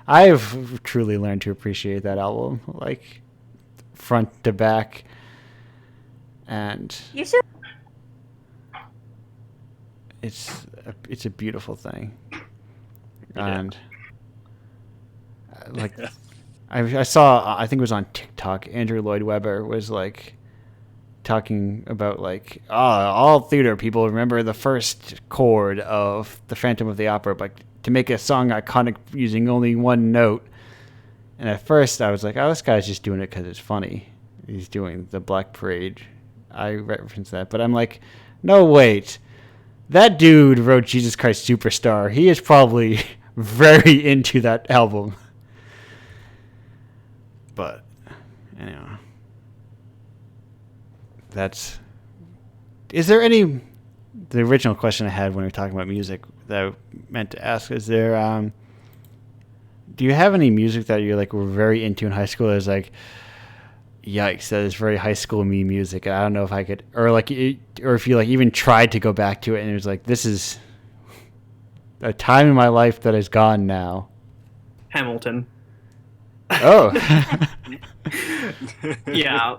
[SPEAKER 1] I've truly learned to appreciate that album, like, front to back, and
[SPEAKER 2] you should.
[SPEAKER 1] It's a beautiful thing,
[SPEAKER 3] Yeah.
[SPEAKER 1] and like. I saw, I think it was on TikTok, Andrew Lloyd Webber was like talking about like, all theater people remember the first chord of the Phantom of the Opera, but to make a song iconic using only one note. And at first I was like, oh, this guy's just doing it because it's funny. He's doing the Black Parade. I referenced that, but I'm like, no, wait. That dude wrote Jesus Christ Superstar. He is probably very into that album. But anyway, is there any, the original question I had when we were talking about music that I meant to ask, is there, do you have any music that you like were very into in high school that is like, yikes, that is very high school me music? I don't know if I could, or like, or if you like even tried to go back to it and it was like, this is a time in my life that is gone now.
[SPEAKER 4] Hamilton.
[SPEAKER 1] Oh.
[SPEAKER 4] Yeah,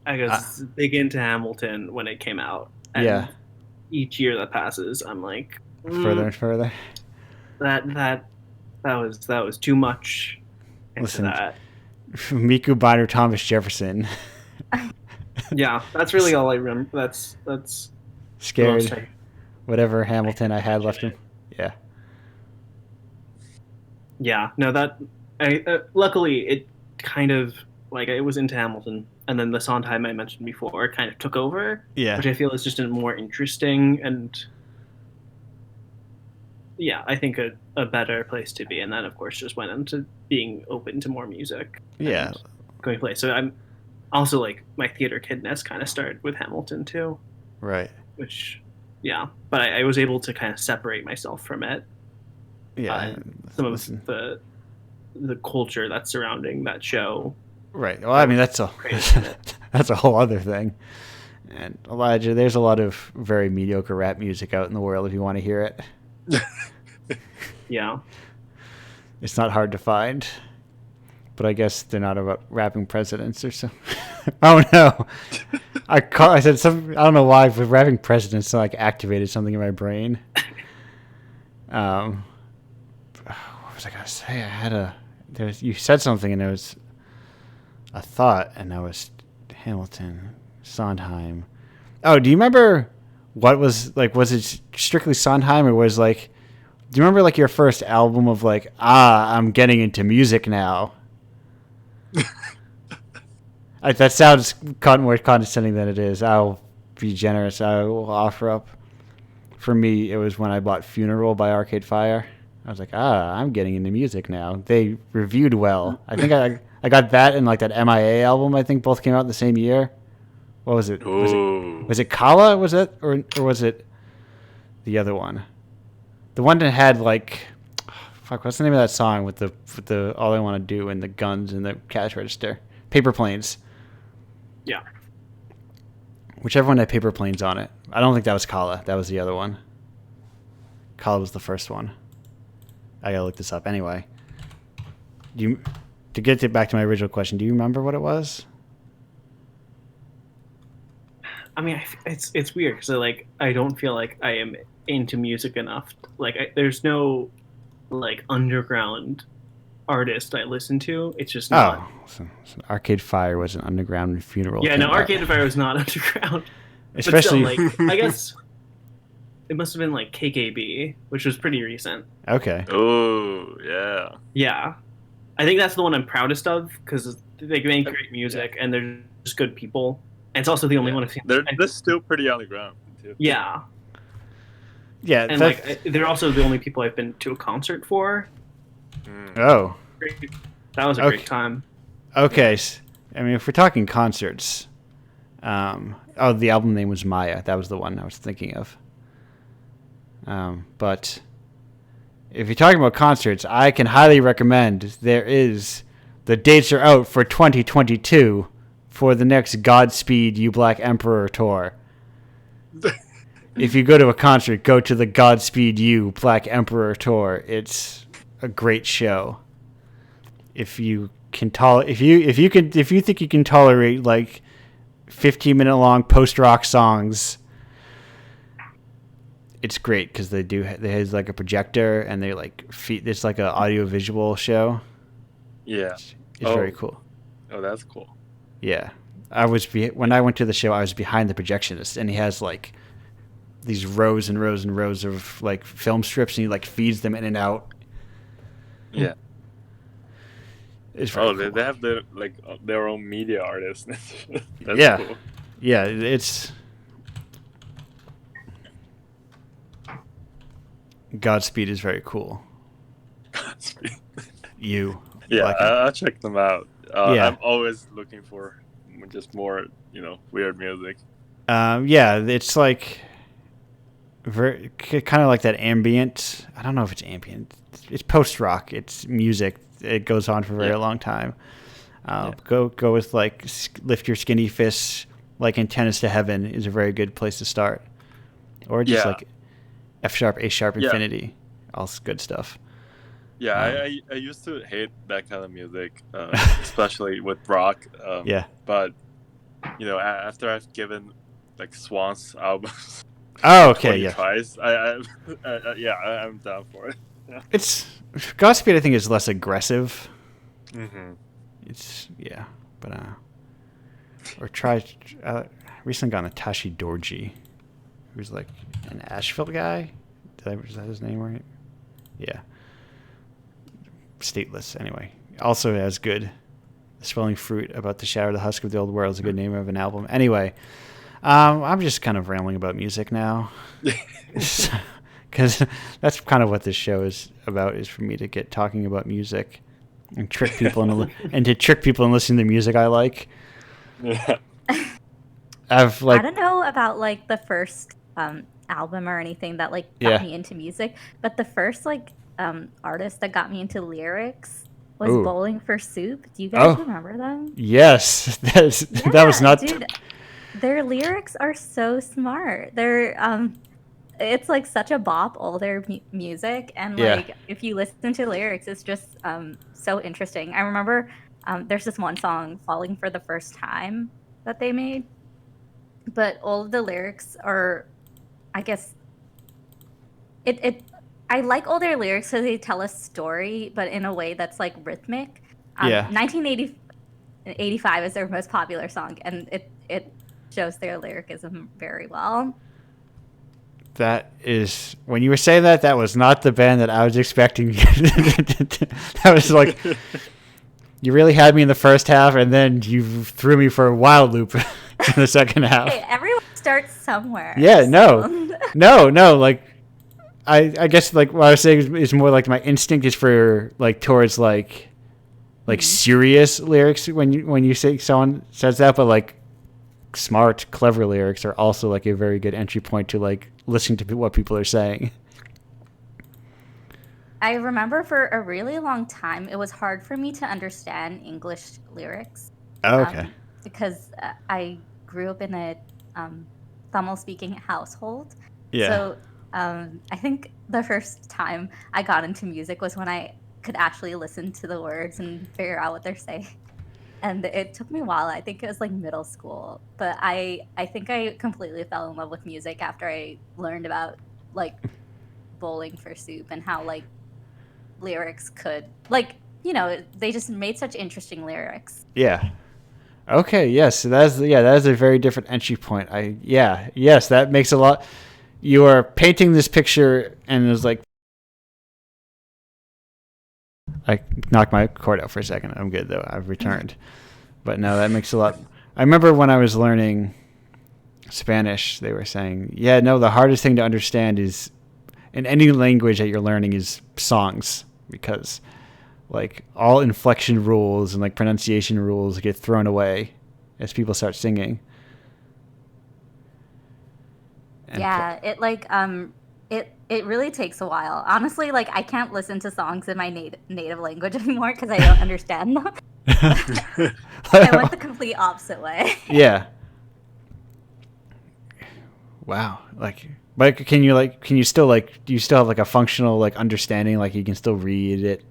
[SPEAKER 4] I was big into Hamilton when it came out. And
[SPEAKER 1] yeah.
[SPEAKER 4] Each year that passes, I'm like
[SPEAKER 1] further and further.
[SPEAKER 4] That was too much.
[SPEAKER 1] Listen,
[SPEAKER 4] that.
[SPEAKER 1] Miku Biner, Thomas Jefferson.
[SPEAKER 4] Yeah, that's really all I remember. That's
[SPEAKER 1] Scared. Whatever Hamilton I had left him. Yeah.
[SPEAKER 4] Yeah. No, that. Luckily, it kind of like it was into Hamilton, and then the Sondheim I mentioned before kind of took over.
[SPEAKER 1] Yeah.
[SPEAKER 4] Which I feel is just a more interesting and I think a better place to be. And then, of course, just went into being open to more music.
[SPEAKER 1] Yeah.
[SPEAKER 4] Going to play. So I'm also like my theater kidness kind of started with Hamilton too.
[SPEAKER 1] Right.
[SPEAKER 4] Which, yeah. But I was able to kind of separate myself from it.
[SPEAKER 1] Yeah.
[SPEAKER 4] Some of the culture that's surrounding that show.
[SPEAKER 1] Right. Well, I mean, that's a whole other thing. And Elijah, there's a lot of very mediocre rap music out in the world if you want to hear it.
[SPEAKER 4] Yeah.
[SPEAKER 1] It's not hard to find. But I guess they're not about rapping presidents or something. Oh no! I said something. I don't know why, but rapping presidents like activated something in my brain. What was I gonna say? You said something, and there was a thought, and that was Hamilton, Sondheim. Oh, do you remember what was like? Was it strictly Sondheim, or was like? Do you remember like your first album of like, I'm getting into music now? That sounds more condescending than it is. I'll be generous. I will offer up. For me, it was when I bought Funeral by Arcade Fire. I was like, I'm getting into music now. They reviewed well. I think I got that and like that MIA album. I think both came out in the same year. What was it? Was it Kala? Was it or was it the other one? The one that had like, what's the name of that song with the All I Want to Do and the guns and the cash register? Paper Planes.
[SPEAKER 4] Yeah.
[SPEAKER 1] Whichever one had Paper Planes on it. I don't think that was Kala. That was the other one. Kala was the first one. I gotta look this up. Anyway, to get back to my original question, do you remember what it was?
[SPEAKER 4] I mean, it's weird because I don't feel like I am into music enough. There's no like underground artist I listen to. It's just not.
[SPEAKER 1] So Arcade Fire was an underground funeral.
[SPEAKER 4] Yeah, no, Arcade Fire was not underground.
[SPEAKER 1] Especially,
[SPEAKER 4] but still, I guess it must have been like KKB, which was pretty recent.
[SPEAKER 1] Okay.
[SPEAKER 3] Oh yeah.
[SPEAKER 4] Yeah, I think that's the one I'm proudest of because they make great music and they're just good people. And it's also the only one I've seen.
[SPEAKER 3] They're still pretty underground too.
[SPEAKER 4] Yeah.
[SPEAKER 1] Yeah,
[SPEAKER 4] and they're also the only people I've been to a concert for.
[SPEAKER 1] Oh.
[SPEAKER 4] That was a great time.
[SPEAKER 1] Okay. I mean, if we're talking concerts, the album name was Maya. That was the one I was thinking of. But if you're talking about concerts, I can highly recommend the dates are out for 2022 for the next Godspeed You Black Emperor tour. If you go to a concert, go to the Godspeed You Black Emperor tour. It's a great show. If you think you can tolerate like 15-minute long post-rock songs, it's great because they have like a projector and they like it's like an audio-visual show.
[SPEAKER 3] Yeah,
[SPEAKER 1] it's very cool.
[SPEAKER 3] Oh, that's cool.
[SPEAKER 1] Yeah, when I went to the show, I was behind the projectionist, and he has like these rows and rows and rows of like film strips, and he like feeds them in and out.
[SPEAKER 3] Yeah.
[SPEAKER 1] It's cool.
[SPEAKER 3] They have their own media artists. That's cool.
[SPEAKER 1] Yeah, it's Godspeed is very cool.
[SPEAKER 3] Godspeed.
[SPEAKER 1] Yeah,
[SPEAKER 3] I'll check them out. I'm always looking for just more, weird music.
[SPEAKER 1] It's like very kind of like that ambient. I don't know if it's ambient. It's post rock. It's music. It goes on for a very long time. Go with like Lift Your Skinny Fists, like Antennas to Heaven is a very good place to start, or just like F sharp, A sharp, Infinity, all good stuff.
[SPEAKER 3] Yeah, I used to hate that kind of music, especially with rock. But after I've given like Swan's albums, twice, I'm down for it. Yeah.
[SPEAKER 1] It's Godspeed. I think is less aggressive.
[SPEAKER 3] Mm-hmm.
[SPEAKER 1] Recently got Natashi Dorji, who's like an Asheville guy. Is that his name right? Yeah. Stateless, anyway. Also has good. The Swelling Fruit About the Shadow, the Husk of the Old World is a good name of an album. Anyway, I'm just kind of rambling about music now. because that's kind of what this show is about, is for me to get talking about music and trick people and to trick people in listening to music I like.
[SPEAKER 3] Yeah.
[SPEAKER 2] I don't know about like the first album or anything that like got me into music, but the first like artist that got me into lyrics was Bowling for Soup. Do you guys remember them?
[SPEAKER 1] Yes, that was not.
[SPEAKER 2] Dude, their lyrics are so smart. They're it's like such a bop, all their music, and like if you listen to lyrics, it's just so interesting. I remember there's this one song, "Falling for the First Time," that they made, but all of the lyrics are, I guess, I like all their lyrics because they tell a story, but in a way that's like rhythmic. 1985 is their most popular song, and it shows their lyricism very well.
[SPEAKER 1] That is, when you were saying that was not the band that I was expecting. That was like, you really had me in the first half, and then you threw me for a wild loop in the second half.
[SPEAKER 2] Hey, everyone starts somewhere.
[SPEAKER 1] Yeah, no. Like, I guess like what I was saying is more like my instinct is for like towards like serious lyrics when you say someone says that, but like smart, clever lyrics are also like a very good entry point to like listening to what people are saying.
[SPEAKER 2] I remember for a really long time it was hard for me to understand English lyrics. Because I grew up in a Tamil-speaking household. So I think the first time I got into music was when I could actually listen to the words and figure out what they're saying. And it took me a while. I think it was like middle school. But I think I completely fell in love with music after I learned about like Bowling for Soup and how like lyrics could, like, you know, they just made such interesting lyrics.
[SPEAKER 1] Yeah. Okay, yes. That is a very different entry point. Yes, that makes a lot. You are painting this picture and it was like, I knocked my cord out for a second. I'm good though. I've returned. But no, that makes a lot. I remember when I was learning Spanish, they were saying, the hardest thing to understand is in any language that you're learning is songs, because like all inflection rules and like pronunciation rules get thrown away as people start singing. And
[SPEAKER 2] it like it really takes a while. Honestly, like I can't listen to songs in my native language anymore because I don't understand them. I went the complete opposite way.
[SPEAKER 1] Yeah. Wow. But do you still have like a functional like understanding, like you can still read it?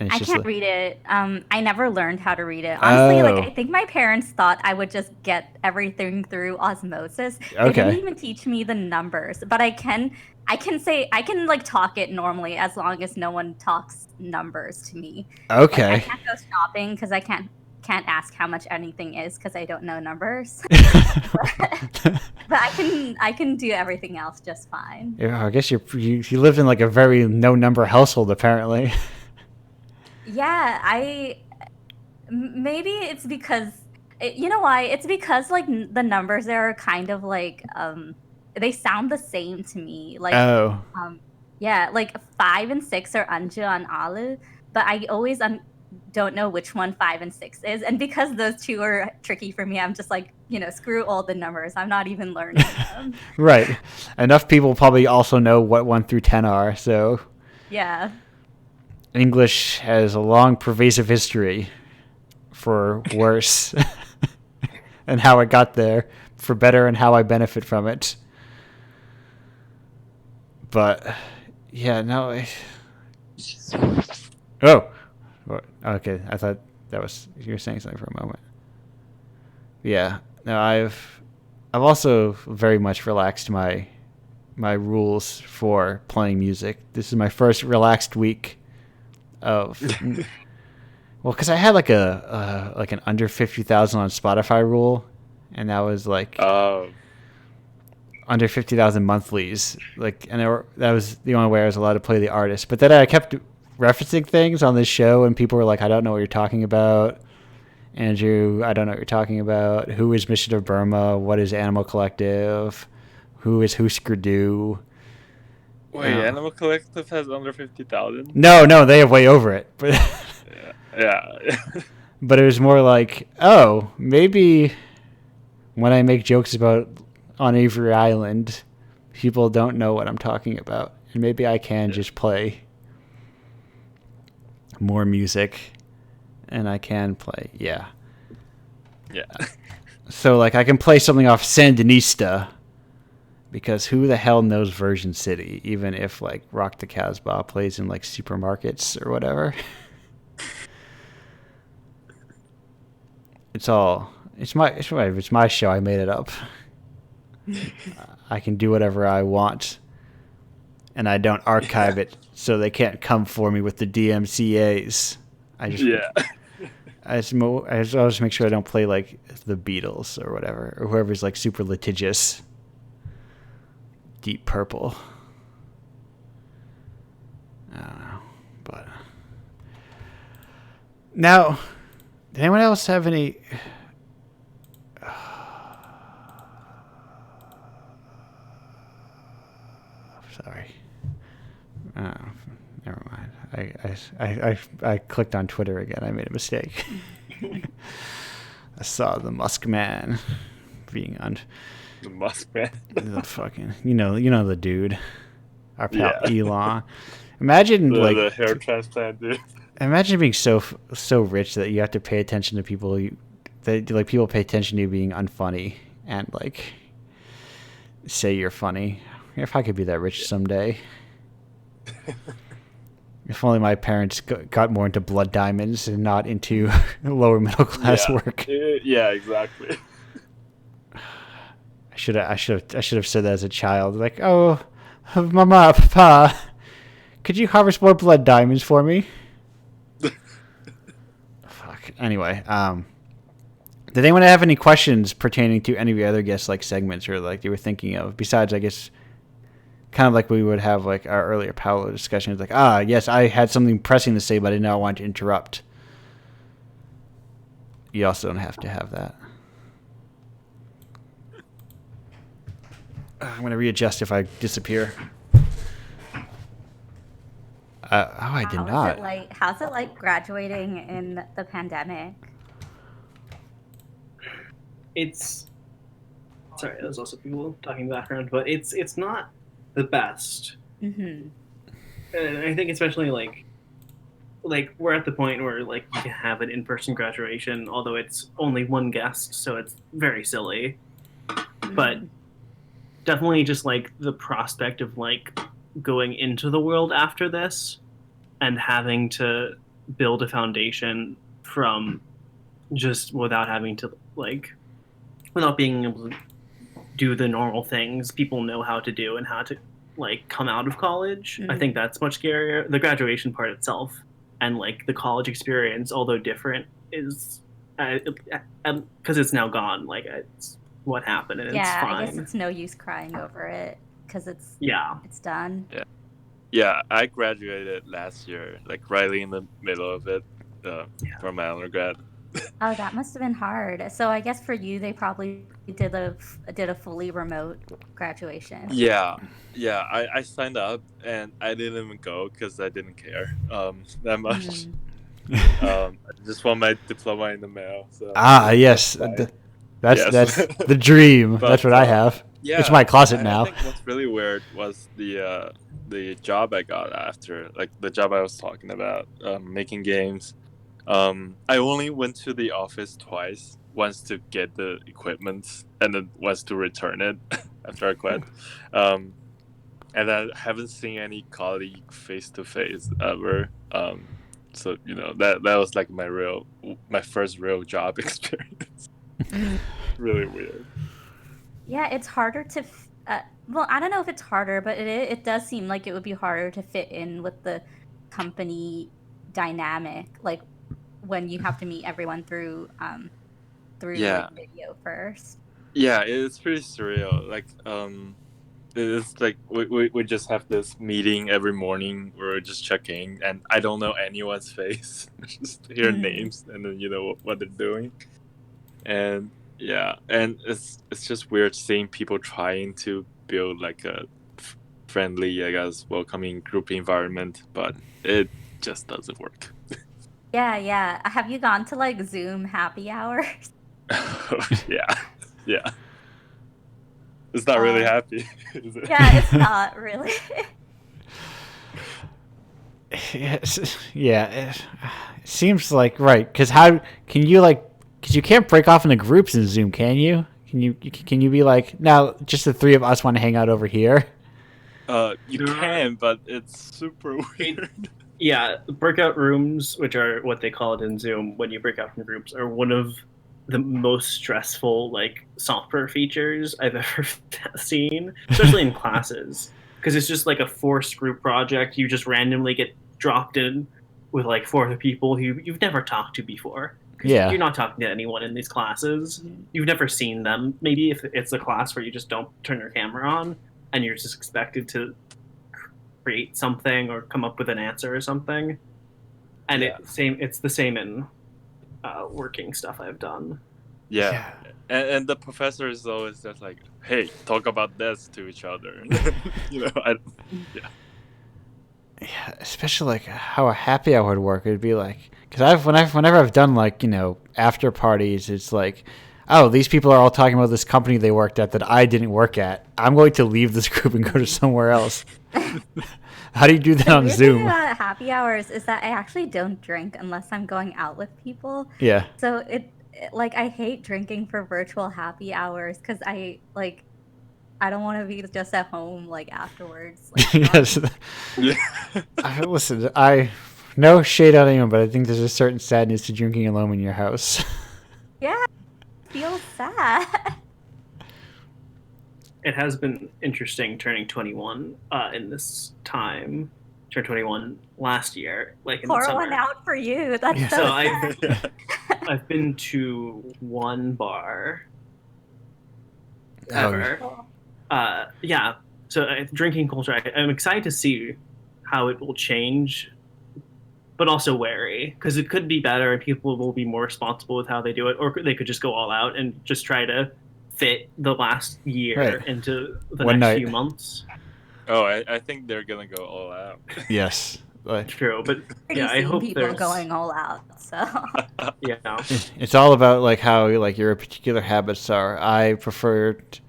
[SPEAKER 2] I can't read it. I never learned how to read it. Honestly, like I think my parents thought I would just get everything through osmosis. They didn't even teach me the numbers, but I can like talk it normally as long as no one talks numbers to me.
[SPEAKER 1] Okay.
[SPEAKER 2] Like, I can't go shopping because I can't ask how much anything is because I don't know numbers. But I can do everything else just fine.
[SPEAKER 1] Yeah, I guess you lived in like a very no number household apparently.
[SPEAKER 2] Yeah, maybe it's because you know why? It's because like the numbers there are kind of like they sound the same to me. Like like 5 and 6 are Anju and Alu, but I always don't know which one 5 and 6 is, and because those two are tricky for me, I'm just like, screw all the numbers. I'm not even learning them.
[SPEAKER 1] Right. Enough people probably also know what 1 through 10 are, so
[SPEAKER 2] yeah.
[SPEAKER 1] English has a long, pervasive history, for worse, and how it got there, for better, and how I benefit from it. But, yeah, no. Okay. I thought that was you were saying something for a moment. Yeah. No, I've also very much relaxed my rules for playing music. This is my first relaxed week. Because I had like an under 50,000 on Spotify rule, and that was like under 50,000 monthlies. Like, and that was the only way I was allowed to play the artist. But then I kept referencing things on this show, and people were like, "I don't know what you're talking about, Andrew. I don't know what you're talking about. Who is Mission of Burma? What is Animal Collective? Who is Husker Du?"
[SPEAKER 3] Wait, Animal Collective has under 50,000?
[SPEAKER 1] No, they have way over it. But
[SPEAKER 3] yeah.
[SPEAKER 1] But it was more like, oh, maybe when I make jokes about On Avery Island, people don't know what I'm talking about, and maybe I can just play more music, and I can play,
[SPEAKER 3] yeah.
[SPEAKER 1] So like I can play something off Sandinista, because who the hell knows Version City, even if like Rock the Casbah plays in like supermarkets or whatever. It's my show. I made it up. I can do whatever I want, and I don't archive it, so they can't come for me with the DMCA's. I just make sure I don't play like the Beatles or whatever, or whoever's like super litigious. Deep Purple. I don't know, but now, did anyone else have any? Sorry. Never mind. I clicked on Twitter again. I made a mistake. I saw the Musk Man being on.
[SPEAKER 3] The Musk Man.
[SPEAKER 1] The fucking you know the dude, our pal Elon. Imagine
[SPEAKER 3] the hair transplant dude.
[SPEAKER 1] Imagine being so rich that you have to pay attention to people people pay attention to you being unfunny and like say you're funny. If I could be that rich someday. If only my parents got more into blood diamonds and not into lower middle class work.
[SPEAKER 3] Yeah, exactly.
[SPEAKER 1] I should have said that as a child. Like, oh, Mama, Papa, could you harvest more blood diamonds for me? Fuck. Anyway, did anyone have any questions pertaining to any of the other guest like segments or like they were thinking of? Besides, I guess, kind of like we would have like our earlier Paolo discussions, like, yes, I had something pressing to say, but I did not want to interrupt. You also don't have to have that. I'm going to readjust if I disappear. I did not.
[SPEAKER 2] How's it like graduating in the pandemic?
[SPEAKER 4] Sorry, there's also people talking in the background, but it's not the best.
[SPEAKER 2] Mm-hmm.
[SPEAKER 4] And I think especially like we're at the point where like you can have an in-person graduation, although it's only one guest, so it's very silly. Mm-hmm. But definitely just like the prospect of like going into the world after this and having to build a foundation from just without having to like without being able to do the normal things people know how to do and how to like come out of college. Mm-hmm. I think that's much scarier. The graduation part itself and like the college experience, although different, is because it's now gone. Like it's what happened and it's fine.
[SPEAKER 2] I guess it's no use crying over it because it's done.
[SPEAKER 3] Yeah, I graduated last year, like right in the middle of it, from my undergrad.
[SPEAKER 2] Oh, that must have been hard. So I guess for you, they probably did a fully remote graduation.
[SPEAKER 3] Yeah, I signed up and I didn't even go because I didn't care that much. I just want my diploma in the mail. So
[SPEAKER 1] yes. That's the dream. But, that's what I have. Yeah, it's my closet now.
[SPEAKER 3] I think what's really weird was the job I got after, like the job I was talking about, making games. I only went to the office twice. Once to get the equipment, and then once to return it after I quit. And I haven't seen any colleague face to face ever. So that was like my first real job experience. Really weird.
[SPEAKER 2] Yeah, it's harder to. Well, I don't know if it's harder, but it does seem like it would be harder to fit in with the company dynamic, like when you have to meet everyone through like, video first.
[SPEAKER 3] Yeah, it's pretty surreal. Like, it's like we just have this meeting every morning where we're just checking, and I don't know anyone's face. Just hear names, and then what they're doing. And yeah, and it's just weird seeing people trying to build like a friendly, I guess, welcoming group environment, but it just doesn't work.
[SPEAKER 2] Yeah. Have you gone to like Zoom happy hours?
[SPEAKER 3] Yeah. It's not really happy, is it?
[SPEAKER 2] Yeah, it's not really.
[SPEAKER 1] Yes, yeah. It seems like right. Because how can you like? Because you can't break off into groups in Zoom, can you? Can you be like, now just the three of us want to hang out over here?
[SPEAKER 3] You can, but it's super weird.
[SPEAKER 4] Yeah, breakout rooms, which are what they call it in Zoom when you break out from groups, are one of the most stressful like software features I've ever seen, especially in classes, because it's just like a forced group project. You just randomly get dropped in with like 4 other people who you've never talked to before.
[SPEAKER 1] Yeah,
[SPEAKER 4] You're not talking to anyone in these classes. You've never seen them. Maybe if it's a class where you just don't turn your camera on and you're just expected to create something or come up with an answer or something. And it's the same in working stuff I've done.
[SPEAKER 3] Yeah. And the professor is always just like, hey, talk about this to each other.
[SPEAKER 1] Yeah, especially like how a happy hour would work. It'd be like, because whenever I've done like after parties, it's like, oh, these people are all talking about this company they worked at that I didn't work at. I'm going to leave this group and go to somewhere else. How do you do that on Zoom?
[SPEAKER 2] The thing about happy hours is that I actually don't drink unless I'm going out with people.
[SPEAKER 1] Yeah.
[SPEAKER 2] So I hate drinking for virtual happy hours because I don't want to be just at home like afterwards.
[SPEAKER 1] Yes. Listen, no shade on anyone, but I think there's a certain sadness to drinking alone in your house.
[SPEAKER 2] Yeah, it feels sad.
[SPEAKER 4] It has been interesting turning 21 in this time. Turned 21 last year, like in the summer.
[SPEAKER 2] Pour one out for you. That's so sad.
[SPEAKER 4] I've been to one bar ever. Yeah. So drinking culture, I'm excited to see how it will change, but also wary, because it could be better and people will be more responsible with how they do it, or they could just go all out and just try to fit the last year into the next few months.
[SPEAKER 3] Oh, I think they're gonna go all out.
[SPEAKER 1] Yes.
[SPEAKER 4] True, but yeah, I hope
[SPEAKER 2] people going all out. So
[SPEAKER 4] yeah,
[SPEAKER 1] it's all about like how like your particular habits are. I preferred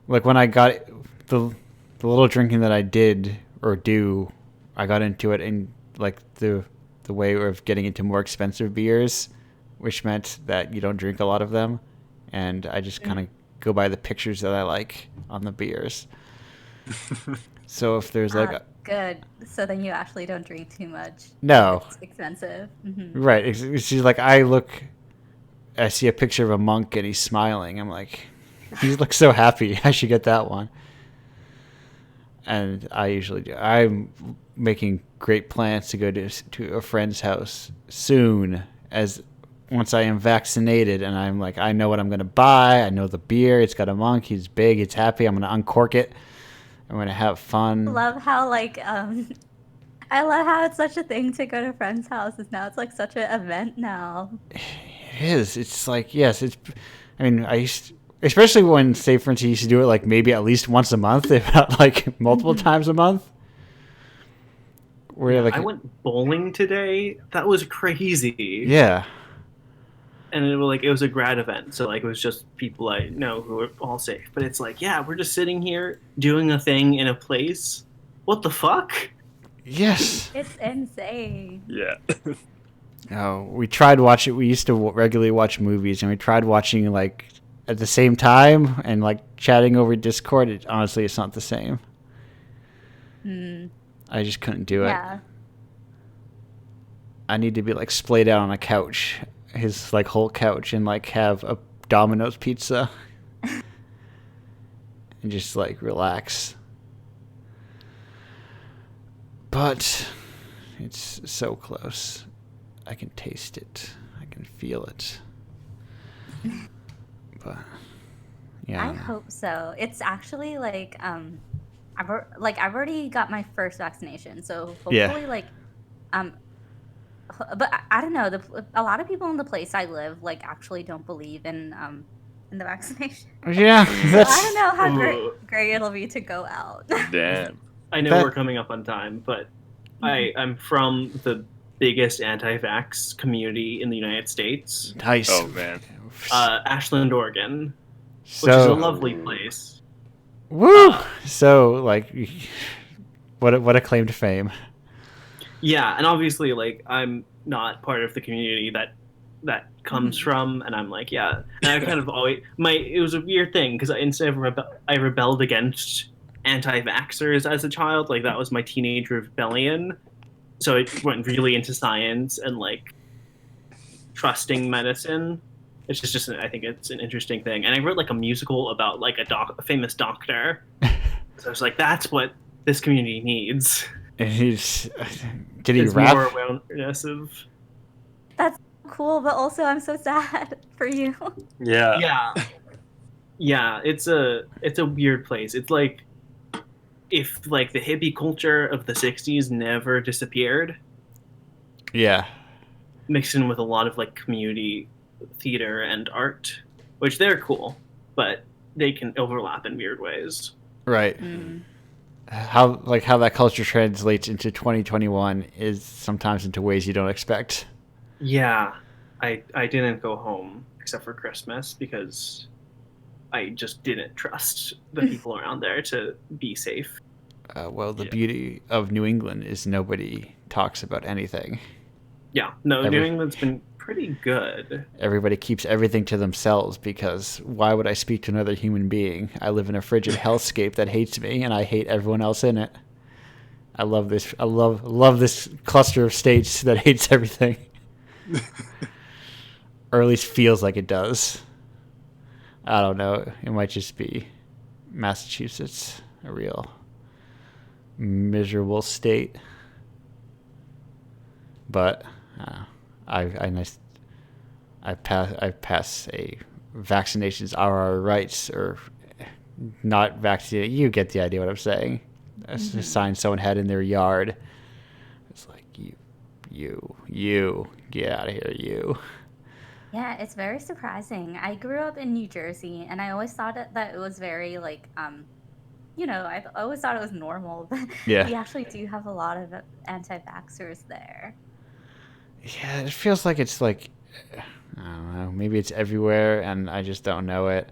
[SPEAKER 1] like when I got the little drinking that I did or do, I got into it in like the way of getting into more expensive beers, which meant that you don't drink a lot of them, and I just kind of go by the pictures that I like on the beers. So if there's like
[SPEAKER 2] good, so then you actually don't drink too much.
[SPEAKER 1] No,
[SPEAKER 2] it's expensive.
[SPEAKER 1] Mm-hmm. Right. It's like I see a picture of a monk and he's smiling. I'm like, he looks so happy. I should get that one. And I usually do. I'm making great plans to go to a friend's house soon, as once I am vaccinated, and I'm like, I know what I'm going to buy. I know the beer. It's got a monk. He's big. It's happy. I'm going to uncork it. I'm going to have fun.
[SPEAKER 2] I love how I love how it's such a thing to go to friends' houses now. It's like such an event now.
[SPEAKER 1] It is. It's like, yes, it's, I mean, especially when, say, for instance, you used to do it like maybe at least once a month, if not like multiple times a month. Where
[SPEAKER 4] I went bowling today. That was crazy.
[SPEAKER 1] Yeah.
[SPEAKER 4] And it was a grad event, so like it was just people I know who are all safe. But it's like, yeah, we're just sitting here doing a thing in a place. What the fuck?
[SPEAKER 1] Yes.
[SPEAKER 2] It's insane.
[SPEAKER 3] Yeah.
[SPEAKER 1] Oh, we tried watching. We used to regularly watch movies, and we tried watching like at the same time and like chatting over Discord. Honestly, it's not the same. I just couldn't do it.
[SPEAKER 2] Yeah.
[SPEAKER 1] I need to be like splayed out on a couch, his like whole couch, and like have a Domino's pizza and just like relax. But it's so close. I can taste it. I can feel it. But yeah.
[SPEAKER 2] I hope so. It's actually like I've already got my first vaccination, so hopefully but I don't know. A lot of people in the place I live like actually don't believe in the vaccination.
[SPEAKER 1] Yeah,
[SPEAKER 2] So I don't know how great it'll be to go out.
[SPEAKER 3] Damn.
[SPEAKER 4] I know we're coming up on time, but I'm from the biggest anti-vax community in the United States.
[SPEAKER 1] Nice.
[SPEAKER 3] Oh man.
[SPEAKER 4] Ashland, Oregon, which is a lovely place.
[SPEAKER 1] Woo! So like, what a claim to fame.
[SPEAKER 4] Yeah, and obviously, like, I'm not part of the community that comes from, and I'm like, yeah, and I kind of always it was a weird thing because instead of I rebelled against anti-vaxxers as a child, like that was my teenage rebellion. So I went really into science and like trusting medicine. It's just I think it's an interesting thing, and I wrote like a musical about like a famous doctor. So I was like, that's what this community needs.
[SPEAKER 1] And did he rap?
[SPEAKER 4] More awareness of.
[SPEAKER 2] That's cool, but also I'm so sad for you.
[SPEAKER 3] Yeah.
[SPEAKER 4] Yeah. It's a weird place. It's like if like the hippie culture of the '60s never disappeared.
[SPEAKER 1] Yeah.
[SPEAKER 4] Mixed in with a lot of like community theater and art, which they're cool, but they can overlap in weird ways.
[SPEAKER 1] Right. How that culture translates into 2021 is sometimes into ways you don't expect.
[SPEAKER 4] Yeah, I didn't go home except for Christmas because I just didn't trust the people around there to be safe.
[SPEAKER 1] Well, the beauty of New England is nobody talks about anything.
[SPEAKER 4] Yeah, no, New England's been pretty good.
[SPEAKER 1] Everybody keeps everything to themselves because why would I speak to another human being? I live in a frigid hellscape that hates me, and I hate everyone else in it. I love this. I love this cluster of states that hates everything, or at least feels like it does. I don't know. It might just be Massachusetts, a real miserable state. But I pass a vaccinations are our rights or not vaccinated. You get the idea what I'm saying. A sign someone had in their yard. It's like you get out of here, you.
[SPEAKER 2] Yeah, it's very surprising. I grew up in New Jersey, and I always thought that it was very like I always thought it was normal, but we actually do have a lot of anti-vaxxers there.
[SPEAKER 1] Yeah, it feels like it's like, I don't know, maybe it's everywhere and I just don't know it.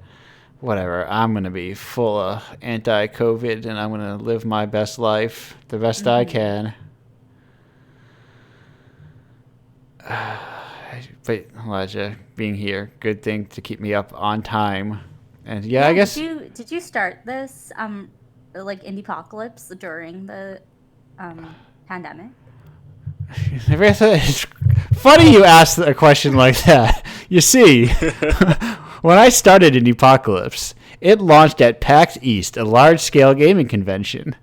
[SPEAKER 1] Whatever, I'm going to be full of anti-COVID and I'm going to live my best life the best I can. But Elijah, being here, good thing to keep me up on time. And yeah, I guess...
[SPEAKER 2] Did you start this, like, Indiepocalypse during the pandemic?
[SPEAKER 1] It's funny you asked a question like that. You see, when I started Indiepocalypse, it launched at PAX East, a large-scale gaming convention.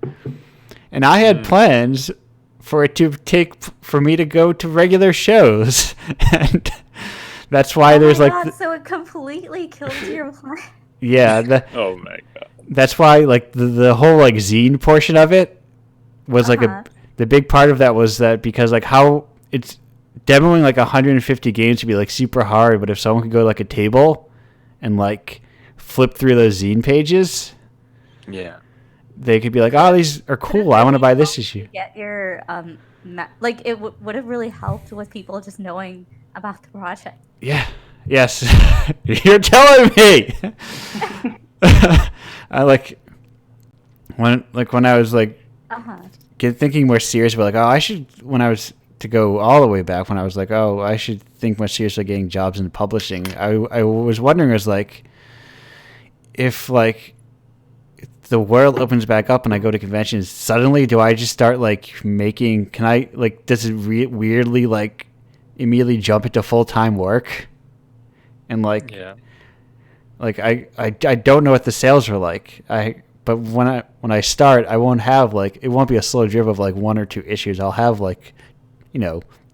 [SPEAKER 1] And I had plans for me to go to regular shows. And that's why there's like...
[SPEAKER 2] so it completely killed your plan.
[SPEAKER 1] Yeah.
[SPEAKER 3] Oh my god.
[SPEAKER 1] That's why like the whole like zine portion of it was like the big part of that was that because like how it's demoing like 150 games would be like super hard, but if someone could go to like a table and like flip through those zine pages, they could be like, oh, these are cool. I want to buy this issue.
[SPEAKER 2] Get your like it would have really helped with people just knowing about the project.
[SPEAKER 1] Yeah. Yes. You're telling me. I when I was like thinking more serious about like, oh, I should, when I was to go all the way back when I was like, oh, I should think more seriously getting jobs in publishing. I was wondering, was like, if like the world opens back up and I go to conventions, suddenly do I just start like does it weirdly like immediately jump into full-time work? And like, like I don't know what the sales are like. But when I start, I won't have like, it won't be a slow drip of like 1 or 2 issues. I'll have like,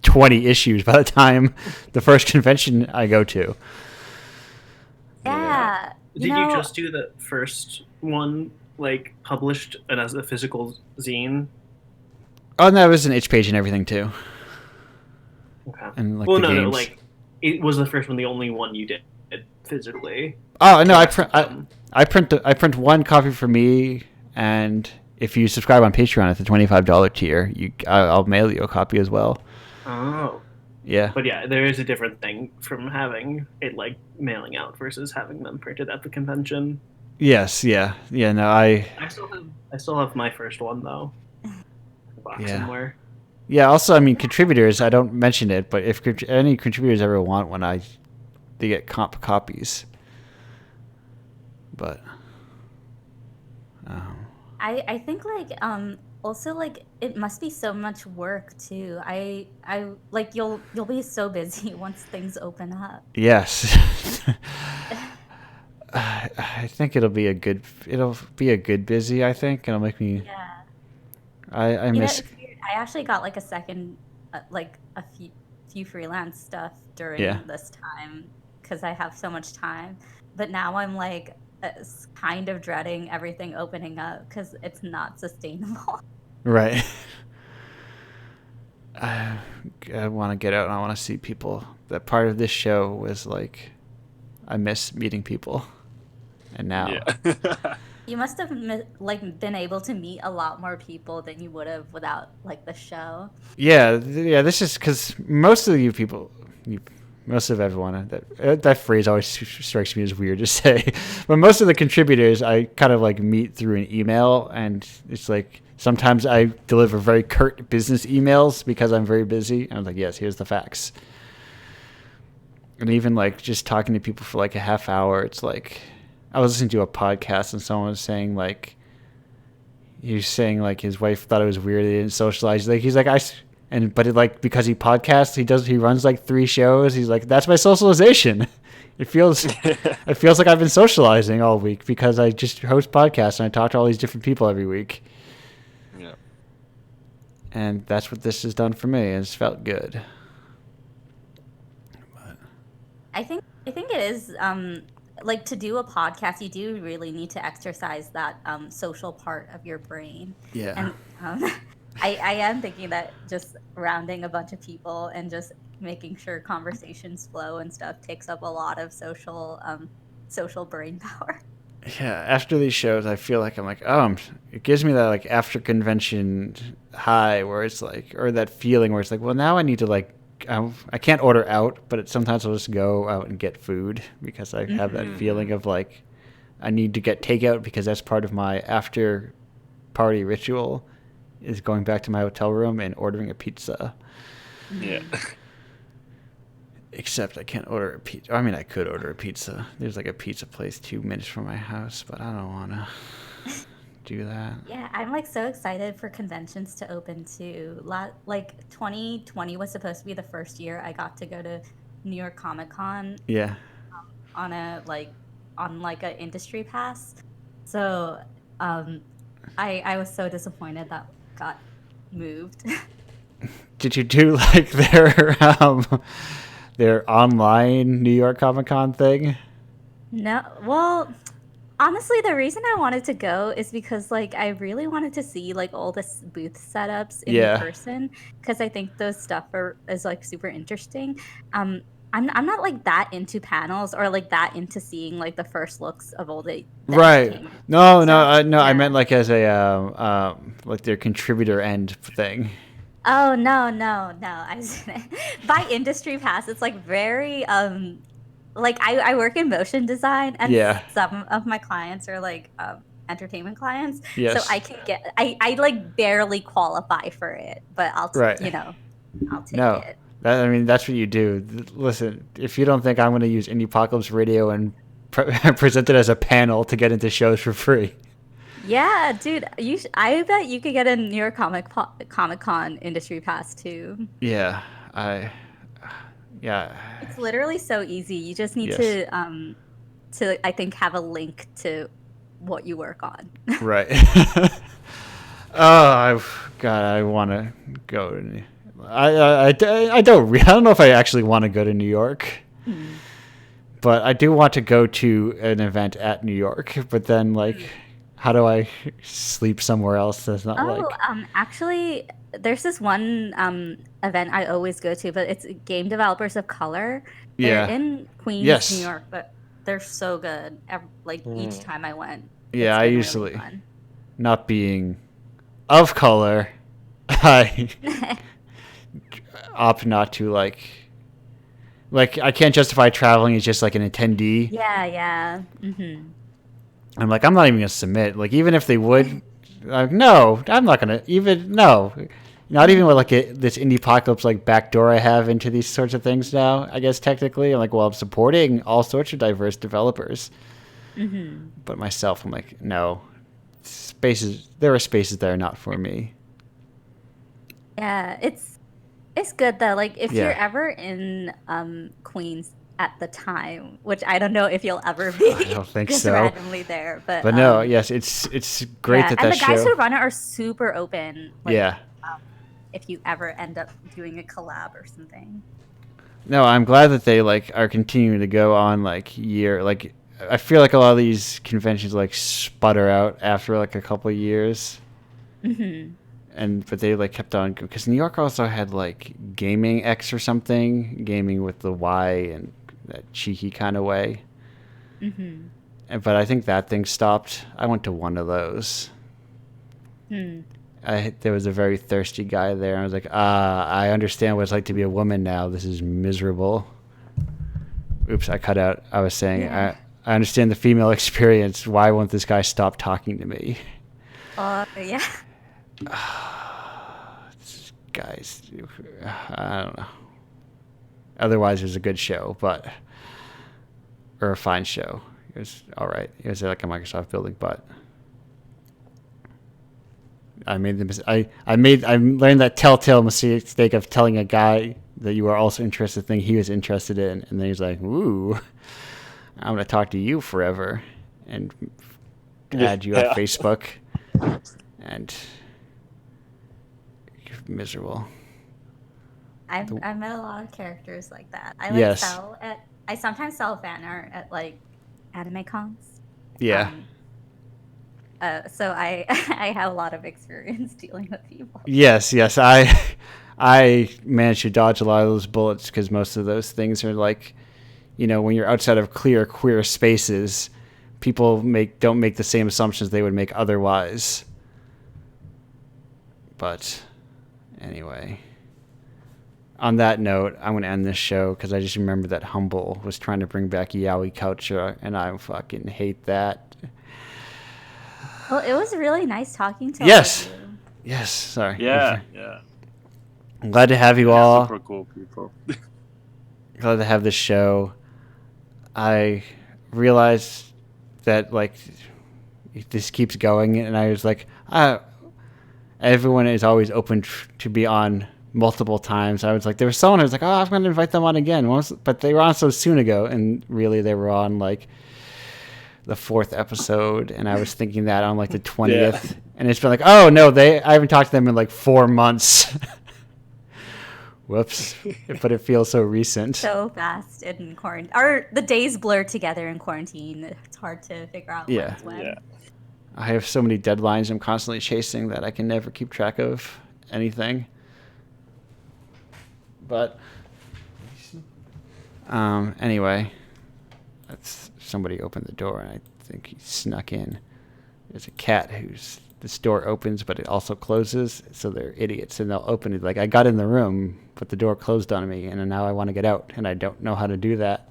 [SPEAKER 1] 20 issues by the time the first convention I go to.
[SPEAKER 2] Yeah.
[SPEAKER 4] Did you just do the first one like published and as a physical zine?
[SPEAKER 1] Oh, and that was an itch page and everything too.
[SPEAKER 4] Okay.
[SPEAKER 1] And like
[SPEAKER 4] no, like it was the first one, the only one you did physically.
[SPEAKER 1] Oh no, I print one copy for me, and if you subscribe on Patreon at the $25 tier, I'll mail you a copy as well.
[SPEAKER 4] Oh.
[SPEAKER 1] Yeah.
[SPEAKER 4] But yeah, there is a different thing from having it like mailing out versus having them printed at the convention.
[SPEAKER 1] Yes. Yeah. Yeah. No,
[SPEAKER 4] I still have my first one though. Box somewhere.
[SPEAKER 1] Yeah. Also, I mean, contributors. I don't mention it, but if any contributors ever want one, they get comp copies. But.
[SPEAKER 2] I think like also like it must be so much work too. I like you'll be so busy once things open up.
[SPEAKER 1] Yes. I think it'll be a good busy, I think, and it'll make me.
[SPEAKER 2] Yeah.
[SPEAKER 1] I miss.
[SPEAKER 2] It's weird. I actually got like a second, like a few freelance stuff during this time because I have so much time. But now I'm like kind of dreading everything opening up because it's not sustainable.
[SPEAKER 1] Right. I want to get out and I want to see people. That part of this show was like, I miss meeting people, and now.
[SPEAKER 2] Yeah. You must have like been able to meet a lot more people than you would have without like the show.
[SPEAKER 1] Yeah. This is because most of you people, most of everyone, that phrase always strikes me as weird to say, but most of the contributors I kind of like meet through an email, and it's like sometimes I deliver very curt business emails because I'm very busy, and I'm like, yes, here's the facts. And even like just talking to people for like a half hour, it's like I was listening to a podcast and someone was saying like, he was saying like his wife thought it was weird they didn't socialize. Like he's like because he podcasts, he runs like 3 shows. He's like, that's my socialization. It feels like I've been socializing all week because I just host podcasts and I talk to all these different people every week.
[SPEAKER 3] Yeah.
[SPEAKER 1] And that's what this has done for me. It's felt good. But
[SPEAKER 2] I think it is like to do a podcast, you do really need to exercise that social part of your brain.
[SPEAKER 1] Yeah.
[SPEAKER 2] And I am thinking that just rounding a bunch of people and just making sure conversations flow and stuff takes up a lot of social brain power.
[SPEAKER 1] Yeah, after these shows, I feel like I'm like, it gives me that like after convention high where it's like, or that feeling where it's like, well, now I need to like, I can't order out, but sometimes I'll just go out and get food because I have that feeling of like, I need to get takeout because that's part of my after party ritual is going back to my hotel room and ordering a pizza.
[SPEAKER 3] Yeah.
[SPEAKER 1] Except I can't order a pizza. I mean, I could order a pizza. There's like a pizza place 2 minutes from my house, but I don't want to do that.
[SPEAKER 2] Yeah, I'm like so excited for conventions to open too. Like 2020 was supposed to be the first year I got to go to New York Comic Con.
[SPEAKER 1] Yeah.
[SPEAKER 2] On an industry pass. So I was so disappointed that got moved.
[SPEAKER 1] Did you do like their online New York Comic Con thing?
[SPEAKER 2] No, well, honestly, the reason I wanted to go is because like I really wanted to see like all the booth setups in person because I think those stuff is like super interesting. I'm not like that into panels or like that into seeing like the first looks of all the
[SPEAKER 1] right. No, I meant like as a like their contributor end thing.
[SPEAKER 2] Oh no! I by industry pass. It's like very like I work in motion design, and some of my clients are like entertainment clients.
[SPEAKER 1] Yes.
[SPEAKER 2] So I can get I like barely qualify for it, but I'll take it.
[SPEAKER 1] I mean, that's what you do. Listen, if you don't think I'm going to use Indiepocalypse Radio and present it as a panel to get into shows for free.
[SPEAKER 2] Yeah, dude. I bet you could get a New York Comic Con industry pass too.
[SPEAKER 1] Yeah,
[SPEAKER 2] It's literally so easy. You just need to I think have a link to what you work on.
[SPEAKER 1] Right. I want to go. I don't know if I actually want to go to New York. But I do want to go to an event at New York. But then, like, how do I sleep somewhere else that's not
[SPEAKER 2] actually, there's this one event I always go to, but it's Game Developers of Color. They're in Queens, New York, but they're so good. Each time I went.
[SPEAKER 1] Yeah, I usually, really not being of color, I opt not to like I can't justify traveling as just like an attendee.
[SPEAKER 2] Yeah. Mm-hmm.
[SPEAKER 1] I'm like, I'm not even gonna submit. Like, even if they would, like, no, I'm not gonna even no. Not even with like this Indiepocalypse like backdoor I have into these sorts of things now. I guess technically, I'm like, well, I'm supporting all sorts of diverse developers.
[SPEAKER 2] Mm-hmm.
[SPEAKER 1] But myself, I'm like, no, spaces. There are spaces that are not for me.
[SPEAKER 2] Yeah, it's good though. Like if you're
[SPEAKER 1] Yeah.
[SPEAKER 2] ever in Queens at the time, which I don't know if you'll ever be,
[SPEAKER 1] I don't think
[SPEAKER 2] just
[SPEAKER 1] so.
[SPEAKER 2] randomly there. But
[SPEAKER 1] no, yes, it's great
[SPEAKER 2] yeah,
[SPEAKER 1] that
[SPEAKER 2] and
[SPEAKER 1] that
[SPEAKER 2] the guys
[SPEAKER 1] show.
[SPEAKER 2] who run it are super open. Like,
[SPEAKER 1] Yeah.
[SPEAKER 2] if you ever end up doing a collab or something.
[SPEAKER 1] No, I'm glad that they like are continuing to go on like year. Like I feel like a lot of these conventions like sputter out after like a couple of years.
[SPEAKER 2] Mm-hmm.
[SPEAKER 1] But they like kept on because New York also had like Gaming X or something, gaming with the Y and that cheeky kind of way.
[SPEAKER 2] Mm-hmm.
[SPEAKER 1] But I think that thing stopped. I went to one of those. There was a very thirsty guy there. I was like, I understand what it's like to be a woman now. This is miserable. Oops, I cut out. I was saying,
[SPEAKER 2] Yeah.
[SPEAKER 1] I understand the female experience. Why won't this guy stop talking to me?
[SPEAKER 2] Yeah.
[SPEAKER 1] Guys, I don't know. Otherwise, it was a good show, or a fine show. It was all right. It was like a Microsoft building, but I learned that telltale mistake of telling a guy that you are also interested in the thing he was interested in, and then he's like, "Ooh, I'm gonna talk to you forever," and add you on Facebook, and you're miserable.
[SPEAKER 2] I've met a lot of characters like that.
[SPEAKER 1] Yes.
[SPEAKER 2] I sometimes sell fan art at like anime cons.
[SPEAKER 1] Yeah.
[SPEAKER 2] So I I have a lot of experience dealing with people.
[SPEAKER 1] Yes. I managed to dodge a lot of those bullets because most of those things are like, when you're outside of clear queer spaces, people don't make the same assumptions they would make otherwise. But anyway, on that note, I'm going to end this show because I just remember that Humble was trying to bring back yaoi culture, and I fucking hate that.
[SPEAKER 2] Well, it was really nice talking to
[SPEAKER 1] Yes.
[SPEAKER 2] all of you.
[SPEAKER 1] Yes. Sorry.
[SPEAKER 3] Yeah.
[SPEAKER 1] I'm glad to have you all.
[SPEAKER 3] Super cool people.
[SPEAKER 1] Glad to have this show. I realized that like this keeps going, and I was like, everyone is always open to be on multiple times. I was like, there was someone who was like, I'm going to invite them on again. But they were on so soon ago, and really they were on like the 4th episode, and I was thinking that on like the 20th, and it's been like, oh no, I haven't talked to them in like 4 months. Whoops. But it feels so recent.
[SPEAKER 2] So fast in quarantine. Or the days blur together in quarantine. It's hard to figure out what's when.
[SPEAKER 3] Yeah.
[SPEAKER 1] I have so many deadlines I'm constantly chasing that I can never keep track of anything. But anyway, somebody opened the door, and I think he snuck in. There's a cat this door opens, but it also closes, so they're idiots, and they'll open it like, I got in the room, but the door closed on me, and now I want to get out, and I don't know how to do that.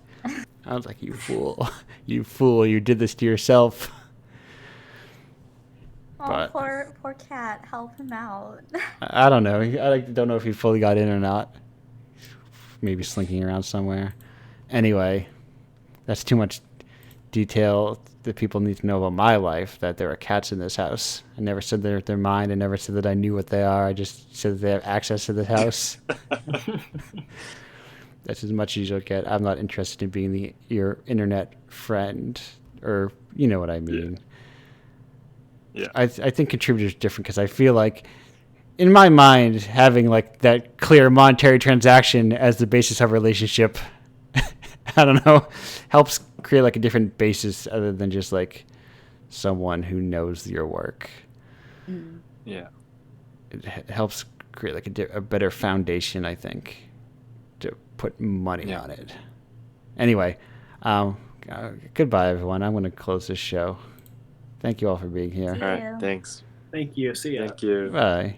[SPEAKER 1] I was like, you fool. You fool, you did this to yourself.
[SPEAKER 2] Oh,
[SPEAKER 1] But
[SPEAKER 2] poor cat. Help him out.
[SPEAKER 1] I don't know. I don't know if he fully got in or not. Maybe slinking around somewhere. Anyway, that's too much detail that people need to know about my life, that there are cats in this house. I never said they're mine. I never said that I knew what they are. I just said that they have access to the house. That's as much as you'll get. I'm not interested in being your internet friend, or you know what I mean.
[SPEAKER 3] Yeah.
[SPEAKER 1] I think contributors are different because I feel like, in my mind, having like that clear monetary transaction as the basis of a relationship, I don't know, helps create like a different basis other than just like someone who knows your work.
[SPEAKER 3] Yeah.
[SPEAKER 1] It helps create like a better foundation, I think, to put money on it. Anyway, goodbye everyone. I'm going to close this show. Thank you all for being here.
[SPEAKER 3] All right. Thanks.
[SPEAKER 4] Thank you. See ya.
[SPEAKER 3] Thank you.
[SPEAKER 1] Bye.